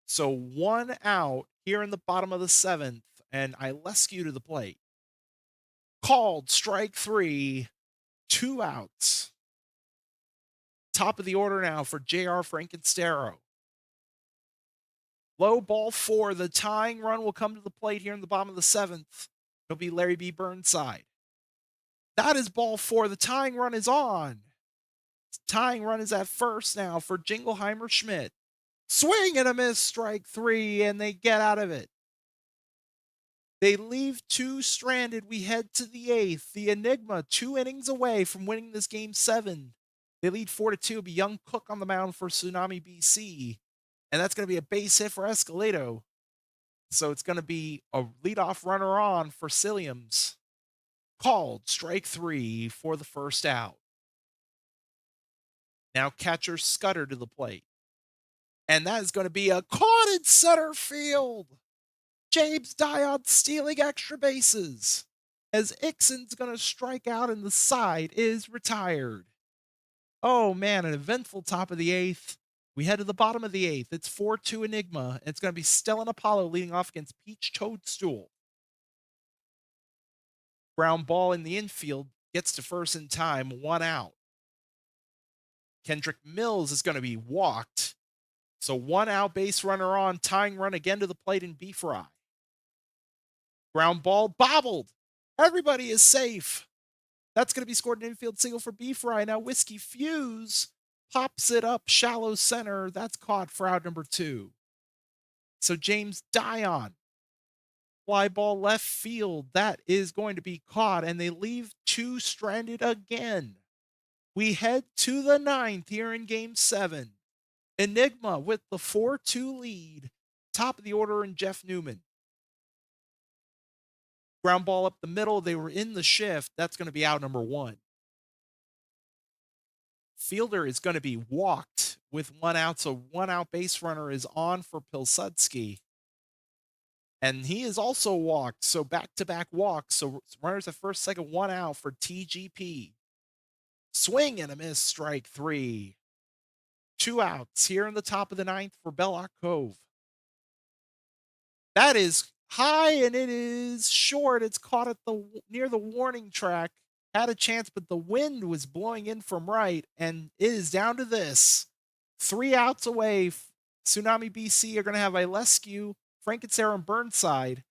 So 1 out here in the bottom of the 7th, and Ilescu to the plate. Called, strike 3, 2 outs. Top of the order now for J.R. Frankenstero. Low ball 4. The tying run will come to the plate here in the bottom of the 7th. It'll be Larry B. Burnside. That is ball 4. The tying run is on. Tying run is at first now for Jingleheimer Schmidt. Swing and a miss, strike 3, and they get out of it. They leave 2 stranded. We head to the 8th. The Enigma 2 innings away from winning this game 7. They lead 4-2. It'll be Young Cook on the mound for Tsunami BC. And that's going to be a base hit for Escalado. So it's going to be a leadoff runner on for Silliams. Called, strike 3 for the first out. Now catcher Scudder to the plate. And that is going to be a caught in center field. James Dion stealing extra bases. as Ixon's going to strike out and the side is retired. Oh man, an eventful top of the eighth. We head to the bottom of the eighth. It's 4-2 Enigma. And it's going to be Stellan Apollo leading off against Peach Toadstool. Ground ball in the infield, gets to first in time, 1 out. Kendrick Mills is going to be walked. So 1 out, base runner on, tying run again to the plate in B Fry. Ground ball bobbled. Everybody is safe. That's going to be scored an infield single for B Fry. Now Whiskey Fuse pops it up shallow center. That's caught for out number 2. So James Dion, fly ball left field. That is going to be caught, and they leave 2 stranded again. We head to the 9th here in Game 7. Enigma with the 4-2 lead. Top of the order in Jeff Newman. Ground ball up the middle. They were in the shift. That's going to be out number 1. Fielder is going to be walked with 1 out. So 1 out base runner is on for Pilsudski. And he is also walked. So back-to-back walks. So runners at first, second, 1 out for TGP. Swing and a miss, strike 3. 2 outs here in the top of the 9th for Belloc Cove. That is high and it is short. It's caught at the near the warning track. Had a chance, but the wind was blowing in from right, and it is down to this. 3 outs away. Tsunami BC are going to have Ilescu, Frankensare, and Burnside.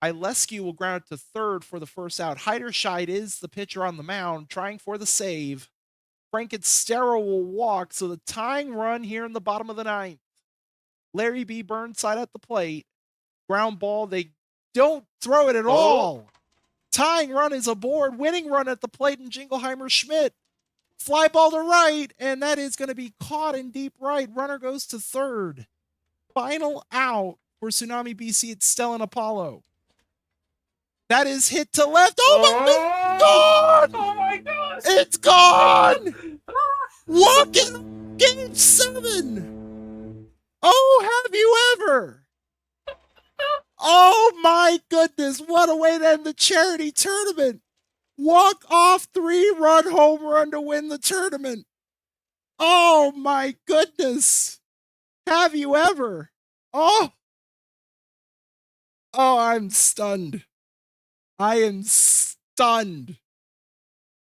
Ilescu will ground it to third for the first out. Heiderscheid is the pitcher on the mound, trying for the save. Frankensare will walk, so the tying run here in the bottom of the 9th. Larry B. Burnside at the plate. Ground ball, they don't throw it at all. Tying run is aboard. Winning run at the plate in Jingleheimer Schmidt. Fly ball to right, and that is going to be caught in deep right. Runner goes to third. Final out for Tsunami BC. It's Stellan Apollo. That is hit to left. Oh my God! Oh my gosh! It's gone! Walking Game 7! Oh, have you ever? Oh my goodness, what a way to end the charity tournament. Walk off 3-run home run to win the tournament. Oh my goodness. Have you ever? Oh, I'm stunned. I am stunned.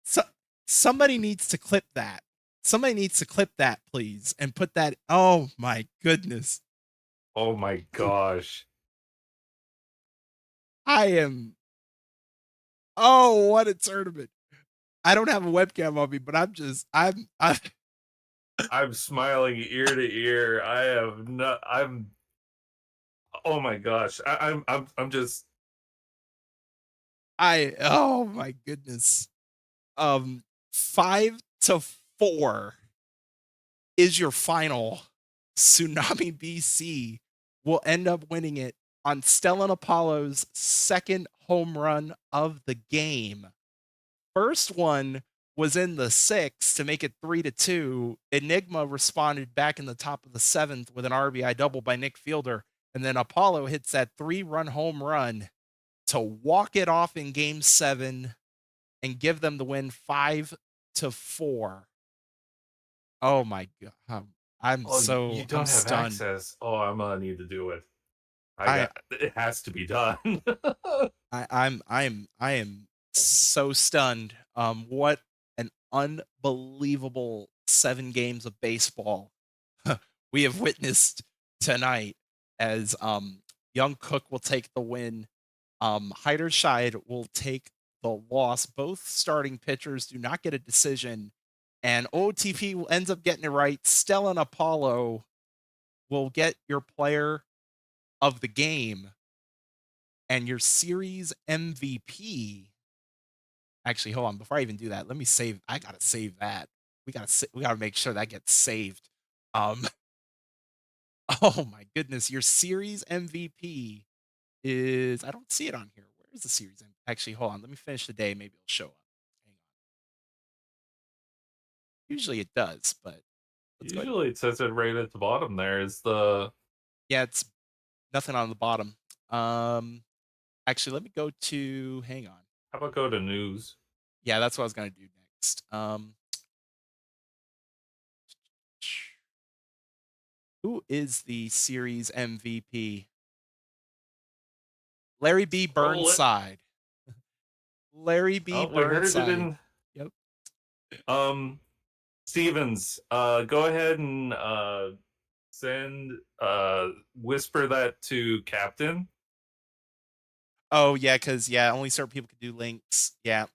So, somebody needs to clip that. Somebody needs to clip that, please, and put that. Oh my goodness. Oh my gosh. I am. Oh, what a tournament. I don't have a webcam on me, but I'm I'm smiling ear to ear. Oh my gosh. I'm just. Oh my goodness. 5-4 is your final. Tsunami BC will end up winning it on Stellan Apollo's second home run of the game. First one was in the 6th to make it 3-2. Enigma responded back in the top of the 7th with an RBI double by Nick Fielder. And then Apollo hits that 3-run home run to walk it off in Game 7 and give them the win 5-4. Oh my God. I'm You don't have stunned. access. Oh, I'm gonna need to do it. I It has to be done. I am so stunned. What an unbelievable 7 games of baseball we have witnessed tonight as Young Cook will take the win. Heiderscheid will take the loss. Both starting pitchers do not get a decision, and OTP ends up getting it right. Stellan Apollo will get your player of the game and your series MVP. Actually, hold on. Before I even do that, let me save. I gotta save that. We gotta make sure that gets saved. Um, oh my goodness, your series MVP is. I don't see it on here. Where is the series? Actually, hold on. Let me finish the day. Maybe it'll show up. Hang on. Usually it does, but let's go ahead. Usually it says it right at the bottom there is the. Yeah, it's nothing on the bottom. Actually, let me go to. Hang on. How about go to news? Yeah, that's what I was gonna do next. Who is the series MVP? Larry B. Roll it. Burnside. Larry B. Oh, we heard it Burnside. in Yep. um Stevens. Go ahead and send whisper that to Captain. Oh yeah, because yeah, only certain people can do links. Yeah.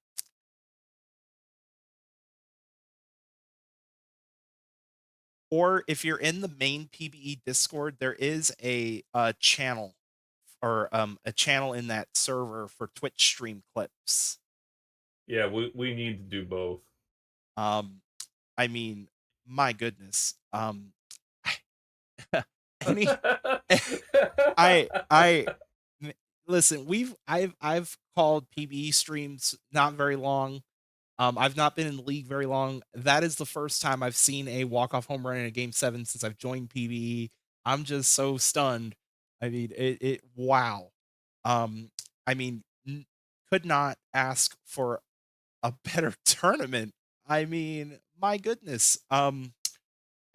Or if you're in the main PBE Discord, there is a channel or a channel in that server for Twitch stream clips. Yeah, we need to do both. Um, I mean, my goodness. Any I m- listen, I've called PBE streams not very long. I've not been in the league very long. That is the first time I've seen a walk-off home run in a game 7 since I've joined PBE. I'm just so stunned. I mean, it wow. Um, I mean, could not ask for a better tournament. I mean, my goodness. I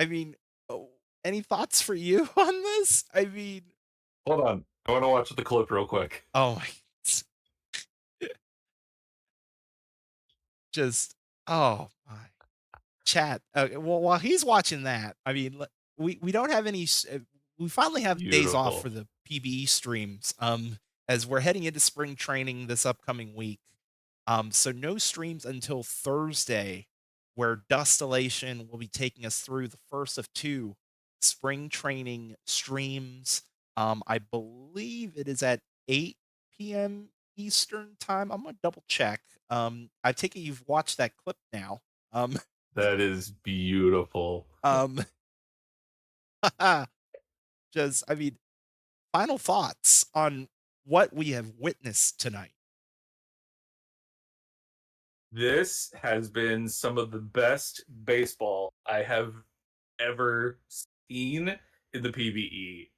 mean, oh, any thoughts for you on this? I mean, Hold on. I want to watch the clip real quick. oh my, just oh my. Chat. Well, while he's watching that, I mean, we don't have any. We finally have days off for Beautiful. the PBE streams. As we're heading into spring training this upcoming week. So no streams until Thursday, where Dustillation will be taking us through the first of two spring training streams. I believe it is at 8 p.m. Eastern time. I'm gonna double check. I take it you've watched that clip now. Um, That is beautiful. um, just, I mean, final thoughts on what we have witnessed tonight. This has been some of the best baseball I have ever seen in the PvE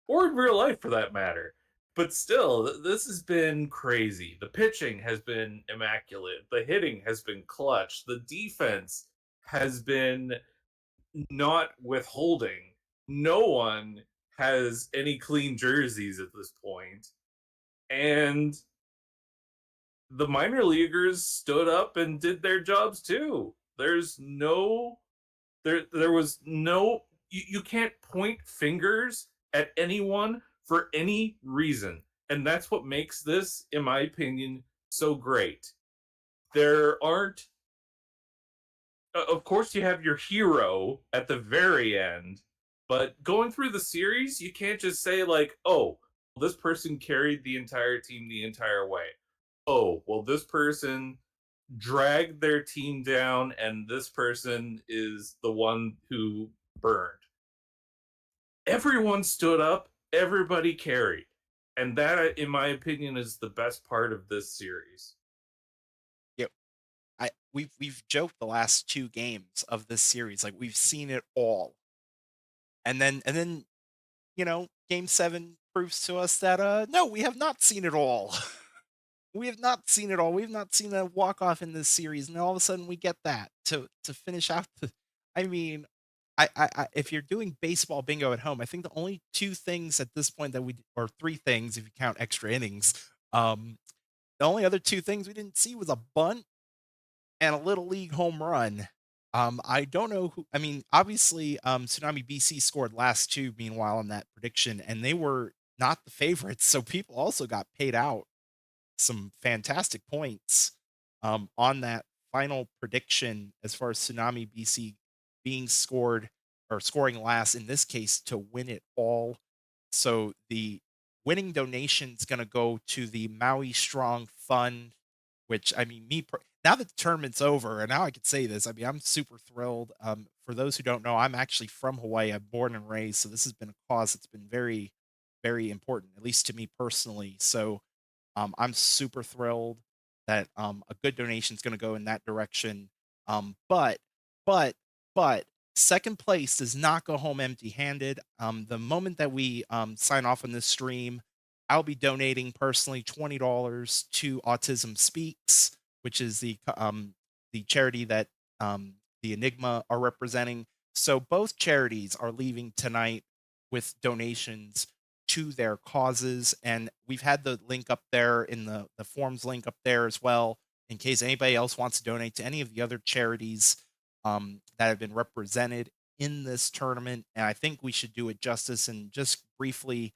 or in real life for that matter. But still, this has been crazy. The pitching has been immaculate. The hitting has been clutch. The defense has been not withholding. No one has any clean jerseys at this point. And the minor leaguers stood up and did their jobs too. There was no you can't point fingers at anyone for any reason. And that's what makes this, in my opinion, so great. There aren't of course you have your hero at the very end, but going through the series, you can't just say like, "Oh, this person carried the entire team the entire way." Oh, well this person dragged their team down and this person is the one who burned. Everyone stood up, everybody carried. And that in my opinion is the best part of this series. Yeah, we've joked the last 2 games of this series, like, we've seen it all. And then, game 7 proves to us that, no, we have not seen it all. We have not seen it all. We have not seen a walk-off in this series, and all of a sudden we get that to finish out the I mean, I if you're doing baseball bingo at home, I think the only 2 things at this point that we or 3 things if you count extra innings, the only other 2 things we didn't see was a bunt and a little league home run. I don't know who I mean, obviously, Tsunami BC scored last 2 meanwhile in that prediction, and they were not the favorites, so people also got paid out some fantastic points on that final prediction as far as Tsunami BC being scored or scoring last in this case to win it all. So the winning donation is going to go to the Maui Strong Fund, which I mean, now that the tournament's over, and now I could say this. I mean, I'm super thrilled. For those who don't know, I'm actually from Hawaii. I'm born and raised, so this has been a cause that's been very, very important, at least to me personally. So I'm super thrilled that a good donation is going to go in that direction. But, but, but second place does not go home empty handed. The moment that we sign off on this stream, I'll be donating personally $20 to Autism Speaks, which is the charity that the Enigma are representing. So both charities are leaving tonight with donations to their causes, and we've had the link up there in the forms link up there as well, in case anybody else wants to donate to any of the other charities that have been represented in this tournament. And I think we should do it justice and just briefly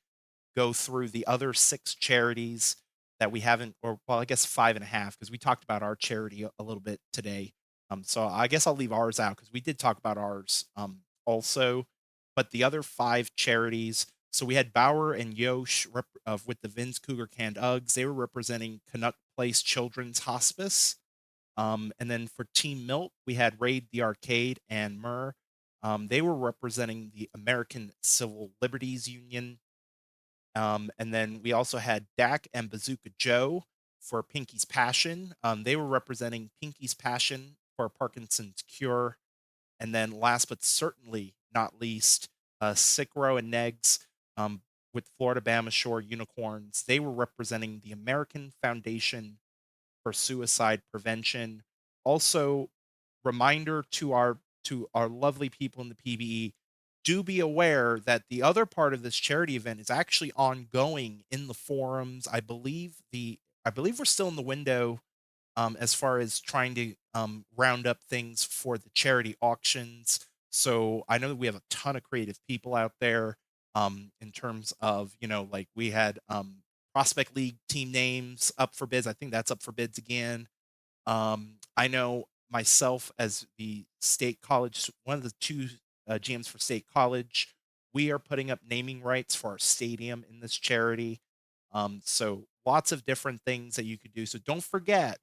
go through the other 6 charities that we haven't, or well, I guess 5 and a half, because we talked about our charity a little bit today. So I guess I'll leave ours out because we did talk about ours, also, but the other 5 charities, so we had Bauer and Yosh with the Vince Cougar Canned Uggs. They were representing Canuck Place Children's Hospice. And then for Team Milt, we had Raid the Arcade and Murr. They were representing the American Civil Liberties Union. And then we also had Dak and Bazooka Joe for Pinky's Passion. They were representing Pinky's Passion for Parkinson's Cure. And then last but certainly not least, Sickro and Negs with Florida Bama Shore Unicorns. They were representing the American Foundation for Suicide Prevention. Also, reminder to our lovely people in the PBE, do be aware that the other part of this charity event is actually ongoing in the forums. I believe we're still in the window as far as trying to round up things for the charity auctions. So I know that we have a ton of creative people out there in terms of, like we had Prospect League team names up for bids. I think that's up for bids again. I know myself as the state college, one of the two GMs for state college, we are putting up naming rights for our stadium in this charity. So lots of different things that you could do. So don't forget,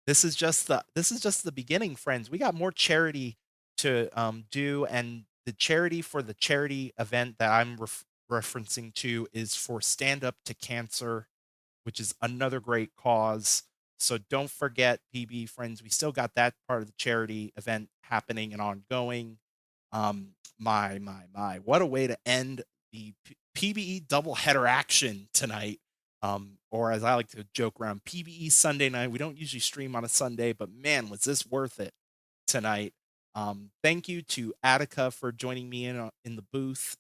this is just the beginning, friends. We got more charity to do, and the charity for the charity event that I'm referencing to is for Stand Up to Cancer, which is another great cause. So don't forget, PB friends, we still got that part of the charity event happening and ongoing. My, what a way to end the PBE doubleheader action tonight. Or as I like to joke around, PBE Sunday night. We don't usually stream on a Sunday, but man, was this worth it tonight. Thank you to Attica for joining me in the booth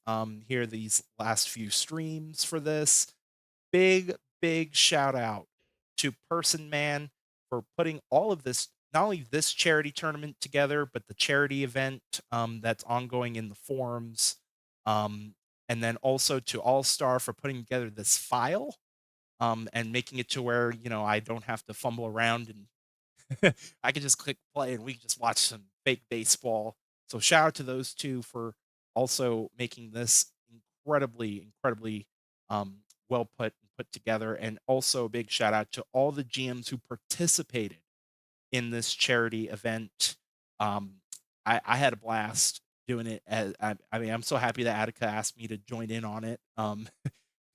here these last few streams for this. Big shout out to Person Man for putting all of this, not only this charity tournament together, but the charity event that's ongoing in the forums. Um, and then also to All Star for putting together this file and making it to where, I don't have to fumble around and I could just click play and we can just watch some fake baseball. So shout out to those two for also making this incredibly well put together. And also a big shout out to all the GMs who participated in this charity event. Um, I had a blast doing it. I mean, I'm so happy that Attica asked me to join in on it.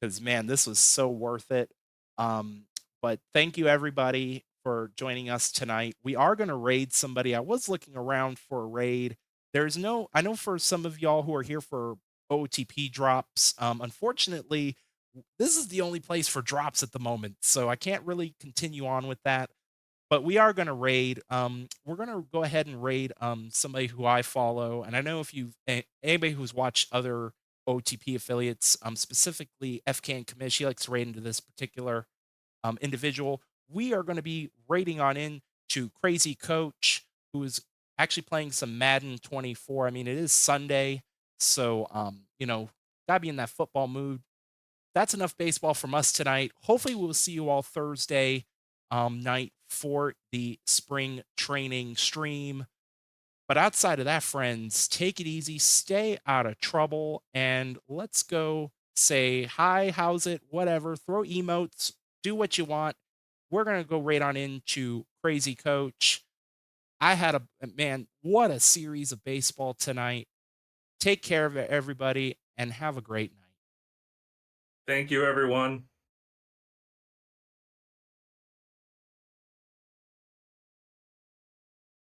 Because man, this was so worth it. Um, but thank you everybody for joining us tonight. We are going to raid somebody. I was looking around for a raid. I know for some of y'all who are here for OTP drops, unfortunately, this is the only place for drops at the moment. So I can't really continue on with that. But we are going to raid. We're going to go ahead and raid somebody who I follow. And I know if anybody who's watched other OTP affiliates, specifically FK and Commish, he likes to raid into this particular individual. We are going to be raiding on in to Crazy Coach, who is actually playing some Madden 24. I mean, it is Sunday, so gotta be in that football mood. That's enough baseball from us tonight. Hopefully, we'll see you all Thursday night for the spring training stream. But outside of that, friends, take it easy, stay out of trouble, and let's go say hi, how's it, whatever. Throw emotes, do what you want. We're going to go right on into Crazy Coach. I had man, what a series of baseball tonight. Take care of everybody and have a great night. Thank you, everyone.